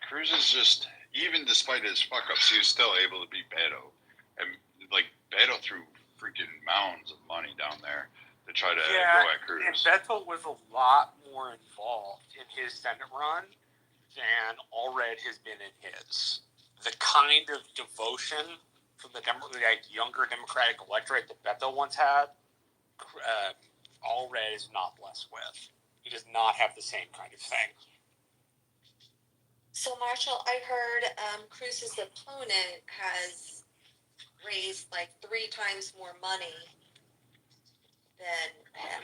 Cruz is just, even despite his fuck ups, he was still able to beat Beto. And like, Beto threw freaking mounds of money down there to try to go at Cruz. And Beto was a lot more involved in his Senate run than Allred has been in his. The kind of devotion from the younger Democratic electorate that Beto once had, Allred is not blessed with. He does not have the same kind of thing. So, Marshall, I heard Cruz's opponent has raised like 3 times more money than him,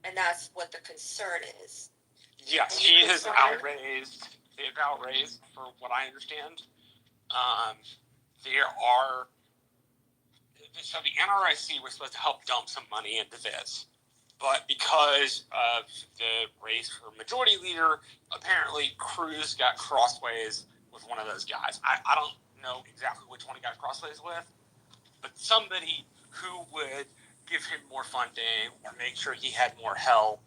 and that's what the concern is. Yes, he has outraised. They've outraised, for what I understand. So the NRIC was supposed to help dump some money into this, but because of the race for majority leader, apparently Cruz got crossways with one of those guys. I don't know exactly which one he got crossways with, but somebody who would give him more funding or make sure he had more help.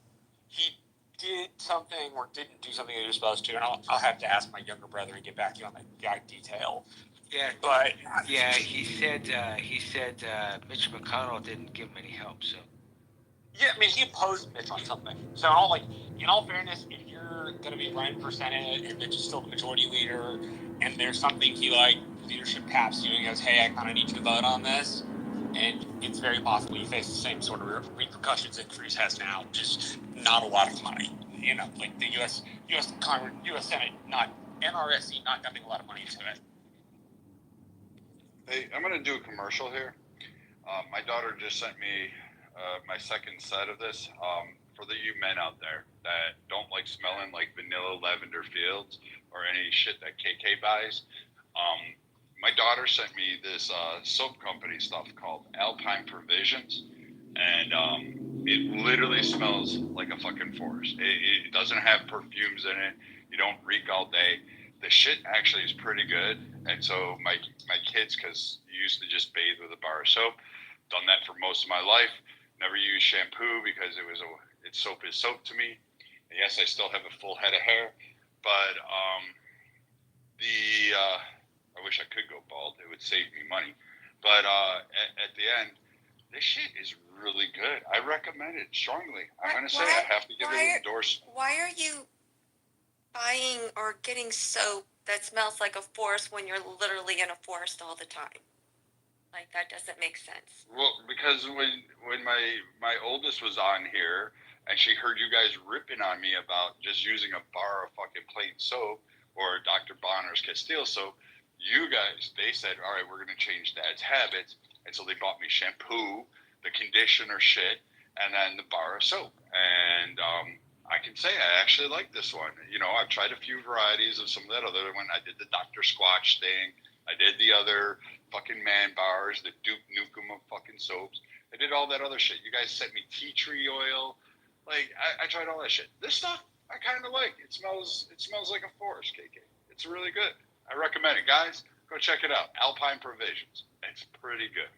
He did something or didn't do something that he was supposed to, and I'll have to ask my younger brother and get back to you on that guy detail. Yeah, but yeah, he said Mitch McConnell didn't give him any help. So yeah, I mean, he opposed Mitch on something. So in all fairness, if you're going to be running for Senate and Mitch is still the majority leader, and there's something he leadership taps you and goes, "Hey, I kind of need you to vote on this," and it's very possible you face the same sort of repercussions that Cruz has now, just not a lot of money. You know, like the U.S. Congress, U.S. Senate, not NRSC, not dumping a lot of money into it. Hey, I'm going to do a commercial here. My daughter just sent me my second set of this. For the you men out there that don't like smelling like vanilla lavender fields or any shit that KK buys, my daughter sent me this soap company stuff called Alpine Provisions, and it literally smells like a fucking forest. It doesn't have perfumes in it. You don't reek all day. The shit actually is pretty good. And so my kids, because you used to just bathe with a bar of soap, done that for most of my life. Never used shampoo because soap is soap to me. And yes, I still have a full head of hair, but I wish I could go bald. It would save me money. But at the end, this shit is really good. I recommend it strongly. I'm going to say I have to give it an endorsement. Why are you buying or getting soap that smells like a forest when you're literally in a forest all the time? Like, that doesn't make sense. Well, because when my oldest was on here and she heard you guys ripping on me about just using a bar of fucking plain soap or Dr. Bonner's Castile soap, they said, all right, we're going to change Dad's habits. And so they bought me shampoo, the conditioner shit, and then the bar of soap. And I can say I actually like this one. You know, I've tried a few varieties of some of that other one. I did the Dr. Squatch thing. I did the other fucking man bars, the Duke Nukem of fucking soaps. I did all that other shit. You guys sent me tea tree oil. Like, I tried all that shit. This stuff I kind of like. It smells like a forest, KK. It's really good. I recommend it, guys. Go check it out. Alpine Provisions. It's pretty good.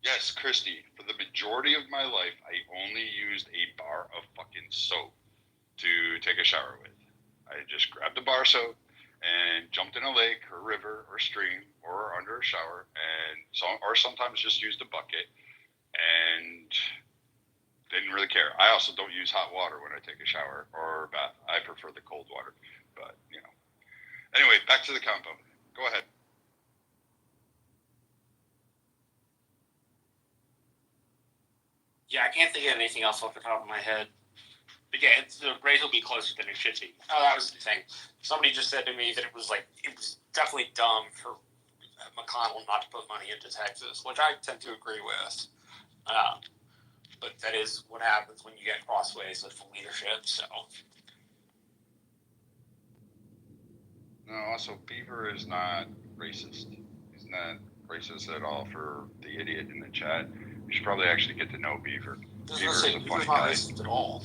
Yes, Christy, for the majority of my life, I only used a bar of fucking soap to take a shower with. I just grabbed the bar soap and jumped in a lake or river or stream or under a shower, or sometimes just used a bucket and didn't really care. I also don't use hot water when I take a shower or bath. I prefer the cold water, but you know. Anyway, back to the combo. Go ahead. Yeah, I can't think of anything else off the top of my head. But yeah, the race will be closer than it should be. Oh, that was the thing. Somebody just said to me that it was definitely dumb for McConnell not to put money into Texas, which I tend to agree with. But that is what happens when you get crossways with the leadership. So. No, also Beaver is not racist. He's not racist at all. For the idiot in the chat, you should probably actually get to know Beaver. Beaver is a funny Beaver's guy. not racist at all.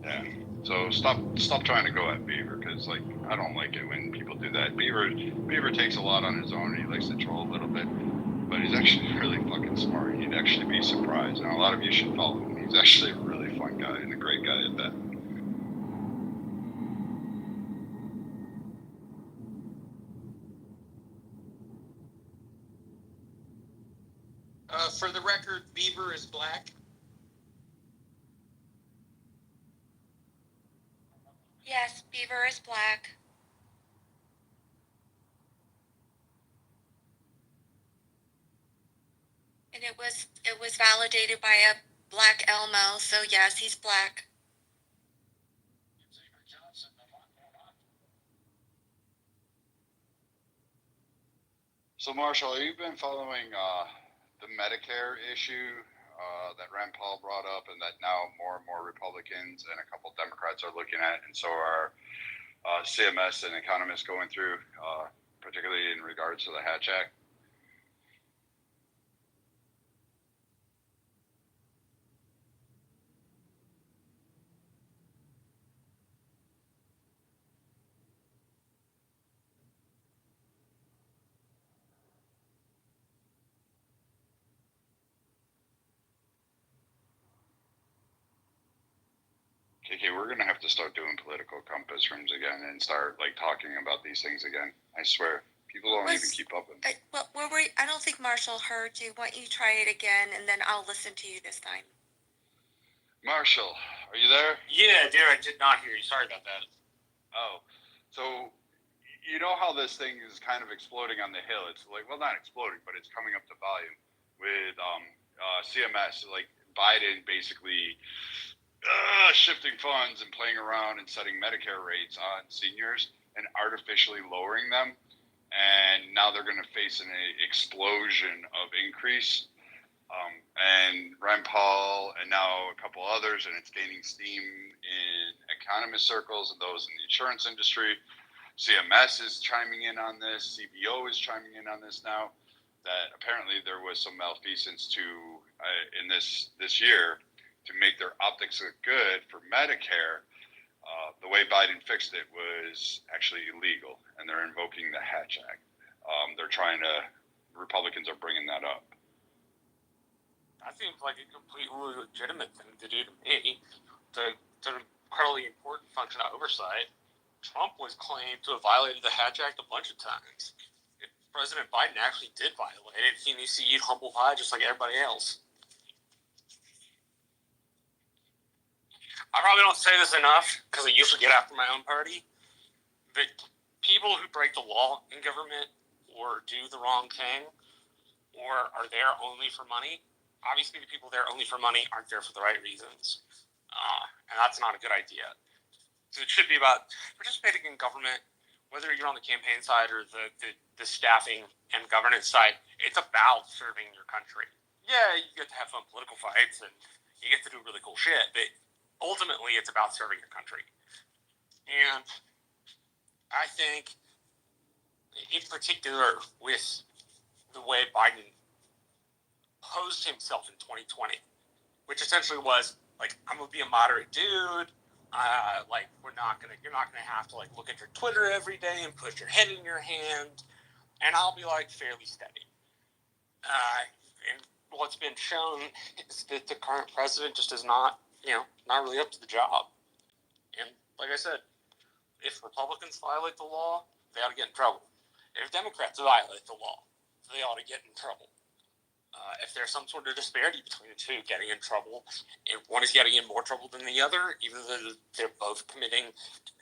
Yeah. So stop trying to go at Beaver, because like I don't like it when people do that. Beaver takes a lot on his own. He likes to troll a little bit, but he's actually really fucking smart. You'd actually be surprised. Now a lot of you should follow him. He's actually a really fun guy and a great guy at that. For the record, Beaver is black. Yes, Beaver is black. And it was validated by a black Elmo, so yes, he's black. So Marshall, have you been following the Medicare issue that Rand Paul brought up, and that now more and more Republicans and a couple Democrats are looking at, and so are CMS and economists going through, particularly in regards to the Hatch Act? KK, we're gonna have to start doing political compass rooms again and start like talking about these things again. I swear, people don't even keep up with it. I don't think Marshall heard you. Why don't you try it again, and then I'll listen to you this time. Marshall, are you there? Yeah, dear, I did not hear you. Sorry about that. Oh, so you know how this thing is kind of exploding on the Hill? It's like, well, not exploding, but it's coming up to volume with CMS, like Biden basically shifting funds and playing around and setting Medicare rates on seniors and artificially lowering them. And now they're going to face an explosion of increase. And Rand Paul and now a couple others, and it's gaining steam in economist circles and those in the insurance industry. CMS is chiming in on this. CBO is chiming in on this now, that apparently there was some malfeasance in this year to make their optics look good for Medicare. The way Biden fixed it was actually illegal, and they're invoking the Hatch Act. Republicans are bringing that up. That seems like a completely legitimate thing to do to me. The incredibly important function of oversight. Trump was claimed to have violated the Hatch Act a bunch of times. If President Biden actually did violate it, he needs to eat humble pie just like everybody else. I probably don't say this enough because I usually get after my own party, but people who break the law in government or do the wrong thing or are there only for money, obviously the people there only for money aren't there for the right reasons, and that's not a good idea. So it should be about participating in government, whether you're on the campaign side or the staffing and governance side. It's about serving your country. Yeah, you get to have fun political fights and you get to do really cool shit, but ultimately it's about serving your country. And I think, in particular, with the way Biden posed himself in 2020, which essentially was like, I'm gonna be a moderate dude. You're not gonna have to like look at your Twitter every day and put your head in your hand, and I'll be like fairly steady. And what's been shown is that the current president just is not really up to the job. And like I said, if Republicans violate the law, they ought to get in trouble. If Democrats violate the law, they ought to get in trouble. If there's some sort of disparity between the two getting in trouble, and one is getting in more trouble than the other, even though they're both committing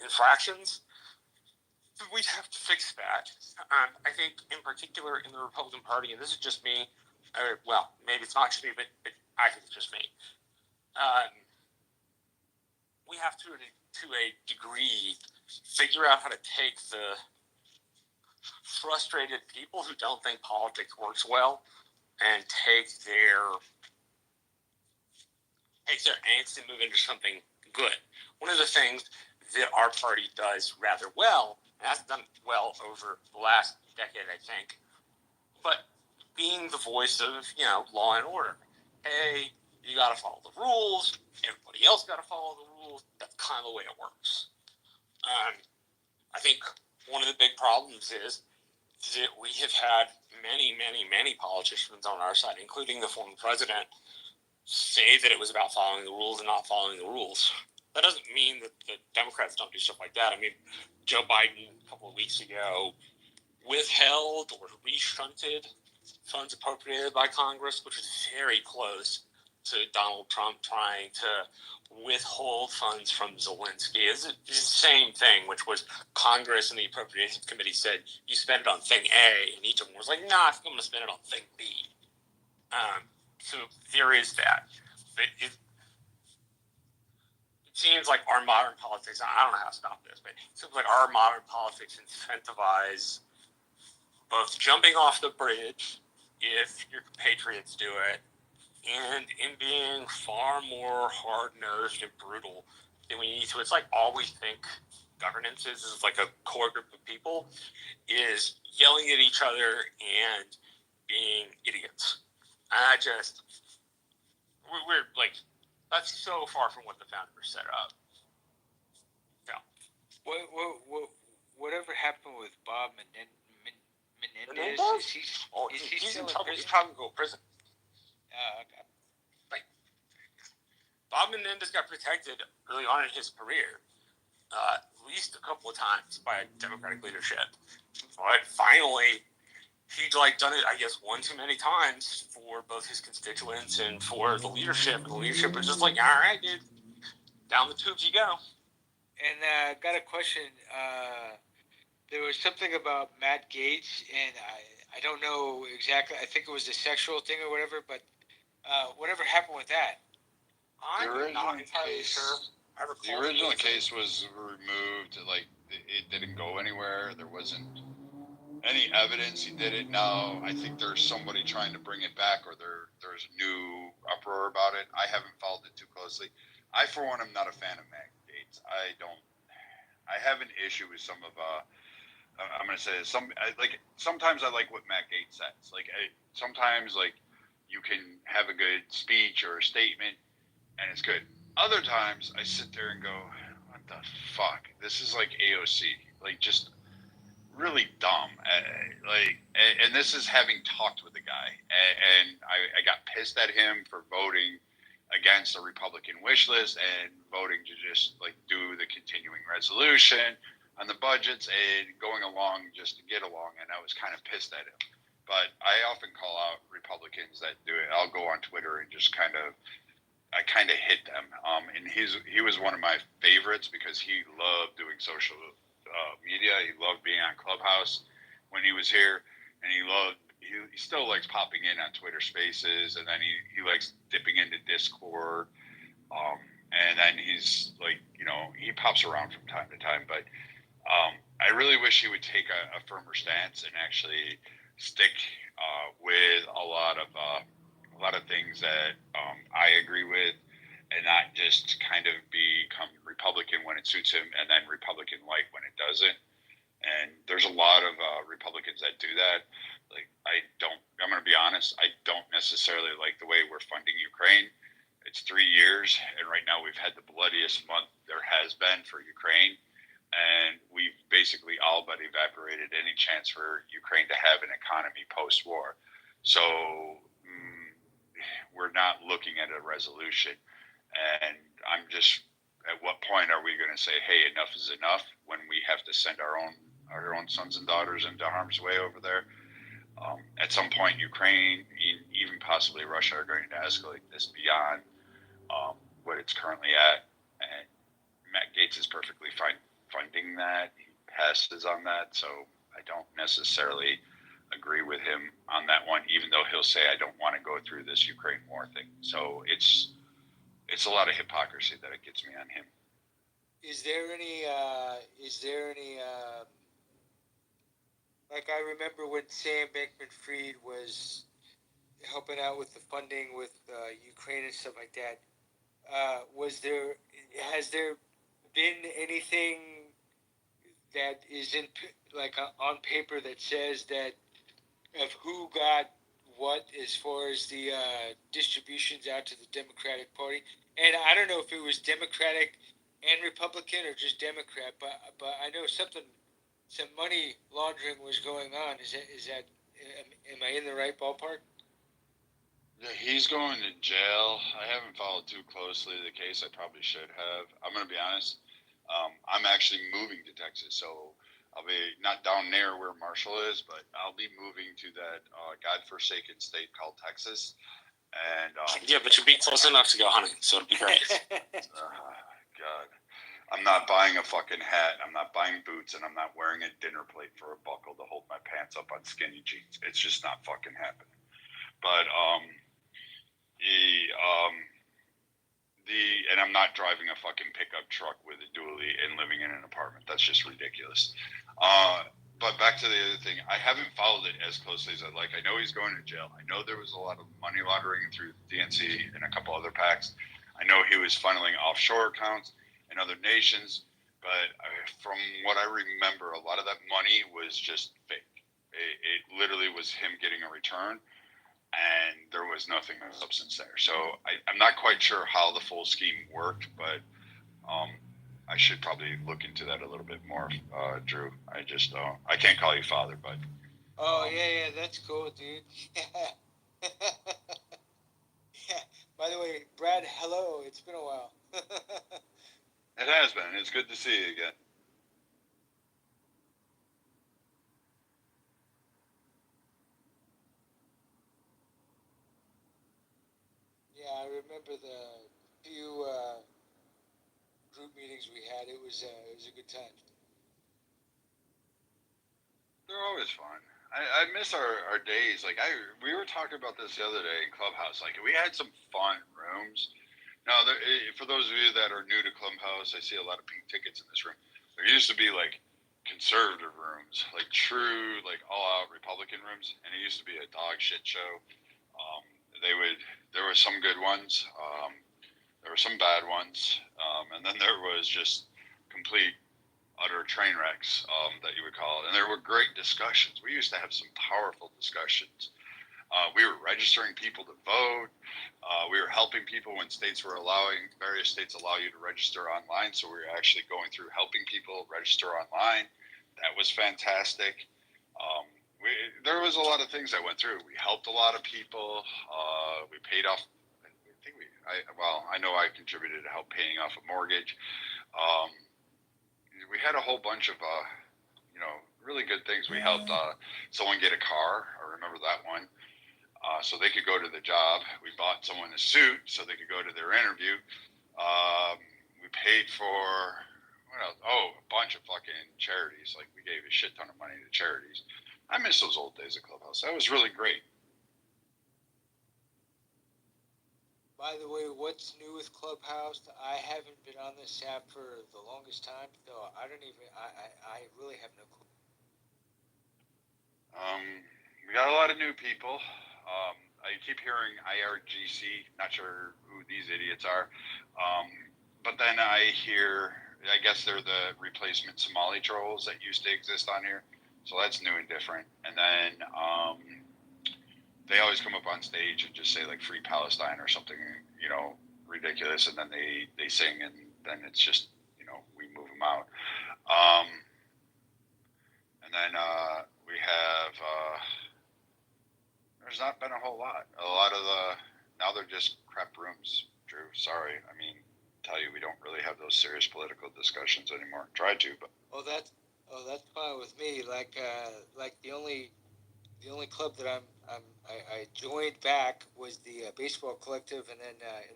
infractions, we'd have to fix that. I think, in particular, in the Republican Party, and this is just me, maybe it's not just me, but I think it's just me. We have to a degree, figure out how to take the frustrated people who don't think politics works well and take their takes their angst and move into something good. One of the things that our party does rather well, and has done well over the last decade, I think, but being the voice of, law and order. Hey, you got to follow the rules. Everybody else got to follow the rules. That's kind of the way it works. I think one of the big problems is that we have had many, many, many politicians on our side, including the former president, say that it was about following the rules and not following the rules. That doesn't mean that the Democrats don't do stuff like that. I mean, Joe Biden a couple of weeks ago withheld or reshunted funds appropriated by Congress, which is very close to Donald Trump trying to withhold funds from Zelensky. It's the same thing, which was Congress and the Appropriations Committee said, you spend it on thing A, and each of them was like, nah, I'm going to spend it on thing B. So there is that. But it seems like our modern politics, I don't know how to stop this, but it seems like our modern politics incentivize both jumping off the bridge if your compatriots do it, and in being far more hard-nosed and brutal than we need to. It's like all we think governance is like a core group of people is yelling at each other and being idiots. And we're like, that's so far from what the founders set up. Yeah. Whatever happened with Bob Menendez? Is he He's still in in trouble. prison? He's probably going to prison. Okay. Bob Menendez got protected early on in his career, at least a couple of times by Democratic leadership. But finally, he'd done it, I guess, one too many times for both his constituents and for the leadership. And the leadership was just like, all right, dude, down the tubes you go. And got a question. There was something about Matt Gaetz, and I don't know exactly. I think it was a sexual thing or whatever, but whatever happened with that? The original case was removed. It didn't go anywhere. There wasn't any evidence he did it. Now I think there's somebody trying to bring it back, or there's new uproar about it. I haven't followed it too closely. I, for one, am not a fan of Matt Gaetz. I have an issue with some of. I'm gonna say sometimes I like what Matt Gaetz says. Sometimes you can have a good speech or a statement, and it's good. Other times I sit there and go, what the fuck? This is like AOC, just really dumb. And this is having talked with the guy, and I got pissed at him for voting against the Republican wish list and voting to just do the continuing resolution on the budgets and going along just to get along, and I was kind of pissed at him. But I often call out Republicans that do it. I'll go on Twitter and just kind of hit them. And he was one of my favorites because he loved doing social media. He loved being on Clubhouse when he was here, and he still likes popping in on Twitter Spaces, and then he likes dipping into Discord. And then he's he pops around from time to time, but I really wish he would take a firmer stance and actually stick with a lot of things that I agree with, and not just kind of become Republican when it suits him and then Republican light when it doesn't. And there's a lot of Republicans that do that. I'm going to be honest, I don't necessarily like the way we're funding Ukraine. It's 3 years, and right now we've had the bloodiest month there has been for Ukraine. And we've basically all but evaporated any chance for Ukraine to have an economy post-war. So we're not looking at a resolution. And I'm just, at what point are we going to say, hey, enough is enough, when we have to send our own sons and daughters into harm's way over there? At some point, Ukraine, even possibly Russia, are going to escalate this beyond what it's currently at. And Matt Gaetz is perfectly fine funding that. He passes on that, so I don't necessarily agree with him on that one, even though he'll say I don't want to go through this Ukraine war thing. So it's a lot of hypocrisy that it gets me on him. Is there any I remember when Sam Bankman-Fried was helping out with the funding with Ukraine and stuff like that. has there been anything that is on paper that says that of who got what as far as the distributions out to the Democratic Party? And I don't know if it was Democratic and Republican or just Democrat, but I know some money laundering was going on. Is that am I in the right ballpark? Yeah, he's going to jail. I haven't followed too closely the case. I probably should have. I'm going to be honest. I'm actually moving to Texas, so I'll be not down near where Marshall is, but I'll be moving to that godforsaken state called Texas. And yeah, but you'll be close enough to go hunting, so it'll be great. God, I'm not buying a fucking hat. I'm not buying boots, and I'm not wearing a dinner plate for a buckle to hold my pants up on skinny jeans. It's just not fucking happening. But and I'm not driving a fucking pickup truck with a dually and living in an apartment. That's just ridiculous. But back to the other thing, I haven't followed it as closely as I'd like. I know he's going to jail. I know there was a lot of money laundering through DNC and a couple other PACs. I know he was funneling offshore accounts in other nations. But from what I remember, a lot of that money was just fake. It literally was him getting a return. And there was nothing of substance there. So I'm not quite sure how the full scheme worked, but I should probably look into that a little bit more, Drew. I can't call you father, but. Oh, yeah, that's cool, dude. Yeah. By the way, Brad, hello. It's been a while. It has been. It's good to see you again. Yeah, I remember the few group meetings we had. It was a good time. They're always fun. I miss our days. We were talking about this the other day in Clubhouse. We had some fun rooms. Now, for those of you that are new to Clubhouse, I see a lot of pink tickets in this room. There used to be conservative rooms, true all-out Republican rooms, and it used to be a dog shit show. There were some good ones. There were some bad ones. And then there was just complete, utter train wrecks that you would call it. And there were great discussions. We used to have some powerful discussions. We were registering people to vote. We were helping people when various states allow you to register online. So we were actually going through helping people register online. That was fantastic. There was a lot of things that went through. We helped a lot of people. We paid off. I know I contributed to help paying off a mortgage. We had a whole bunch of, really good things. We helped someone get a car. I remember that one. So they could go to the job. We bought someone a suit so they could go to their interview. We paid for, what else? Oh, a bunch of fucking charities. We gave a shit ton of money to charities. I miss those old days at Clubhouse. That was really great. By the way, what's new with Clubhouse? I haven't been on this app for the longest time, so I really have no clue. We got a lot of new people. I keep hearing IRGC, not sure who these idiots are. But then I guess they're the replacement Somali trolls that used to exist on here. So that's new and different. And then they always come up on stage and just say Free Palestine or something, ridiculous. And then they sing, and then it's just, we move them out. And then we have, there's not been a whole lot. A lot of now they're just crap rooms, Drew. Sorry. Tell you, we don't really have those serious political discussions anymore. Try to, but. Oh, that's fine with me. The only club that I joined back was the baseball collective, and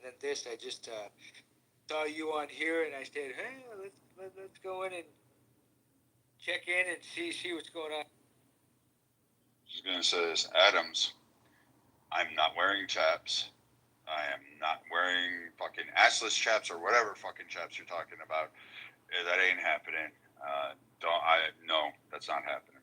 then this. I just saw you on here, and I said, hey, let's go in and check in and see what's going on. I was gonna say this, Adams. I'm not wearing chaps. I am not wearing fucking assless chaps or whatever fucking chaps you're talking about. That ain't happening. No, that's not happening.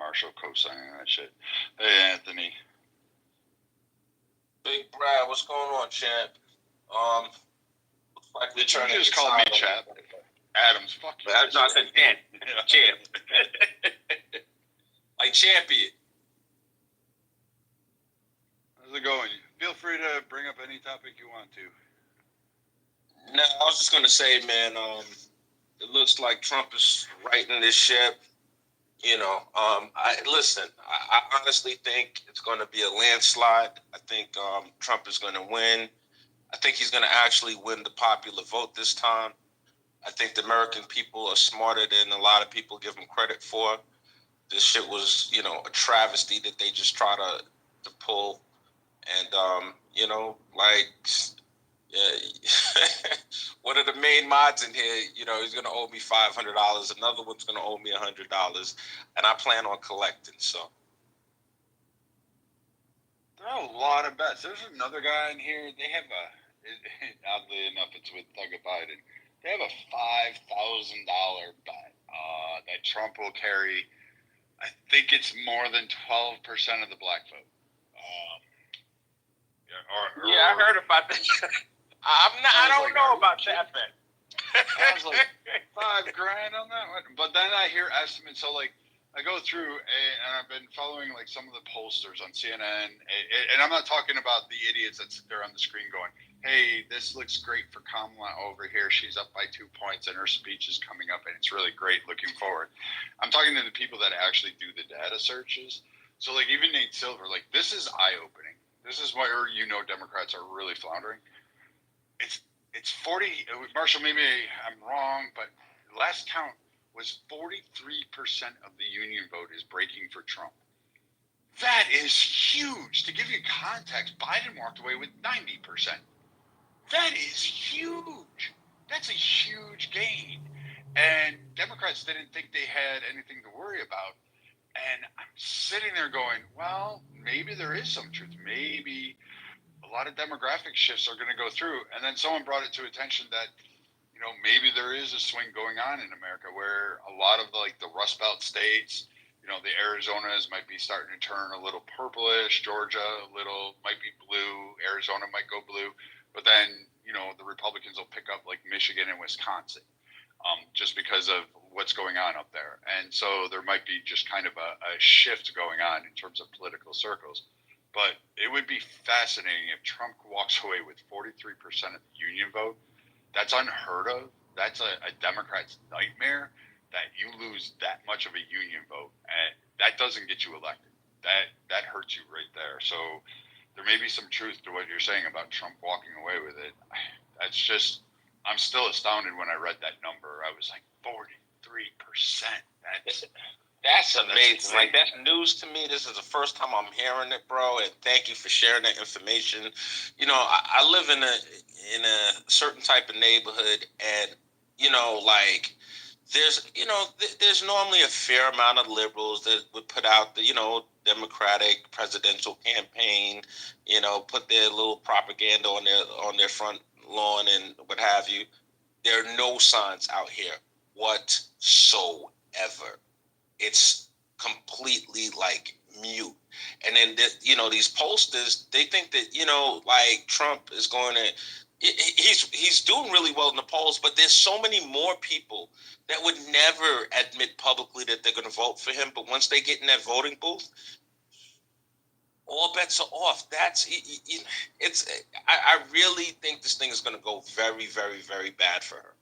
Marshall co-signing that shit. Hey, Anthony. Big Brad, what's going on, champ? Looks like Did you just call me champ? Adams, fuck you. No, I said champ. Champ. Like champion. How's it going? Feel free to bring up any topic you want to. No, I was just gonna say, man. It looks like Trump is righting this ship. I honestly think it's going to be a landslide. I think Trump is going to win. I think he's going to actually win the popular vote this time. I think the American people are smarter than a lot of people give him credit for. This shit was, a travesty that they just try to pull. And, one of the main mods in here, he's going to owe me $500. Another one's going to owe me $100. And I plan on collecting, so. There are a lot of bets. There's another guy in here. They have oddly enough, it's with Doug Biden. They have a $5,000 bet that Trump will carry. I think it's more than 12% of the black vote. I heard about that. I don't know about that bet. I was like, $5,000 on that one. But then I hear estimates. So I go through and I've been following some of the pollsters on CNN, and I'm not talking about the idiots that sit there on the screen going, "Hey, this looks great for Kamala over here. She's up by 2 points, and her speech is coming up, and it's really great. Looking forward." I'm talking to the people that actually do the data searches. So even Nate Silver, this is eye-opening. This is where Democrats are really floundering. It's 40. Marshall, maybe I'm wrong, but last count was 43% of the union vote is breaking for Trump. That is huge. To give you context, Biden walked away with 90%. That is huge. That's a huge gain. And Democrats didn't think they had anything to worry about. And I'm sitting there going, well, maybe there is some truth. Maybe a lot of demographic shifts are going to go through. And then someone brought it to attention that, maybe there is a swing going on in America where a lot of the Rust Belt states, the Arizonas might be starting to turn a little purplish, Georgia might be blue, Arizona might go blue, but then, the Republicans will pick up Michigan and Wisconsin, just because of what's going on up there. And so there might be just kind of a shift going on in terms of political circles. But it would be fascinating if Trump walks away with 43% of the union vote. That's unheard of. That's a Democrat's nightmare, that you lose that much of a union vote. And that doesn't get you elected. That hurts you right there. So there may be some truth to what you're saying about Trump walking away with it. That's just, I'm still astounded when I read that number. I was like, 43%. That's amazing. That's news to me. This is the first time I'm hearing it, bro. And thank you for sharing that information. I live in a certain type of neighborhood, and there's normally a fair amount of liberals that would put out the Democratic presidential campaign, put their little propaganda on their front lawn and what have you. There are no signs out here whatsoever. It's completely mute. And then these pollsters, they think that Trump is going to, he's doing really well in the polls, but there's so many more people that would never admit publicly that they're going to vote for him, but once they get in that voting booth, all bets are off. I really think this thing is going to go very, very, very bad for her.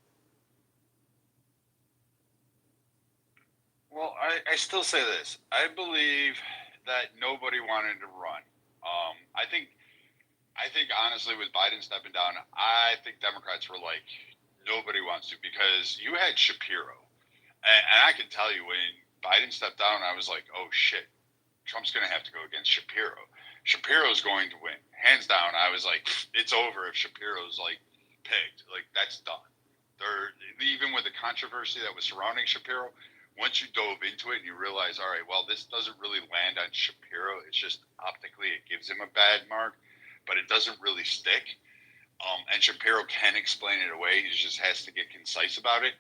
Well, I still say this. I believe that nobody wanted to run. I think honestly, with Biden stepping down, I think Democrats were like, nobody wants to, because you had Shapiro. And I can tell you, when Biden stepped down, I was like, oh shit, Trump's going to have to go against Shapiro. Shapiro's going to win. Hands down, I was like, it's over if Shapiro's picked. That's done. Even with the controversy that was surrounding Shapiro, once you dove into it and you realize, all right, well, this doesn't really land on Shapiro. It's just optically it gives him a bad mark, but it doesn't really stick. And Shapiro can explain it away. He just has to get concise about it.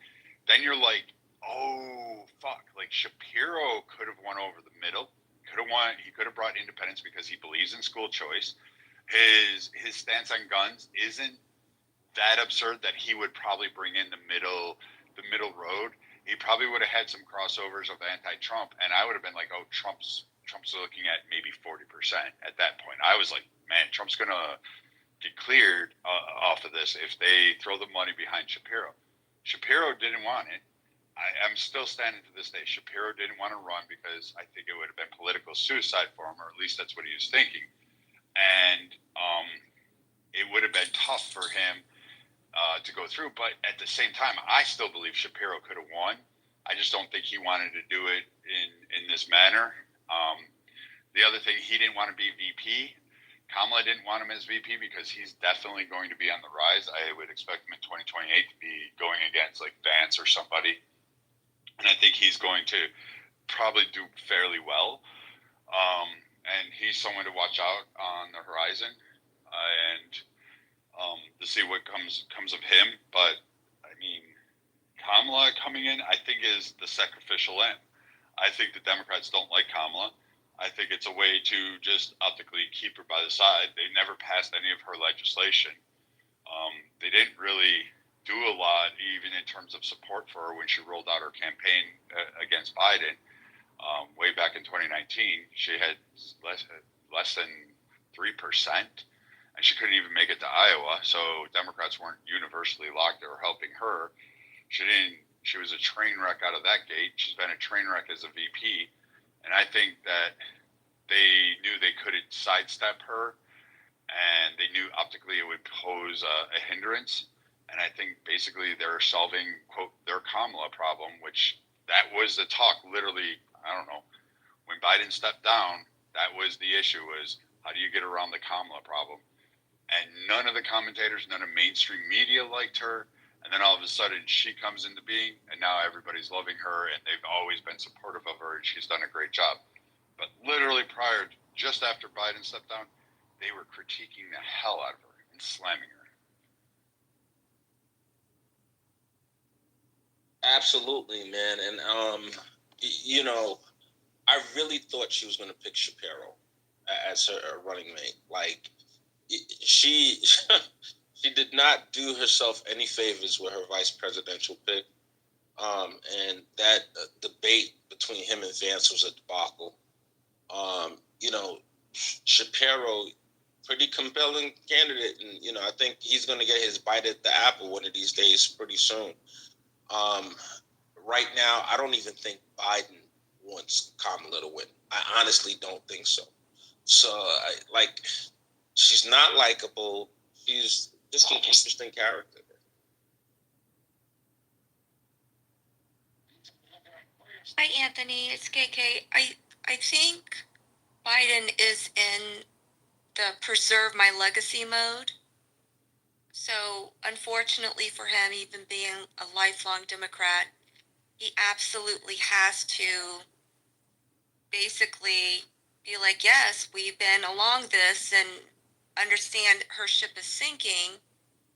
Then you're like, oh fuck, like Shapiro could have won over the middle. Could have won. He could have brought independence because he believes in school choice. His stance on guns isn't that absurd that he would probably bring in the middle road. He probably would have had some crossovers of anti-Trump, and I would have been like, oh, Trump's looking at maybe 40% at that point. I was like, man, Trump's gonna get cleared off of this if they throw the money behind Shapiro. Shapiro didn't want it. I'm still standing to this day. Shapiro didn't want to run because I think it would have been political suicide for him, or at least that's what he was thinking. And it would have been tough for him to go through. But at the same time, I still believe Shapiro could have won. I just don't think he wanted to do it in this manner. The other thing, he didn't want to be VP. Kamala didn't want him as VP because he's definitely going to be on the rise. I would expect him in 2028 to be going against like Vance or somebody. And I think he's going to probably do fairly well. And he's someone to watch out on the horizon and to see what comes of him. But, I mean, Kamala coming in, I think, is the sacrificial lamb. I think the Democrats don't like Kamala. I think it's a way to just optically keep her by the side. They never passed any of her legislation. They didn't really do a lot, even in terms of support for her when she rolled out her campaign against Biden. Way back in 2019, she had less than 3%, and she couldn't even make it to Iowa. So Democrats weren't universally locked or helping her. She was a train wreck out of that gate. She's been a train wreck as a VP, and I think that they knew they couldn't sidestep her, and they knew optically it would pose a hindrance. And I think basically they're solving, quote, their Kamala problem, which that was the talk literally, I don't know, when Biden stepped down, that was the issue, was how do you get around the Kamala problem? And none of the commentators, none of mainstream media liked her. And then all of a sudden she comes into being, and now everybody's loving her, and they've always been supportive of her, and she's done a great job. But literally just after Biden stepped down, they were critiquing the hell out of her and slamming her. Absolutely, man. And, I really thought she was going to pick Shapiro as her running mate. Like, she did not do herself any favors with her vice presidential pick. And that debate between him and Vance was a debacle. Shapiro, pretty compelling candidate. And, I think he's going to get his bite at the apple one of these days pretty soon. Right now, I don't even think Biden wants Kamala to win. I honestly don't think so. So, she's not likable. She's just an interesting character. Hi, Anthony. It's KK. I think Biden is in the preserve my legacy mode. So, unfortunately for him, even being a lifelong Democrat, he absolutely has to basically be like, yes, we've been along this and understand her ship is sinking.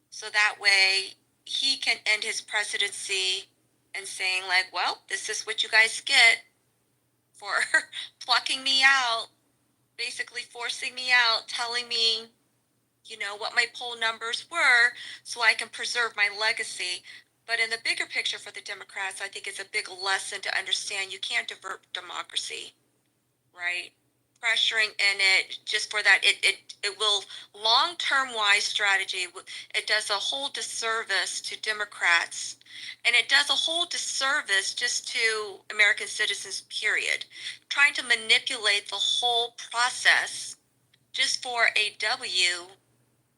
So that way he can end his presidency and saying like, well, this is what you guys get for plucking me out, basically forcing me out, telling me, what my poll numbers were so I can preserve my legacy. But in the bigger picture for the Democrats, I think it's a big lesson to understand you can't divert democracy, right? Pressuring in it just for that, it will long-term wise strategy. It does a whole disservice to Democrats, and it does a whole disservice just to American citizens, period. Trying to manipulate the whole process just for a W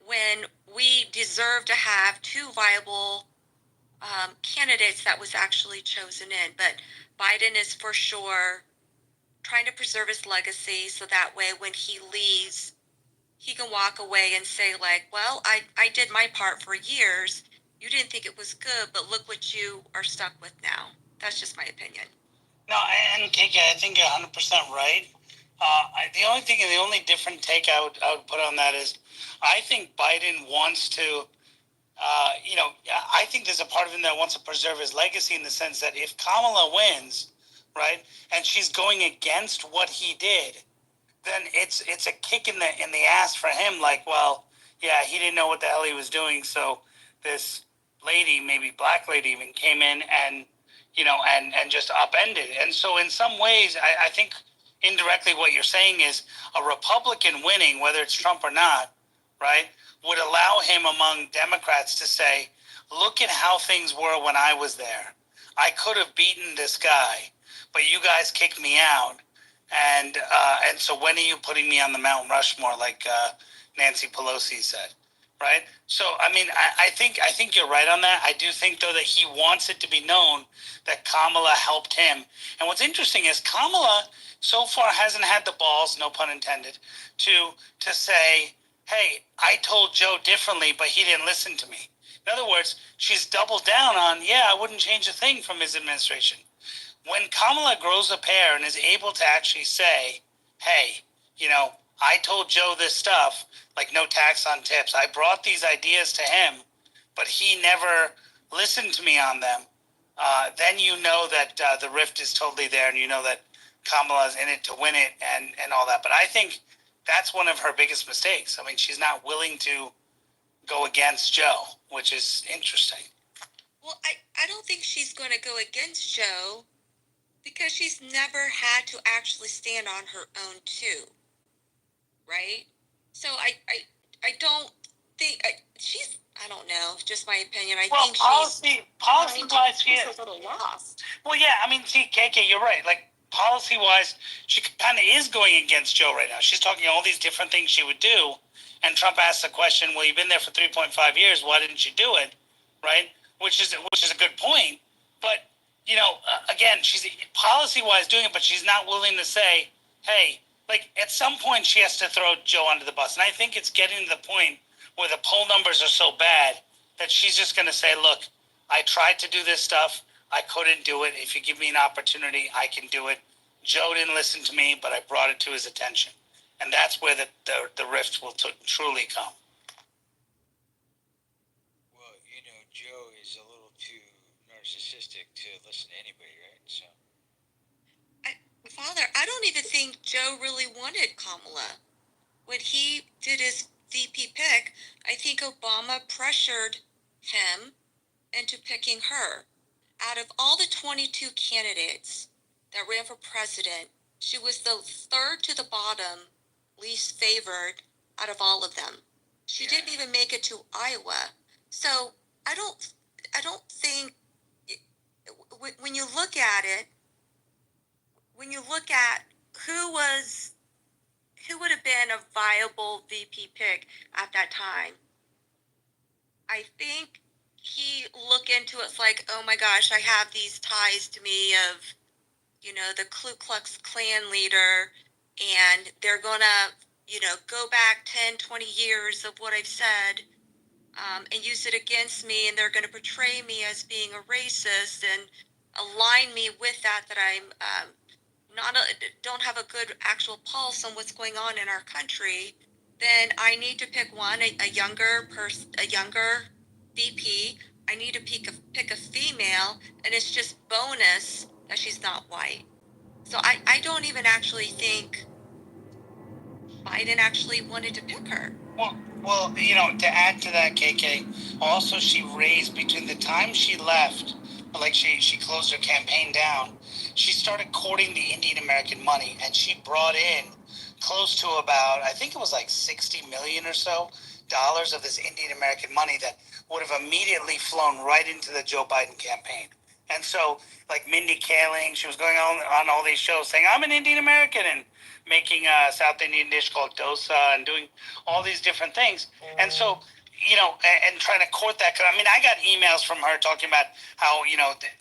when we deserve to have two viable candidates that was actually chosen in. But Biden is for sure trying to preserve his legacy so that way when he leaves, he can walk away and say like, well, I did my part for years. You didn't think it was good, but look what you are stuck with now. That's just my opinion. No, and KK, I think you're 100% right. The only different take I would put on that is I think Biden wants to I think there's a part of him that wants to preserve his legacy in the sense that if Kamala wins, right, and she's going against what he did, then it's a kick in the ass for him. Like, well, yeah, he didn't know what the hell he was doing, so this lady, maybe black lady, even came in and and just upended. And so in some ways, I think indirectly what you're saying is a Republican winning, whether it's Trump or not, right, would allow him among Democrats to say, look at how things were when I was there. I could have beaten this guy, but you guys kicked me out. And so when are you putting me on the Mount Rushmore, like Nancy Pelosi said, right? So, I mean, I think you're right on that. I do think, though, that he wants it to be known that Kamala helped him. And what's interesting is Kamala so far hasn't had the balls, no pun intended, to say, hey, I told Joe differently, but he didn't listen to me. In other words, she's doubled down on, I wouldn't change a thing from his administration. When Kamala grows a pair and is able to actually say, hey, I told Joe this stuff, like no tax on tips. I brought these ideas to him, but he never listened to me on them. Then you know that the rift is totally there, and you know that Kamala's in it to win it and all that. But I think that's one of her biggest mistakes. I mean, she's not willing to go against Joe, which is interesting. Well, I don't think she's going to go against Joe because she's never had to actually stand on her own too, right? So I don't think she's. I don't know. Just my opinion. I think policy-wise, she is a little lost. Well, yeah. I mean, see, KK, you're right. Like policy-wise, she kind of is going against Joe right now. She's talking all these different things she would do, and Trump asks the question, "Well, you've been there for 3.5 years. Why didn't you do it?" Right? Which is a good point. But again, she's policy-wise doing it, but she's not willing to say, "Hey." Like, at some point, she has to throw Joe under the bus. And I think it's getting to the point where the poll numbers are so bad that she's just going to say, look, I tried to do this stuff. I couldn't do it. If you give me an opportunity, I can do it. Joe didn't listen to me, but I brought it to his attention. And that's where the rift will truly come. Well, Joe is a little too narcissistic to listen to anybody, right? So. Father, I don't even think Joe really wanted Kamala. When he did his VP pick, I think Obama pressured him into picking her. Out of all the 22 candidates that ran for president, she was the third to the bottom, least favored out of all of them. She didn't even make it to Iowa. So I don't think, when you look at it, when you look at who would have been a viable VP pick at that time, I think he looked into it like, oh my gosh, I have these ties to me of, the Ku Klux Klan leader, and they're gonna, go back 10, 20 years of what I've said, and use it against me, and they're gonna portray me as being a racist and align me with that I'm don't have a good actual pulse on what's going on in our country, then I need to pick a younger VP. I need to pick a female, and it's just bonus that she's not white. So I don't even actually think Biden actually wanted to pick her. Well, to add to that, KK, also she raised between the time she left, like she closed her campaign down, she started courting the Indian American money, and she brought in close to about, I think it was like $60 million or so dollars of this Indian American money that would have immediately flown right into the Joe Biden campaign. And so, like Mindy Kaling, she was going on all these shows saying, I'm an Indian American, and making a South Indian dish called dosa and doing all these different things. And so, and trying to court that. I mean, I got emails from her talking about how,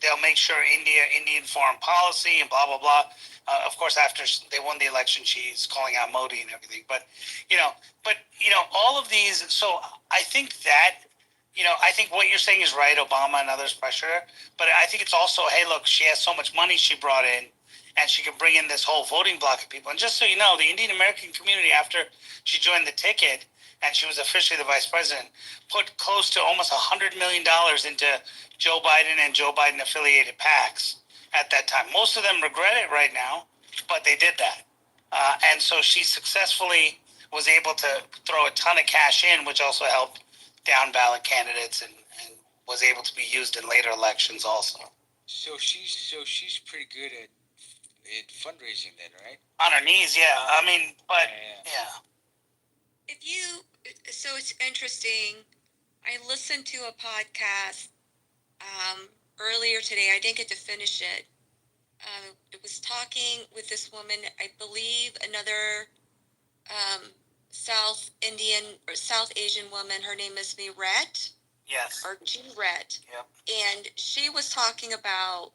they'll make sure Indian foreign policy and blah, blah, blah. Of course, after they won the election, she's calling out Modi and everything. But all of these. So I think that, I think what you're saying is right. Obama and others pressure her. But I think it's also, hey, look, she has so much money she brought in, and she can bring in this whole voting block of people. And just so you know, the Indian American community, after she joined the ticket, and she was officially the vice president, put close to almost $100 million into Joe Biden and Joe Biden affiliated PACs at that time. Most of them regret it right now, but they did that. And so she successfully was able to throw a ton of cash in, which also helped down ballot candidates and was able to be used in later elections also. So she's pretty good at fundraising then, right? On her knees, yeah. I mean, but yeah. So it's interesting. I listened to a podcast earlier today. I didn't get to finish it. It was talking with this woman, I believe another South Indian or South Asian woman. Her name is Miret. Yes. Or G-Ret. Yep. And she was talking about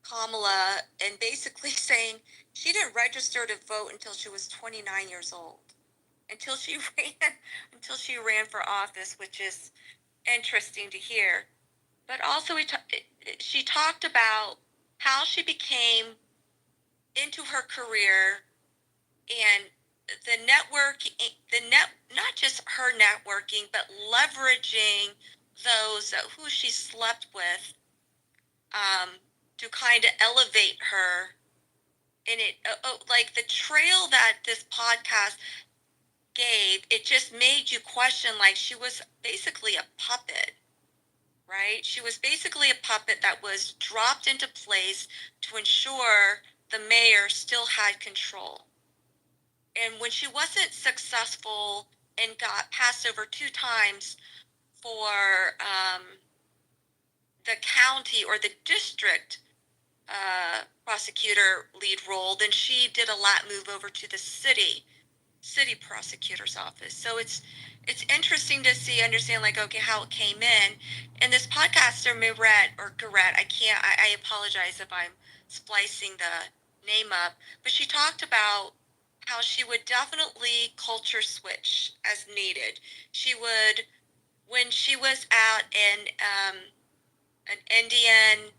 Kamala and basically saying she didn't register to vote until she was 29 years old. Until she ran for office, which is interesting to hear. But also she talked about how she became into her career and not just her networking, but leveraging those who she slept with to kind of elevate her. And it like the trail that this podcast gave, it just made you question, like, she was basically a puppet, right? She was basically a puppet that was dropped into place to ensure the mayor still had control. And when she wasn't successful and got passed over 2 times for the county or the district prosecutor lead role, then she did a lat move over to the city prosecutor's office. So it's interesting to understand, like, okay, how it came in. And this podcaster, Miret or Garrett, I apologize if I'm splicing the name up, but she talked about how she would definitely culture switch as needed. She would, when she was at an Indian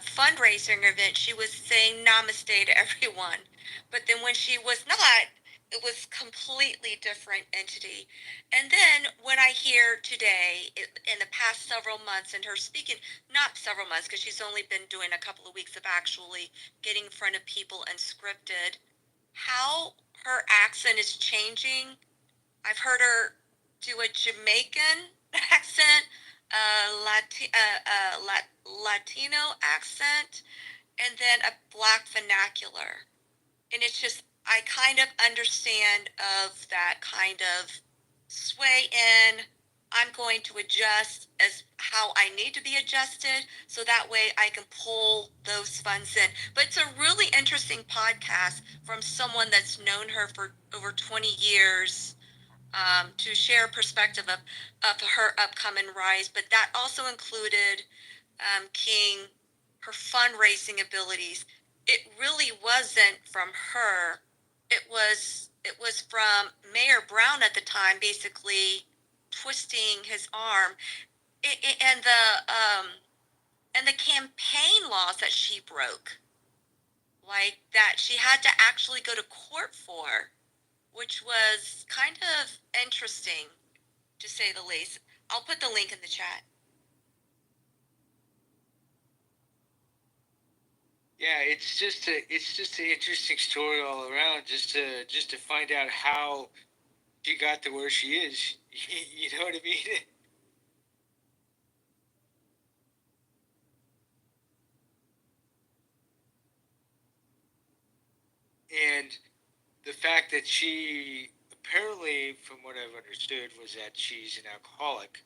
fundraising event, she was saying namaste to everyone. But then when she was not, it was completely different entity. And then when I hear today, in the past several months, and her speaking, not several months, because she's only been doing a couple of weeks of actually getting in front of people and scripted, how her accent is changing. I've heard her do a Jamaican accent, Latino accent, and then a Black vernacular. And it's just, I kind of understand of that kind of sway in. I'm going to adjust as how I need to be adjusted, so that way I can pull those funds in. But it's a really interesting podcast from someone that's known her for over 20 years, to share a perspective of her upcoming rise. But that also included King, her fundraising abilities. It really wasn't from her. It was from Mayor Brown at the time, basically twisting his arm, and the campaign laws that she broke, like that she had to actually go to court for, which was kind of interesting, to say the least. I'll put the link in the chat. Yeah, it's just an interesting story all around. Just to find out how she got to where she is. You know what I mean? And the fact that she apparently, from what I've understood, was that she's an alcoholic,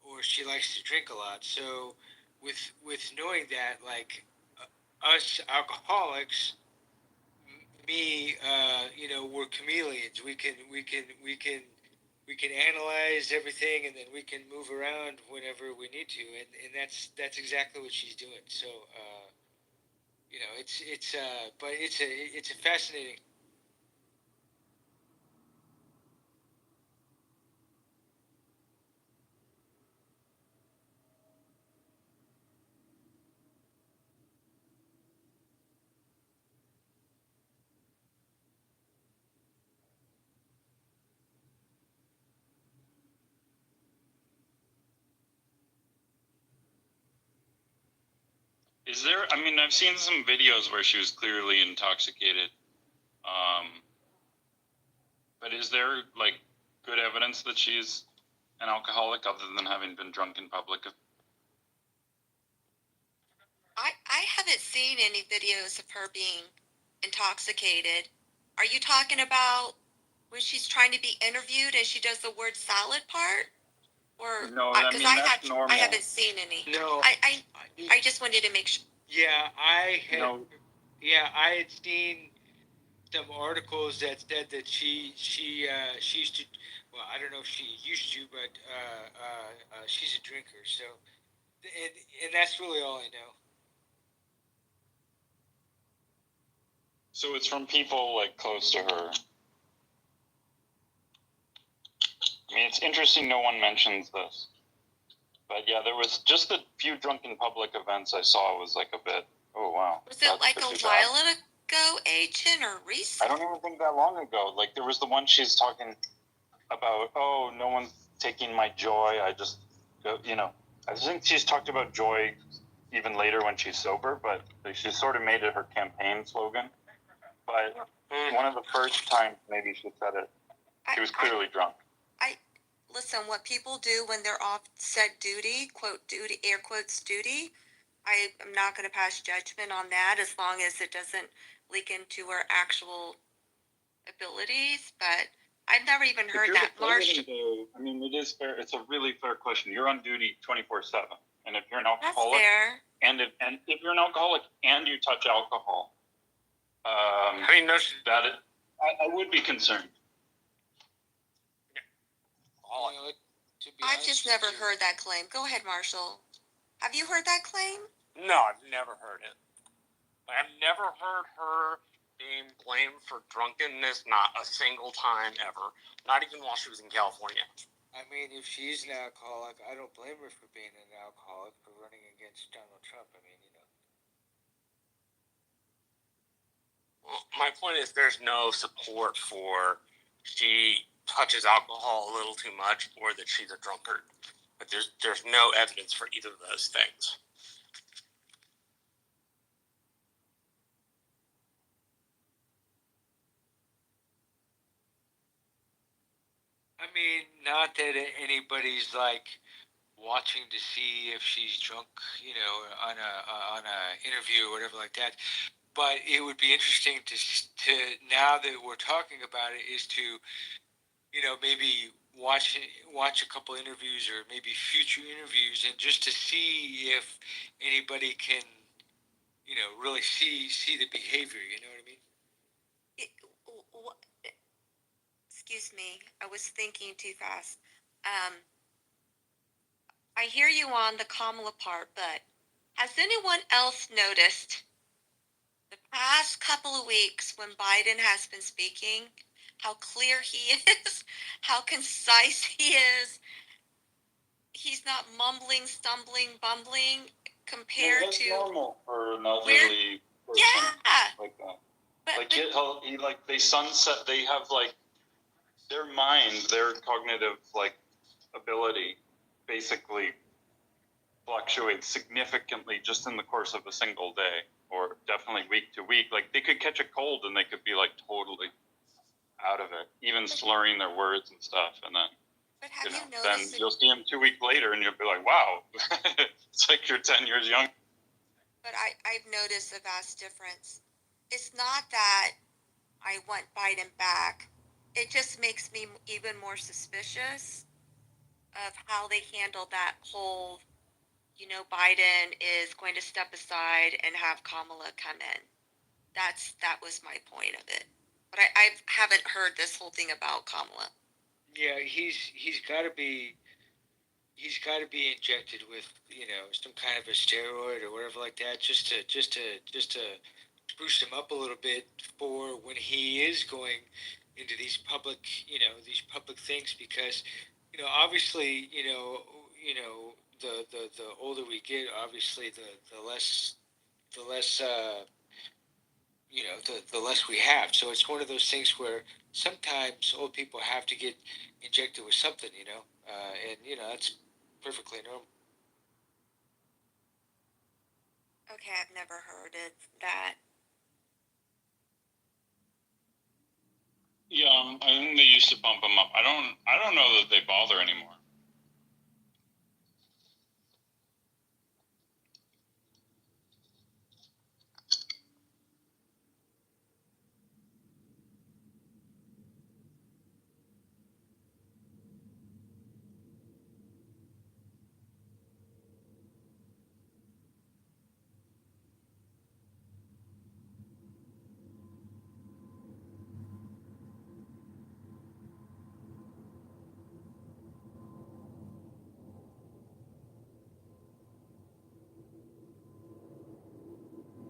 or she likes to drink a lot. So, with knowing that, like, us alcoholics, we're chameleons. We can analyze everything, and then we can move around whenever we need to, and that's exactly what she's doing. So, it's a fascinating. Is there? I mean, I've seen some videos where she was clearly intoxicated. But is there like good evidence that she's an alcoholic other than having been drunk in public? I haven't seen any videos of her being intoxicated. Are you talking about when she's trying to be interviewed and she does the word salad part? Or No, because that's normal. I haven't seen any. No. I just wanted to make sure. Yeah, I had. No. Yeah, I had seen some articles that said that she used to. Well, I don't know if she used to, but she's a drinker. So, and that's really all I know. So it's from people like close to her. I mean, it's interesting no one mentions this. But yeah, there was just the few drunken public events I saw was like a bit, oh wow. Was it like a while ago, Agent, or recent? I don't even think that long ago. Like there was the one she's talking about, oh, no one's taking my joy. I just, you know, I think she's talked about joy even later when she's sober, but she sort of made it her campaign slogan. But one of the first times maybe she said it, she was clearly drunk. Listen, what people do when they're off said duty, quote duty, air quotes duty, I am not going to pass judgment on that as long as it doesn't leak into her actual abilities. But I've never even heard that. Marsh. I mean, it is fair. It's a really fair question. You're on duty 24/7, and if you're an alcoholic, that's fair. And if you're an alcoholic and you touch alcohol, I would be concerned. I've just never heard that claim. Go ahead, Marshall. Have you heard that claim? No, I've never heard it. I've never heard her being blamed for drunkenness, not a single time ever. Not even while she was in California. I mean, if she's an alcoholic, I don't blame her for being an alcoholic, for running against Donald Trump. I mean, you know. Well, my point is there's no support for she touches alcohol a little too much or that she's a drunkard. But there's no evidence for either of those things. I mean, not that anybody's like watching to see if she's drunk, you know, on a interview or whatever like that. But it would be interesting to now that we're talking about it, is to, you know, maybe watch a couple interviews or maybe future interviews, and just to see if anybody can, you know, really see the behavior. You know what I mean? Excuse me, I was thinking too fast. I hear you on the Kamala part, but has anyone else noticed the past couple of weeks when Biden has been speaking, how clear he is, how concise he is? He's not mumbling, stumbling, bumbling compared that's to normal for an elderly person like that. But they sunset. They have like their mind, their cognitive like ability, basically fluctuates significantly just in the course of a single day, or definitely week to week. Like they could catch a cold and they could be like totally out of it, even slurring their words and stuff, and then. But then you'll see him 2 weeks later and you'll be like, wow, it's like you're 10 years young. But I've noticed a vast difference. It's not that I want Biden back. It just makes me even more suspicious of how they handled that whole, you know, Biden is going to step aside and have Kamala come in. That was my point of it. But I haven't heard this whole thing about Kamala. Yeah, he's got to be injected with, you know, some kind of a steroid or whatever like that, just to boost him up a little bit for when he is going into these public things, because, you know, obviously, you know the older we get, obviously the less you know, the less we have. So it's one of those things where sometimes old people have to get injected with something, you know, and, you know, that's perfectly normal. Okay, I've never heard of that. Yeah, I think they used to bump them up. I don't know that they bother anymore.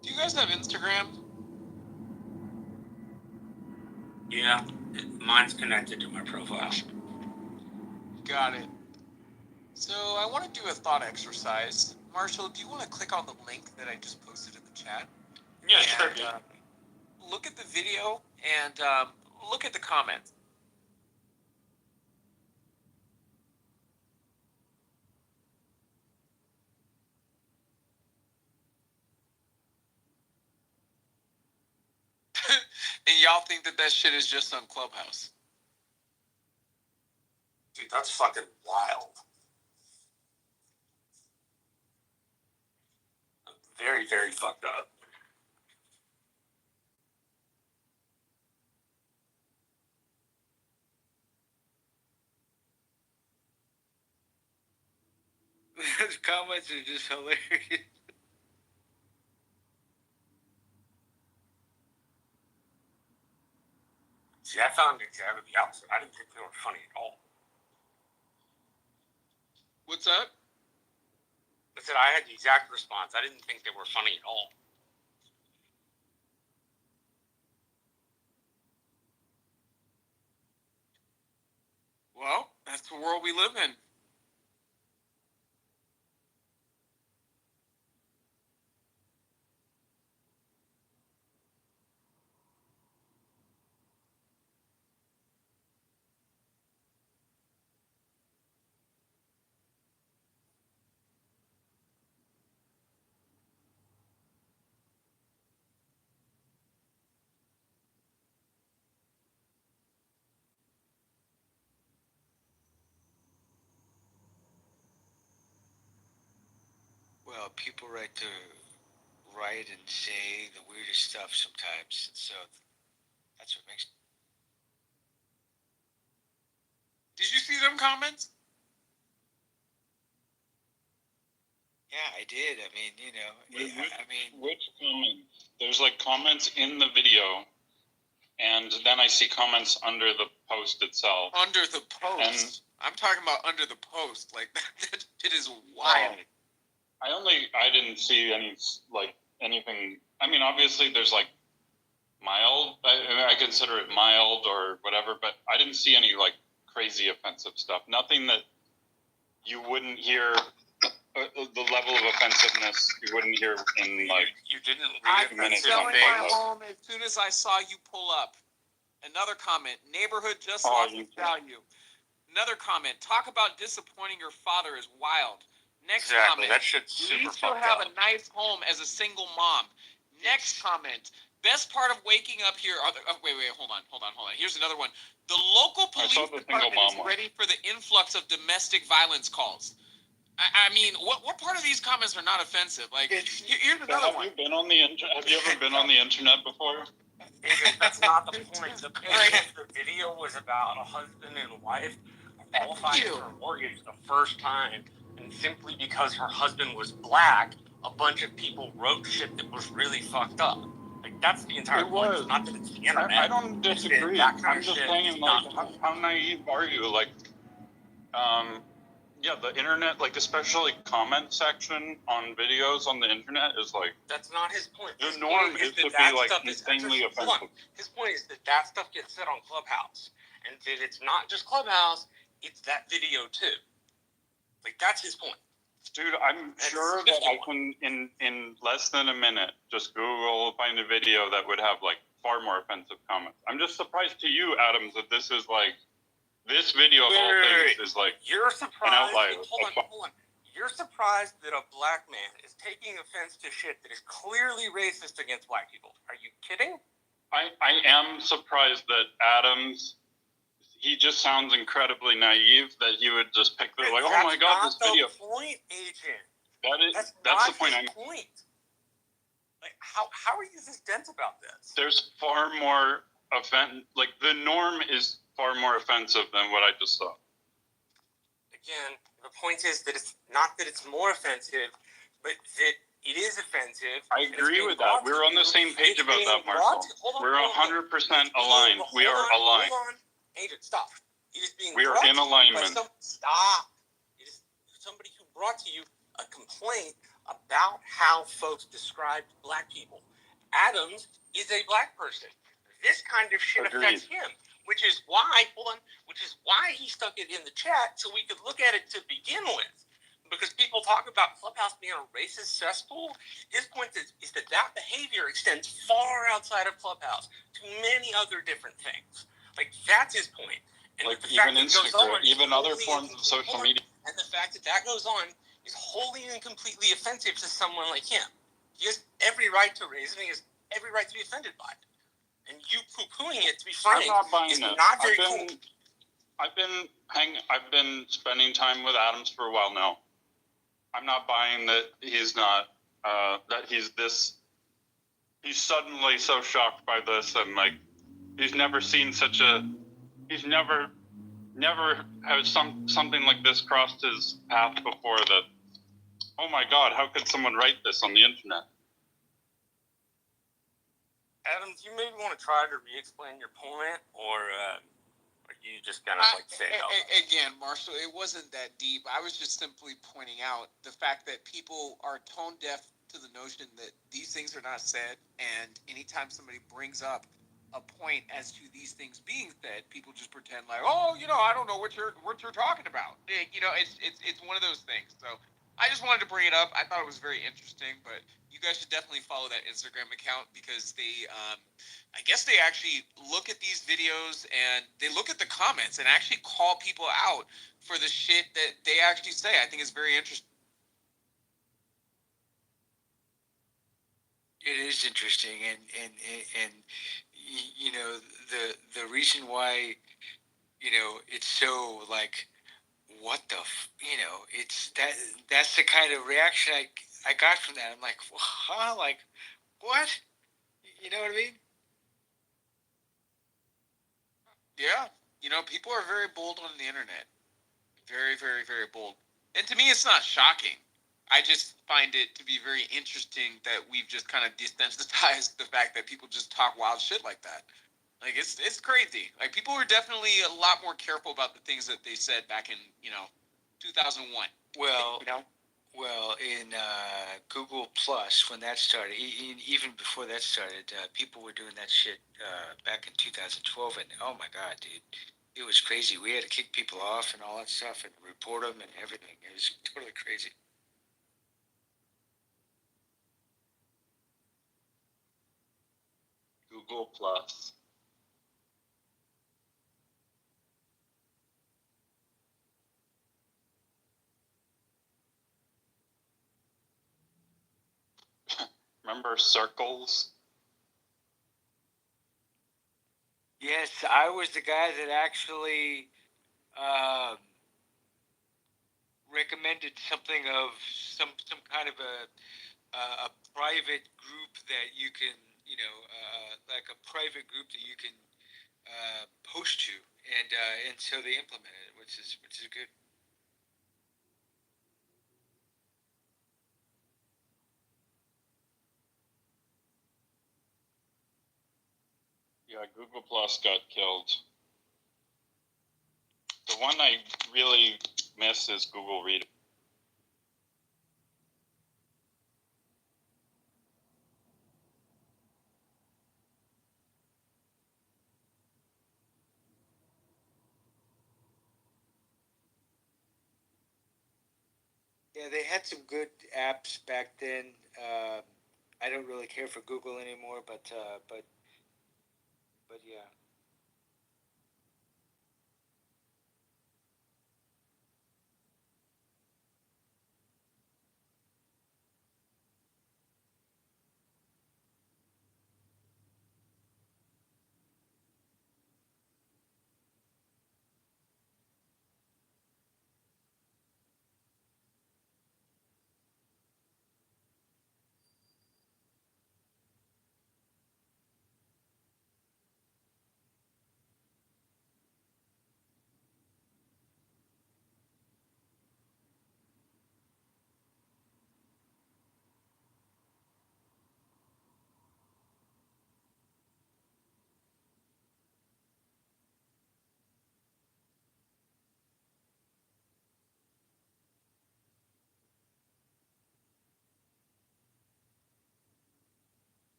Do you guys have Instagram? Yeah, mine's connected to my profile. Got it. So I want to do a thought exercise. Marshall, do you want to click on the link that I just posted in the chat? Yeah, and, sure. Look at the video and look at the comments. And y'all think that shit is just on Clubhouse. Dude, that's fucking wild. Very, very fucked up. Those comments are just hilarious. See, I found exactly the opposite. I didn't think they were funny at all. What's up? I said I had the exact response. I didn't think they were funny at all. Well, that's the world we live in. Well, people write and say the weirdest stuff sometimes. So that's what makes. Did you see them comments? Yeah, I did. I mean, you know, Which comments? There's like comments in the video, and then I see comments under the post itself. Under the post. And I'm talking about under the post. Like that shit is wild. I didn't see any like anything. I mean, obviously there's like mild. I consider it mild or whatever, but I didn't see any like crazy offensive stuff. Nothing that you wouldn't hear. The level of offensiveness you wouldn't hear in like you didn't I minutes was on going home as soon as I saw you pull up. Another comment. Neighborhood just lost its value. Another comment. Talk about disappointing your father is wild. Next comment. That shit's super You still fucked have up. a nice home as a single mom. Next comment. Best part of waking up here. Wait, hold on. Here's another one. The local police department is ready for the influx of domestic violence calls. I mean, what part of these comments are not offensive? Like, here's another one. Have you ever been on the internet before? That's not the point. The point is the video was about a husband and wife qualifying for a mortgage the first time, and simply because her husband was black, a bunch of people wrote shit that was really fucked up. Like, that's the entire point. It's not that it's the internet. I don't disagree. I'm just saying, like, how naive are you? Like, yeah, the internet, like, especially comment section on videos on the internet is like... That's not his point. The norm is to be, like, insanely offensive. His point is that stuff gets said on Clubhouse. And that it's not just Clubhouse, it's that video, too. Like, that's his point. Dude, I'm sure that I can, in less than a minute, just Google, find a video that would have, like, far more offensive comments. I'm just surprised to you, Adams, that this is, like... This video of all things is like you're surprised. an outlier. Hold on. you're surprised that a black man is taking offense to shit that is clearly racist against black people. Are you kidding? I am surprised that Adams, he just sounds incredibly naive that he would just pick the, like, oh my God, this video. That's not the point, Agent. That's the point. Like, how are you this dense about this? There's far more like, the norm is far more offensive than what I just saw. Again, the point is that it's not that it's more offensive, but that it is offensive. I agree with that. We're on the same page about that, Marcel. We're 100% aligned. We are aligned. Hold on. Agent, stop. It is being we are in alignment. Stop. It is somebody who brought to you a complaint about how folks described black people. Adams is a black person. This kind of shit affects him, which is why he stuck it in the chat so we could look at it to begin with. Because people talk about Clubhouse being a racist cesspool. His point is that behavior extends far outside of Clubhouse to many other different things. Like, that's his point. And like even Instagram, even other forms of social media. And the fact that goes on is wholly and completely offensive to someone like him. He has every right to raise it, and he has every right to be offended by it. And you poo-pooing it, to be frank, I'm not buying is it. not very cool. I've been spending time with Adams for a while now. I'm not buying that he's not that he's suddenly so shocked by this, and like he's never seen he's never has something like this crossed his path before. That, oh my God, how could someone write this on the internet? Adam, do you maybe want to try to re-explain your point, or you just kind of say no? Again, Marshall, it wasn't that deep. I was just simply pointing out the fact that people are tone deaf to the notion that these things are not said, and anytime somebody brings up a point as to these things being said, people just pretend like, oh, I don't know what you're talking about. It's one of those things. So I just wanted to bring it up. I thought it was very interesting, but you guys should definitely follow that Instagram account because they, I guess they actually look at these videos and they look at the comments and actually call people out for the shit that they actually say. I think it's very interesting. It is interesting, and the reason why it's so like what the it's that's the kind of reaction I got from that. I'm like, huh? Like, what? You know what I mean? Yeah. People are very bold on the internet. Very, very, very bold. And to me, it's not shocking. I just find it to be very interesting that we've just kind of desensitized the fact that people just talk wild shit like that. Like, it's crazy. Like, people were definitely a lot more careful about the things that they said back in, 2001. Well, in Google Plus, when that started, even before that started, people were doing that shit back in 2012, and oh my God, dude, it was crazy. We had to kick people off and all that stuff and report them and everything. It was totally crazy. Google Plus. Remember Circles? Yes, I was the guy that actually recommended something of some kind of a private group that you can, like a private group that you can post to, and so they implemented it, which is good. Yeah, Google Plus got killed. The one I really miss is Google Reader. Yeah, they had some good apps back then. I don't really care for Google anymore, but yeah.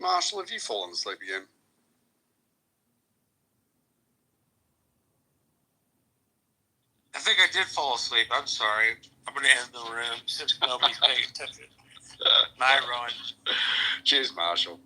Marshall, have you fallen asleep again? I think I did fall asleep. I'm sorry. I'm going to end the room since nobody's paying attention. Night, Rowan. Cheers, Marshall.